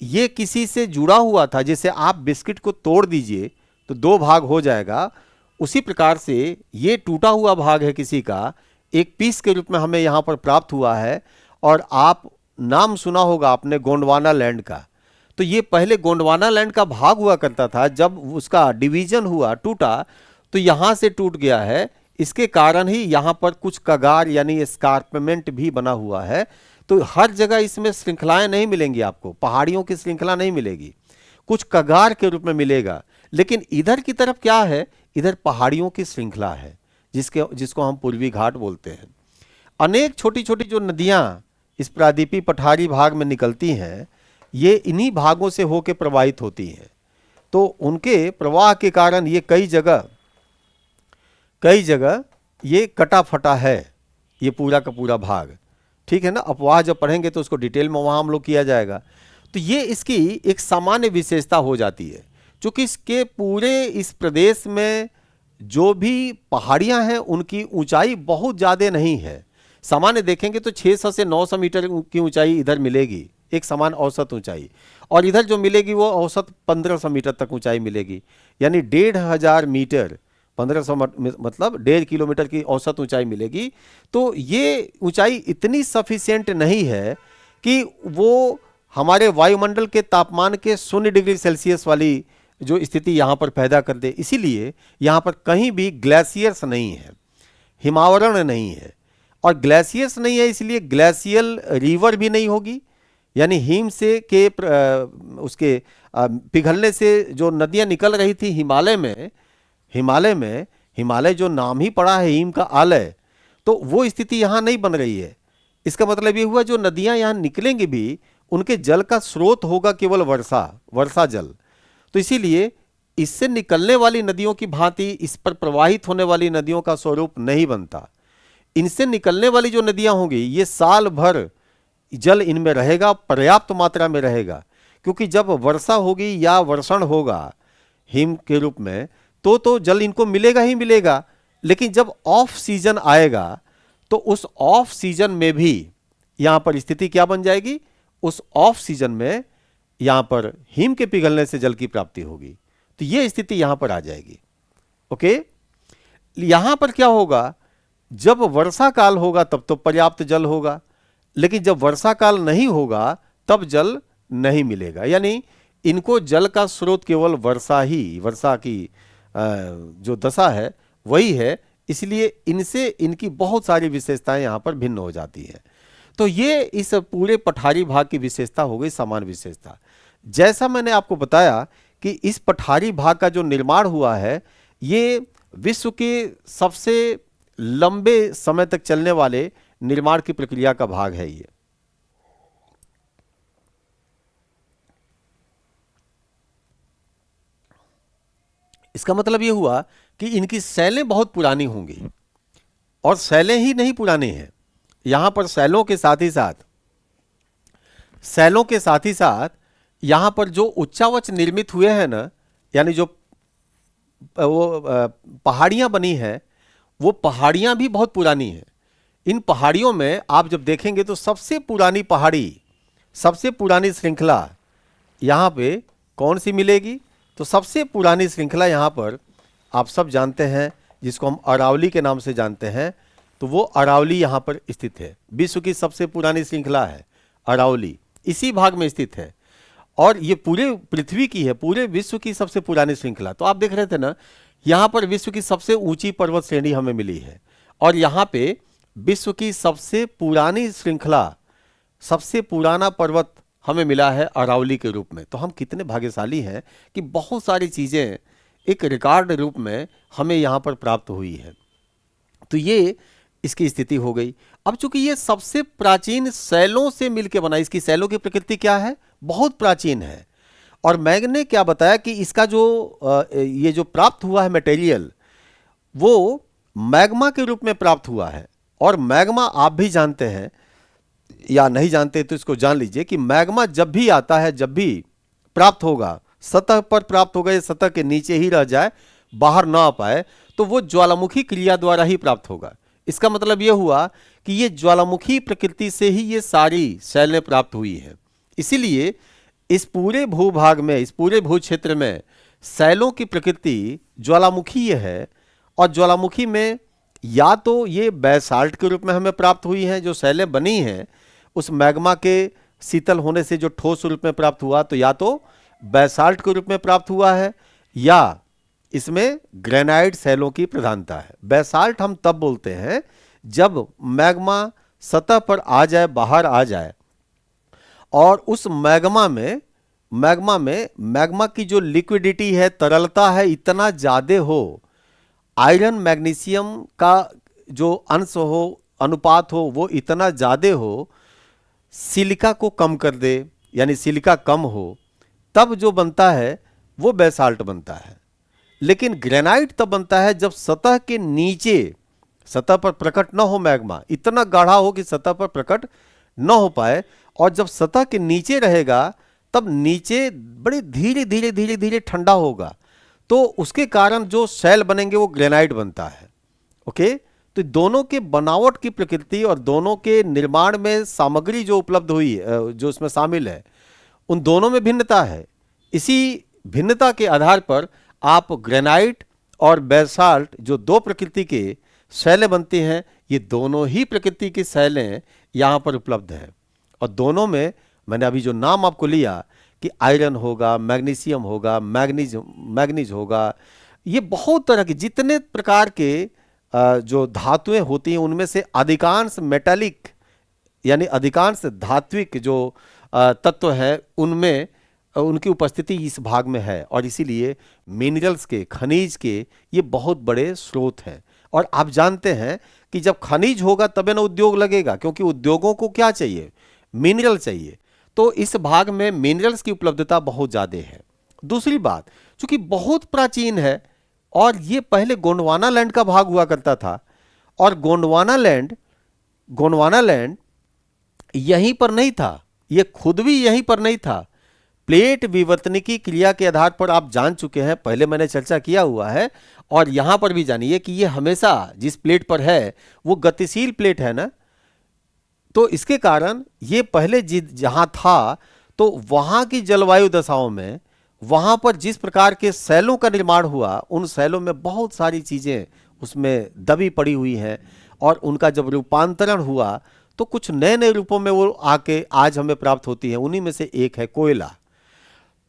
ये किसी से जुड़ा हुआ था। जैसे आप बिस्किट को तोड़ दीजिए तो दो भाग हो जाएगा, उसी प्रकार से ये टूटा हुआ भाग है किसी का, एक पीस के रूप में हमें यहाँ पर प्राप्त हुआ है। और आप नाम सुना होगा आपने गोंडवाना लैंड का। तो ये पहले गोंडवाना लैंड का भाग हुआ करता था, जब उसका डिवीजन हुआ, टूटा, तो यहाँ से टूट गया है। इसके कारण ही यहाँ पर कुछ कगार यानी एस्कार्पमेंट भी बना हुआ है। तो हर जगह इसमें श्रृंखलाएं नहीं मिलेंगी आपको, पहाड़ियों की श्रृंखला नहीं मिलेगी, कुछ कगार के रूप में मिलेगा। लेकिन इधर की तरफ क्या है, इधर पहाड़ियों की श्रृंखला है, जिसको हम पूर्वी घाट बोलते हैं। अनेक छोटी छोटी जो नदियाँ इस प्रायद्वीपीय पठारी भाग में निकलती हैं, ये इन्हीं भागों से होकर प्रवाहित होती हैं। तो उनके प्रवाह के कारण ये कई जगह ये कटा फटा है, ये पूरा का पूरा भाग। ठीक है ना, अपवाह जब पढ़ेंगे तो उसको डिटेल में वहाँ हम लोग किया जाएगा। तो ये इसकी एक सामान्य विशेषता हो जाती है, क्योंकि इसके पूरे इस प्रदेश में जो भी पहाड़ियाँ हैं उनकी ऊंचाई बहुत ज़्यादा नहीं है। सामान्य देखेंगे तो 600 से 900 मीटर की ऊंचाई इधर मिलेगी, एक समान औसत ऊंचाई, और इधर जो मिलेगी वो औसत 1500 मीटर तक ऊंचाई मिलेगी। यानी 1500 मीटर, 1500 मतलब 1.5 किलोमीटर की औसत ऊंचाई मिलेगी। तो ये ऊंचाई इतनी सफिशिएंट नहीं है कि वो हमारे वायुमंडल के तापमान के 0 डिग्री सेल्सियस वाली जो स्थिति यहाँ पर पैदा कर दे। इसीलिए यहाँ पर कहीं भी ग्लेशियर्स नहीं है, हिमावरण नहीं है। और ग्लेशियर्स नहीं है इसलिए ग्लेशियल रिवर भी नहीं होगी, यानी हिम से के उसके पिघलने से जो नदियाँ निकल रही थी हिमालय जो नाम ही पड़ा है हिम का आलय, तो वो स्थिति यहाँ नहीं बन रही है। इसका मतलब ये हुआ जो नदियाँ यहाँ निकलेंगी भी उनके जल का स्रोत होगा केवल वर्षा जल। तो इसीलिए इससे निकलने वाली नदियों की भांति इस पर प्रवाहित होने वाली नदियों का स्वरूप नहीं बनता। इनसे निकलने वाली जो नदियां होंगी ये साल भर जल इनमें रहेगा, पर्याप्त मात्रा में रहेगा, क्योंकि जब वर्षा होगी या वर्षण होगा हिम के रूप में तो जल इनको मिलेगा ही मिलेगा। लेकिन जब ऑफ सीजन आएगा तो उस ऑफ सीजन में भी यहाँ पर स्थिति क्या बन जाएगी, उस ऑफ सीजन में यहाँ पर हिम के पिघलने से जल की प्राप्ति होगी। तो ये स्थिति यहाँ पर आ जाएगी। ओके, यहाँ पर क्या होगा, जब वर्षा काल होगा तब तो पर्याप्त जल होगा, लेकिन जब वर्षा काल नहीं होगा तब जल नहीं मिलेगा। यानी इनको जल का स्रोत केवल वर्षा ही, वर्षा की जो दशा है वही है, इसलिए इनसे इनकी बहुत सारी विशेषताएं यहाँ पर भिन्न हो जाती हैं। तो ये इस पूरे पठारी भाग की विशेषता हो गई, सामान्य विशेषता। जैसा मैंने आपको बताया कि इस पठारी भाग का जो निर्माण हुआ है, ये विश्व के सबसे लंबे समय तक चलने वाले निर्माण की प्रक्रिया का भाग है। ये इसका मतलब ये हुआ कि इनकी शैलें बहुत पुरानी होंगी, और शैलें ही नहीं पुरानी हैं, यहां पर शैलों के साथ ही साथ यहां पर जो उच्चावच निर्मित हुए हैं ना, यानी जो वो पहाड़ियां बनी हैं, वो पहाड़ियां भी बहुत पुरानी हैं। इन पहाड़ियों में आप जब देखेंगे तो सबसे पुरानी पहाड़ी, सबसे पुरानी श्रृंखला यहाँ पे कौन सी मिलेगी? तो सबसे पुरानी श्रृंखला यहाँ पर आप सब जानते हैं, जिसको हम अरावली के नाम से जानते हैं, तो वो अरावली यहाँ पर स्थित है। विश्व की सबसे पुरानी श्रृंखला है अरावली, इसी भाग में स्थित है, और ये पूरे पृथ्वी की है, पूरे विश्व की सबसे पुरानी श्रृंखला। तो आप देख रहे थे ना, यहाँ पर विश्व की सबसे ऊंची पर्वत श्रेणी हमें मिली है, और यहाँ पे विश्व की सबसे पुरानी श्रृंखला, सबसे पुराना पर्वत हमें मिला है अरावली के रूप में। तो हम कितने भाग्यशाली हैं कि बहुत सारी चीज़ें एक रिकॉर्ड रूप में हमें यहाँ पर प्राप्त हुई है। तो ये इसकी स्थिति हो गई। अब चूंकि ये सबसे प्राचीन शैलों से मिलकर बना, इसकी शैलों की प्रकृति क्या है? बहुत प्राचीन है। और मैंने क्या बताया कि इसका जो ये जो प्राप्त हुआ है मटेरियल, वो मैग्मा के रूप में प्राप्त हुआ है। और मैग्मा आप भी जानते हैं या नहीं जानते तो इसको जान लीजिए कि मैग्मा जब भी आता है, जब भी प्राप्त होगा, सतह पर प्राप्त होगा या सतह के नीचे ही रह जाए, बाहर ना आ पाए, तो वो ज्वालामुखी क्रिया द्वारा ही प्राप्त होगा। इसका मतलब यह हुआ कि ये ज्वालामुखी प्रकृति से ही ये सारी शैलें प्राप्त हुई हैं। इसीलिए इस पूरे भूभाग में, इस पूरे भू क्षेत्र में शैलों की प्रकृति ज्वालामुखी है। और ज्वालामुखी में या तो ये बैसाल्ट के रूप में हमें प्राप्त हुई हैं, जो शैलें बनी हैं उस मैग्मा के शीतल होने से जो ठोस रूप में प्राप्त हुआ, तो या तो बैसाल्ट के रूप में प्राप्त हुआ है, या इसमें ग्रेनाइट शैलों की प्रधानता है। बैसाल्ट हम तब बोलते हैं जब मैग्मा सतह पर आ जाए, बाहर आ जाए, और उस मैग्मा की जो लिक्विडिटी है, तरलता है, इतना ज़्यादा हो, आयरन मैग्नीशियम का जो अंश हो, अनुपात हो, वो इतना ज़्यादा हो, सिलिका को कम कर दे, यानी सिलिका कम हो, तब जो बनता है वो बैसाल्ट बनता है। लेकिन ग्रेनाइट तब बनता है जब सतह के नीचे, सतह पर प्रकट न हो मैग्मा, इतना गाढ़ा हो कि सतह पर प्रकट न हो पाए, और जब सतह के नीचे रहेगा तब नीचे बड़े धीरे धीरे धीरे धीरे ठंडा होगा, तो उसके कारण जो शैल बनेंगे वो ग्रेनाइट बनता है। ओके, तो दोनों के बनावट की प्रकृति और दोनों के निर्माण में सामग्री जो उपलब्ध हुई है, जो उसमें शामिल है, उन दोनों में भिन्नता है। इसी भिन्नता के आधार पर आप ग्रेनाइट और बैसाल्ट, जो दो प्रकृति के शैलें बनती हैं, ये दोनों ही प्रकृति की शैलें यहाँ पर उपलब्ध हैं। और दोनों में मैंने अभी जो नाम आपको लिया कि आयरन होगा, मैग्नीशियम होगा, मैग्नीज होगा, ये बहुत तरह के जितने प्रकार के जो धातुएं होती हैं, उनमें से अधिकांश मेटालिक यानी अधिकांश धात्विक जो तत्व है, उनमें उनकी उपस्थिति इस भाग में है। और इसीलिए मिनरल्स के, खनिज के ये बहुत बड़े स्रोत हैं। और आप जानते हैं कि जब खनिज होगा तबे ना उद्योग लगेगा, क्योंकि उद्योगों को क्या चाहिए? मिनरल चाहिए। तो इस भाग में मिनरल्स की उपलब्धता बहुत ज़्यादा है। दूसरी बात, चूंकि बहुत प्राचीन है और ये पहले गोंडवाना लैंड का भाग हुआ करता था, और गोंडवाना लैंड यहीं पर नहीं था, ये खुद भी यहीं पर नहीं था। प्लेट विवर्तनिकी क्रिया के आधार पर आप जान चुके हैं, पहले मैंने चर्चा किया हुआ है, और यहां पर भी जानिए कि ये हमेशा जिस प्लेट पर है वो गतिशील प्लेट है ना, तो इसके कारण ये पहले जहां था, तो वहां की जलवायु दशाओं में वहां पर जिस प्रकार के शैलों का निर्माण हुआ, उन शैलों में बहुत सारी चीजें उसमें दबी पड़ी हुई हैं, और उनका जब रूपांतरण हुआ तो कुछ नए नए रूपों में वो आके आज हमें प्राप्त होती है। उन्हीं में से एक है कोयला।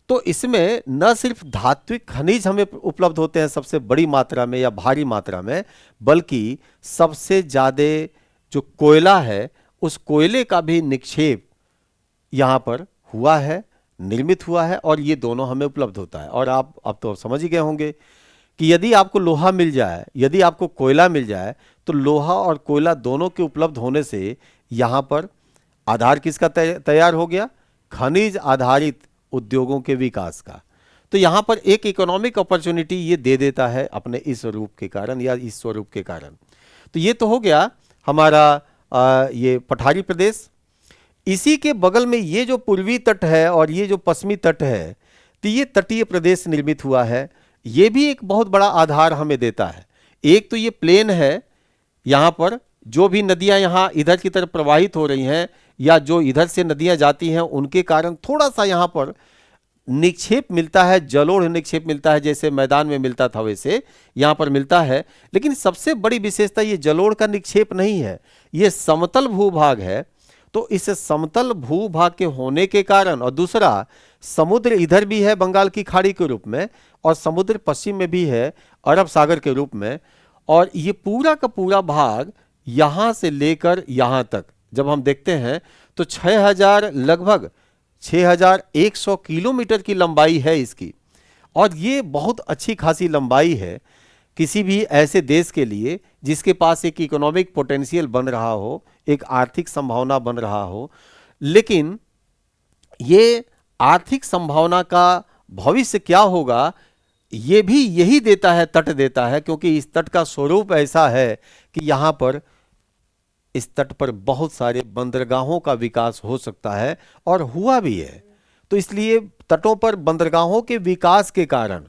तो इसमें न सिर्फ धात्विक खनिज हमें उपलब्ध होते हैं सबसे बड़ी मात्रा में या भारी मात्रा में, बल्कि सबसे ज्यादा जो कोयला है उस कोयले का भी निक्षेप यहां पर हुआ है, निर्मित हुआ है, और ये दोनों हमें उपलब्ध होता है। और आप अब तो समझ ही गए होंगे कि यदि आपको लोहा मिल जाए, यदि आपको कोयला मिल जाए, तो लोहा और कोयला दोनों के उपलब्ध होने से यहां पर आधार किसका तैयार हो गया? खनिज आधारित उद्योगों के विकास का। तो यहां पर एक इकोनॉमिक अपॉर्चुनिटी ये दे देता है अपने इस रूप के कारण या इस स्वरूप के कारण। तो ये तो हो गया हमारा ये पठारी प्रदेश। इसी के बगल में ये जो पूर्वी तट है और ये जो पश्चिमी तट है, तो ये तटीय प्रदेश निर्मित हुआ है। ये भी एक बहुत बड़ा आधार हमें देता है। एक तो ये प्लेन है, यहाँ पर जो भी नदियां यहाँ इधर की तरफ प्रवाहित हो रही हैं या जो इधर से नदियां जाती हैं, उनके कारण थोड़ा सा यहाँ पर निक्षेप मिलता है, जलोढ़ निक्षेप मिलता है। जैसे मैदान में मिलता था वैसे यहाँ पर मिलता है। लेकिन सबसे बड़ी विशेषता ये जलोढ़ का निक्षेप नहीं है, ये समतल भूभाग है। तो इस समतल भूभाग के होने के कारण, और दूसरा समुद्र इधर भी है बंगाल की खाड़ी के रूप में, और समुद्र पश्चिम में भी है अरब सागर के रूप में। और ये पूरा का पूरा भाग यहां से लेकर यहां तक जब हम देखते हैं तो 6000 लगभग 6100 किलोमीटर की लंबाई है इसकी। और ये बहुत अच्छी खासी लंबाई है किसी भी ऐसे देश के लिए जिसके पास एक इकोनॉमिक पोटेंशियल बन रहा हो, एक आर्थिक संभावना बन रहा हो। लेकिन ये आर्थिक संभावना का भविष्य क्या होगा, ये भी यही देता है, तट देता है। क्योंकि इस तट का स्वरूप ऐसा है कि यहां पर इस तट पर बहुत सारे बंदरगाहों का विकास हो सकता है और हुआ भी है। तो इसलिए तटों पर बंदरगाहों के विकास के कारण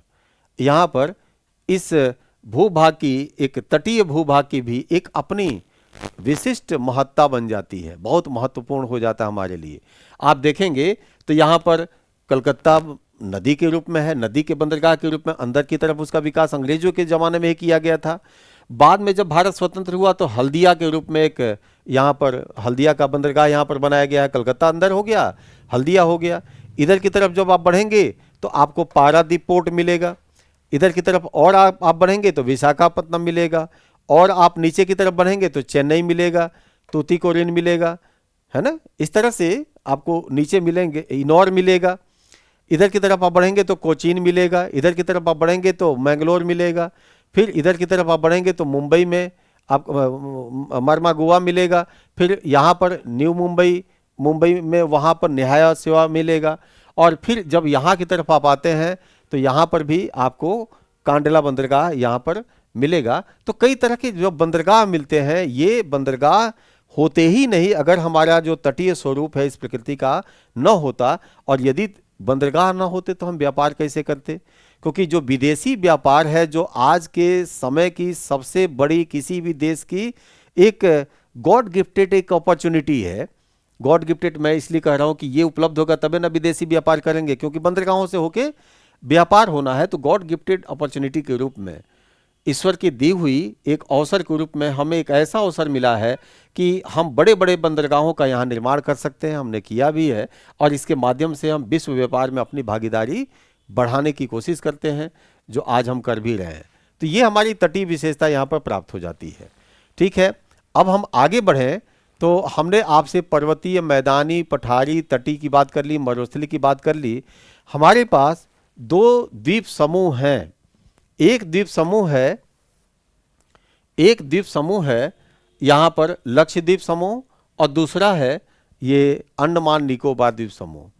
यहां पर इस भूभाग की, एक तटीय भूभाग की भी एक अपनी विशिष्ट महत्ता बन जाती है, बहुत महत्वपूर्ण हो जाता है हमारे लिए। आप देखेंगे तो यहां पर कलकत्ता नदी के रूप में है, नदी के बंदरगाह के रूप में, अंदर की तरफ उसका विकास अंग्रेजों के जमाने में ही किया गया था। बाद में जब भारत स्वतंत्र हुआ तो हल्दिया के रूप में एक यहाँ पर हल्दिया का बंदरगाह यहाँ पर बनाया गया है। कलकत्ता अंदर हो गया, हल्दिया हो गया। इधर की तरफ जब आप बढ़ेंगे तो आपको पारादीप पोर्ट मिलेगा, इधर की तरफ और आप बढ़ेंगे तो विशाखापत्तनम मिलेगा, और आप नीचे की तरफ बढ़ेंगे तो चेन्नई मिलेगा, तूतीकोरिन मिलेगा, है ना। इस तरह से आपको नीचे मिलेंगे, इनौर मिलेगा। इधर की तरफ आप बढ़ेंगे तो कोचीन मिलेगा, इधर की तरफ आप बढ़ेंगे तो मैंगलोर मिलेगा, फिर इधर की तरफ आप बढ़ेंगे तो मुंबई में आप मरमागुआ मिलेगा, फिर यहाँ पर न्यू मुंबई, मुंबई में वहाँ पर निहाया सेवा मिलेगा, और फिर जब यहाँ की तरफ आप आते हैं तो यहाँ पर भी आपको कांडला बंदरगाह यहाँ पर मिलेगा। तो कई तरह के जो बंदरगाह मिलते हैं, ये बंदरगाह होते ही नहीं अगर हमारा जो तटीय स्वरूप है इस प्रकृति का न होता। और यदि बंदरगाह ना होते तो हम व्यापार कैसे करते? क्योंकि जो विदेशी व्यापार है, जो आज के समय की सबसे बड़ी किसी भी देश की एक गॉड गिफ्टेड एक अपॉर्चुनिटी है। गॉड गिफ्टेड मैं इसलिए कह रहा हूं कि ये उपलब्ध होगा तभी ना विदेशी व्यापार करेंगे, क्योंकि बंदरगाहों से होके व्यापार होना है। तो गॉड गिफ्टेड अपॉर्चुनिटी के रूप में, ईश्वर की दी हुई एक अवसर के रूप में हमें एक ऐसा अवसर मिला है कि हम बड़े बड़े बंदरगाहों का यहाँ निर्माण कर सकते हैं। हमने किया भी है, और इसके माध्यम से हम विश्व व्यापार में अपनी भागीदारी बढ़ाने की कोशिश करते हैं, जो आज हम कर भी रहे हैं। तो ये हमारी तटीय विशेषता यहाँ पर प्राप्त हो जाती है। ठीक है, अब हम आगे बढ़ें तो हमने आपसे पर्वतीय, मैदानी, पठारी, तटी की बात कर ली, मरुस्थली की बात कर ली। हमारे पास दो द्वीप समूह हैं। एक द्वीप समूह है यहाँ पर लक्षद्वीप समूह, और दूसरा है ये अंडमान निकोबार द्वीप समूह।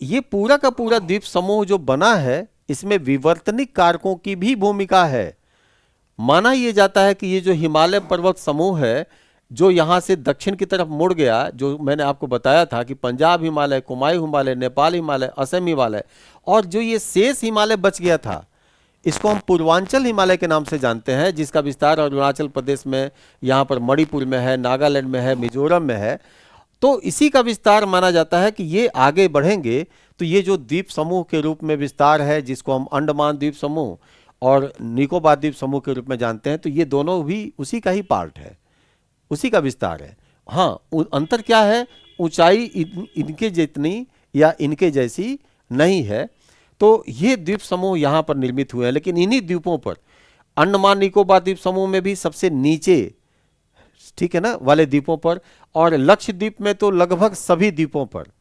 ये पूरा का पूरा द्वीप समूह जो बना है, इसमें विवर्तनिक कारकों की भी भूमिका है। माना यह जाता है कि ये जो हिमालय पर्वत समूह है, जो यहाँ से दक्षिण की तरफ मुड़ गया, जो मैंने आपको बताया था कि पंजाब हिमालय, कुमाऊं हिमालय, नेपाल हिमालय, असम हिमालय, और जो ये शेष हिमालय बच गया था, इसको हम पूर्वांचल हिमालय के नाम से जानते हैं, जिसका विस्तार अरुणाचल प्रदेश में, यहाँ पर मणिपुर में है, नागालैंड में है, मिजोरम में है। तो इसी का विस्तार माना जाता है कि ये आगे बढ़ेंगे तो ये जो द्वीप समूह के रूप में विस्तार है, जिसको हम अंडमान द्वीप समूह और निकोबार द्वीप समूह के रूप में जानते हैं, तो ये दोनों भी उसी का ही पार्ट है। उसी का विस्तार है। हाँ, अंतर क्या है, ऊंचाई इनके जितनी या इनके जैसी नहीं है। तो ये द्वीप समूह यहाँ पर निर्मित हुए हैं, लेकिन इन्हीं द्वीपों पर अंडमान निकोबार द्वीप समूह में भी सबसे नीचे, ठीक है ना, वाले द्वीपों पर, और लक्षद्वीप में तो लगभग सभी द्वीपों पर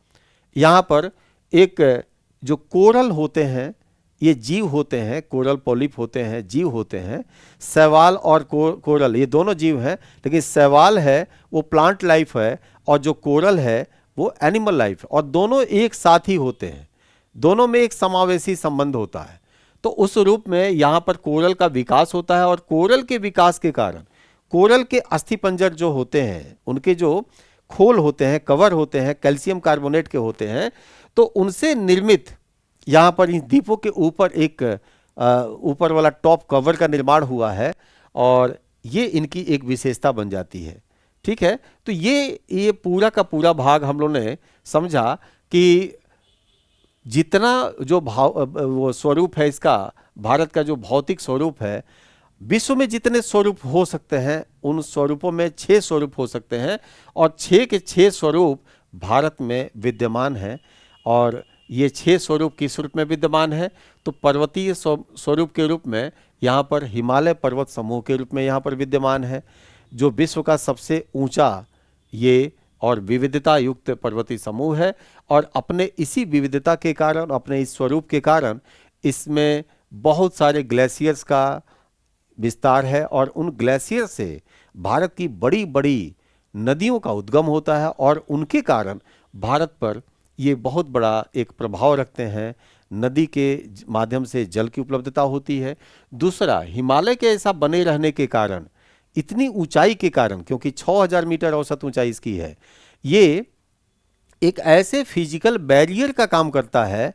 यहाँ पर एक जो कोरल होते हैं, ये जीव होते हैं, कोरल पॉलिप होते हैं, जीव होते हैं। शैवाल और कोरल ये दोनों जीव हैं, लेकिन शैवाल है वो प्लांट लाइफ है और जो कोरल है वो एनिमल लाइफ, और दोनों एक साथ ही होते हैं, दोनों में एक समावेशी संबंध होता है। तो उस रूप में यहाँ पर कोरल का विकास होता है, और कोरल के विकास के कारण कोरल के अस्थिपंजर जो होते हैं, उनके जो खोल होते हैं, कवर होते हैं, कैल्शियम कार्बोनेट के होते हैं, तो उनसे निर्मित यहाँ पर इन द्वीपों के ऊपर एक ऊपर वाला टॉप कवर का निर्माण हुआ है, और ये इनकी एक विशेषता बन जाती है। ठीक है, तो ये पूरा का पूरा भाग हम लोगों ने समझा कि जितना जो वो स्वरूप है इसका, भारत का जो भौतिक स्वरूप है, विश्व में जितने स्वरूप हो सकते हैं उन स्वरूपों में 6 स्वरूप हो सकते हैं, और 6 के 6 स्वरूप भारत में विद्यमान हैं। और ये 6 स्वरूप किस रूप में विद्यमान है, तो पर्वतीय स्वरूप के रूप में यहाँ पर हिमालय पर्वत समूह के रूप में यहाँ पर विद्यमान है, जो विश्व का सबसे ऊंचा ये और विविधता युक्त पर्वतीय समूह है। और अपने इसी विविधता के कारण, अपने इस स्वरूप के कारण, इसमें बहुत सारे ग्लेशियर्स का विस्तार है, और उन ग्लेशियर से भारत की बड़ी बड़ी नदियों का उद्गम होता है, और उनके कारण भारत पर ये बहुत बड़ा एक प्रभाव रखते हैं। नदी के माध्यम से जल की उपलब्धता होती है। दूसरा, हिमालय के ऐसा बने रहने के कारण, इतनी ऊंचाई के कारण, क्योंकि 6000 मीटर औसत ऊंचाई इसकी है, ये एक ऐसे फिजिकल बैरियर का काम करता है,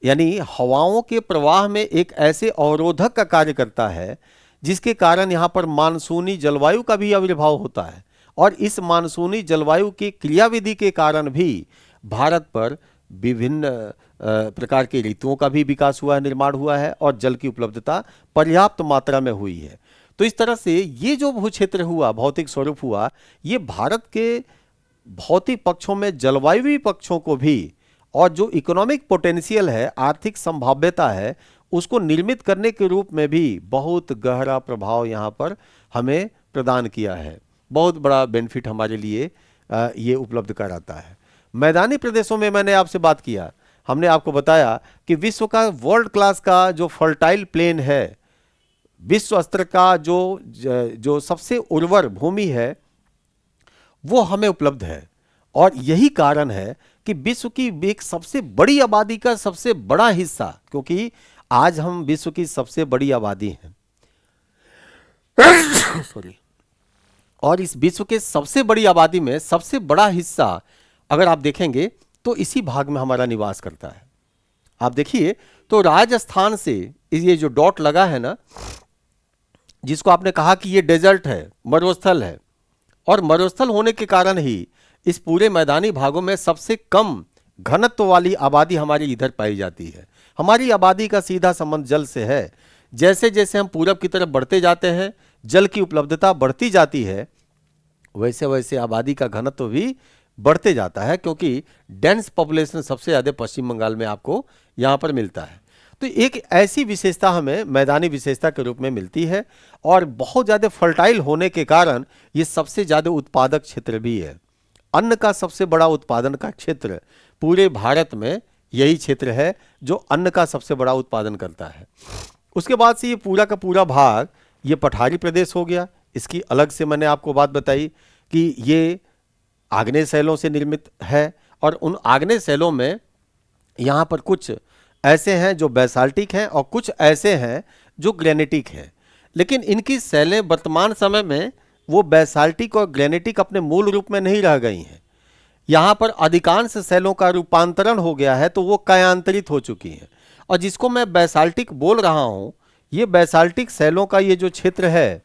यानी हवाओं के प्रवाह में एक ऐसे अवरोधक का कार्य करता है, जिसके कारण यहाँ पर मानसूनी जलवायु का भी आविर्भाव होता है। और इस मानसूनी जलवायु की क्रियाविधि के कारण भी भारत पर विभिन्न प्रकार के ऋतुओं का भी विकास हुआ है, निर्माण हुआ है, और जल की उपलब्धता पर्याप्त मात्रा में हुई है। तो इस तरह से ये जो भूक्षेत्र हुआ, भौतिक स्वरूप हुआ, ये भारत के भौतिक पक्षों में जलवायुवी पक्षों को भी, और जो इकोनॉमिक पोटेंशियल है, आर्थिक संभाव्यता है, उसको निर्मित करने के रूप में भी बहुत गहरा प्रभाव यहाँ पर हमें प्रदान किया है। बहुत बड़ा बेनिफिट हमारे लिए ये उपलब्ध कराता है। मैदानी प्रदेशों में मैंने आपसे बात किया, हमने आपको बताया कि विश्व का वर्ल्ड क्लास का जो फर्टाइल प्लेन है, विश्व स्तर का जो सबसे उर्वर भूमि है, वो हमें उपलब्ध है। और यही कारण है कि विश्व की एक सबसे बड़ी आबादी का सबसे बड़ा हिस्सा, क्योंकि आज हम विश्व की सबसे बड़ी आबादी हैं सॉरी, और इस विश्व के सबसे बड़ी आबादी में सबसे बड़ा हिस्सा अगर आप देखेंगे तो इसी भाग में हमारा निवास करता है। आप देखिए तो राजस्थान से ये जो डॉट लगा है ना, जिसको आपने कहा कि ये डेजर्ट है, मरुस्थल है, और मरुस्थल होने के कारण ही इस पूरे मैदानी भागों में सबसे कम घनत्व वाली आबादी हमारी इधर पाई जाती है। हमारी आबादी का सीधा संबंध जल से है। जैसे जैसे हम पूरब की तरफ बढ़ते जाते हैं, जल की उपलब्धता बढ़ती जाती है, वैसे वैसे आबादी का घनत्व भी बढ़ते जाता है, क्योंकि डेंस पॉपुलेशन सबसे ज़्यादा पश्चिम बंगाल में आपको यहाँ पर मिलता है। तो एक ऐसी विशेषता हमें मैदानी विशेषता के रूप में मिलती है, और बहुत ज़्यादा फर्टाइल होने के कारण ये सबसे ज़्यादा उत्पादक क्षेत्र भी है। अन्न का सबसे बड़ा उत्पादन का क्षेत्र पूरे भारत में यही क्षेत्र है, जो अन्न का सबसे बड़ा उत्पादन करता है। उसके बाद से ये पूरा का पूरा भाग ये पठारी प्रदेश हो गया। इसकी अलग से मैंने आपको बात बताई कि ये आग्नेय शैलों से निर्मित है, और उन आग्नेय शैलों में यहाँ पर कुछ ऐसे हैं जो बैसाल्टिक हैं, और कुछ ऐसे हैं जो ग्रेनिटिक हैं। लेकिन इनकी शैलें वर्तमान समय में वो बैसाल्टिक और ग्रेनिटिक अपने मूल रूप में नहीं रह गई हैं। यहाँ पर अधिकांश शैलों का रूपांतरण हो गया है, तो वो कायांतरित हो चुकी हैं। और जिसको मैं बैसाल्टिक बोल रहा हूँ, ये बैसाल्टिक शैलों का ये जो क्षेत्र है,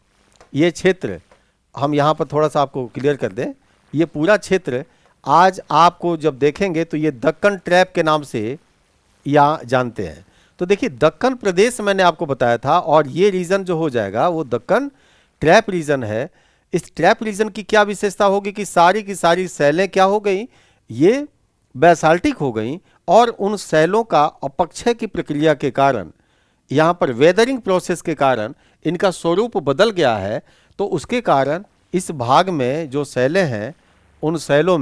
ये क्षेत्र हम यहाँ पर थोड़ा सा आपको क्लियर कर दें। ये पूरा क्षेत्र आज आपको जब देखेंगे तो ये दक्कन ट्रैप के नाम से यहाँ जानते हैं। तो देखिए, दक्कन प्रदेश मैंने आपको बताया था, और ये रीजन जो हो जाएगा वो दक्कन ट्रैप रीजन है। इस ट्रैप रीजन की क्या विशेषता होगी कि सारी की सारी सेलें क्या हो गई, ये बेसाल्टिक हो गई, और उन सेलों का अपक्षय की प्रक्रिया के कारण, यहाँ पर वेदरिंग प्रोसेस के कारण इनका स्वरूप बदल गया है। तो उसके कारण इस भाग में जो सेलें हैं, उन सेलों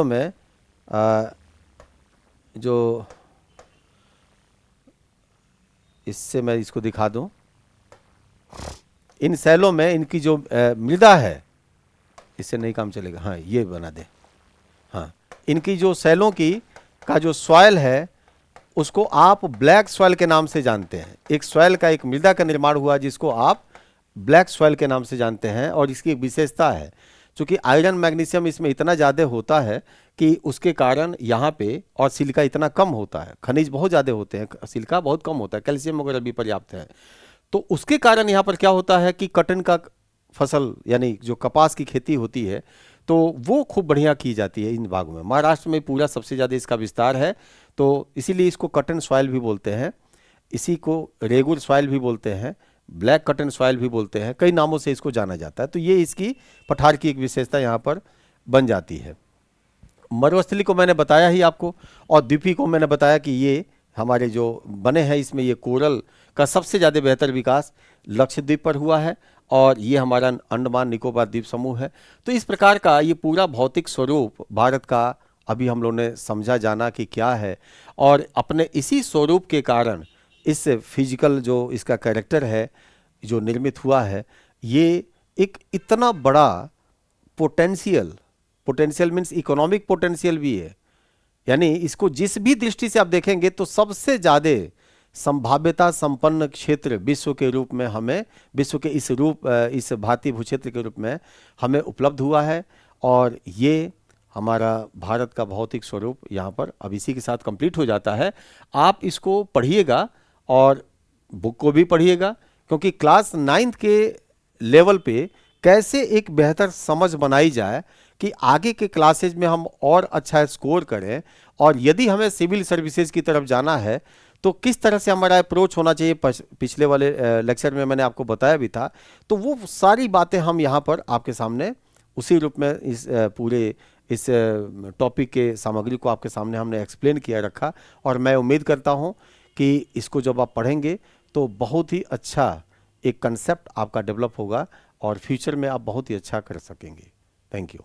में जो, इससे मैं इसको दिखा दूं, इन सेलों में इनकी जो मृदा है, इससे नहीं काम चलेगा, हाँ ये बना दे, हाँ इनकी जो सेलों की का जो सॉइल है उसको आप ब्लैक सॉइल के नाम से जानते हैं। एक सॉइल का, एक मृदा का निर्माण हुआ जिसको आप ब्लैक सॉइल के नाम से जानते हैं। और इसकी एक विशेषता है, चूंकि आयरन मैग्नीशियम इसमें इतना ज़्यादा होता है कि उसके कारण यहाँ पे, और सिलिका इतना कम होता है, खनिज बहुत ज़्यादा होते हैं, सिलिका बहुत कम होता है, कैल्शियम वगैरह भी पर्याप्त है। तो उसके कारण यहाँ पर क्या होता है कि कॉटन का फसल, यानी जो कपास की खेती होती है, तो वो खूब बढ़िया की जाती है इन भागों में। महाराष्ट्र में पूरा सबसे ज़्यादा इसका विस्तार है, तो इसीलिए इसको कॉटन सॉइल भी बोलते हैं, इसी को रेगुर सॉइल भी बोलते हैं, ब्लैक कॉटन सॉइल भी बोलते हैं, कई नामों से इसको जाना जाता है। तो ये इसकी पठार की एक विशेषता यहाँ पर बन जाती है। मरुस्थली को मैंने बताया ही आपको, और द्वीपी को मैंने बताया कि ये हमारे जो बने हैं इसमें ये कोरल का सबसे ज़्यादा बेहतर विकास लक्षद्वीप पर हुआ है, और ये हमारा अंडमान निकोबार द्वीप समूह है। तो इस प्रकार का ये पूरा भौतिक स्वरूप भारत का अभी हम लोगों ने समझा जाना कि क्या है, और अपने इसी स्वरूप के कारण इस फिजिकल जो इसका कैरेक्टर है जो निर्मित हुआ है, ये एक इतना बड़ा पोटेंशियल मीन्स इकोनॉमिक पोटेंशियल भी है। यानी इसको जिस भी दृष्टि से आप देखेंगे तो सबसे ज़्यादा संभाव्यता संपन्न क्षेत्र विश्व के रूप में हमें, विश्व के इस भारतीय भूक्षेत्र के रूप में हमें उपलब्ध हुआ है। और ये हमारा भारत का भौतिक स्वरूप यहाँ पर अब इसी के साथ कंप्लीट हो जाता है। आप इसको पढ़िएगा और बुक को भी पढ़िएगा, क्योंकि क्लास 9th के लेवल पे कैसे एक बेहतर समझ बनाई जाए कि आगे के क्लासेज में हम और अच्छा स्कोर करें, और यदि हमें सिविल सर्विसेज की तरफ जाना है तो किस तरह से हमारा अप्रोच होना चाहिए, पिछले वाले लेक्चर में मैंने आपको बताया भी था। तो वो सारी बातें हम यहाँ पर आपके सामने उसी रूप में इस पूरे इस टॉपिक के सामग्री को आपके सामने हमने एक्सप्लेन किया रखा। और मैं उम्मीद करता हूँ कि इसको जब आप पढ़ेंगे तो बहुत ही अच्छा एक कंसेप्ट आपका डेवलप होगा, और फ्यूचर में आप बहुत ही अच्छा कर सकेंगे। Thank you.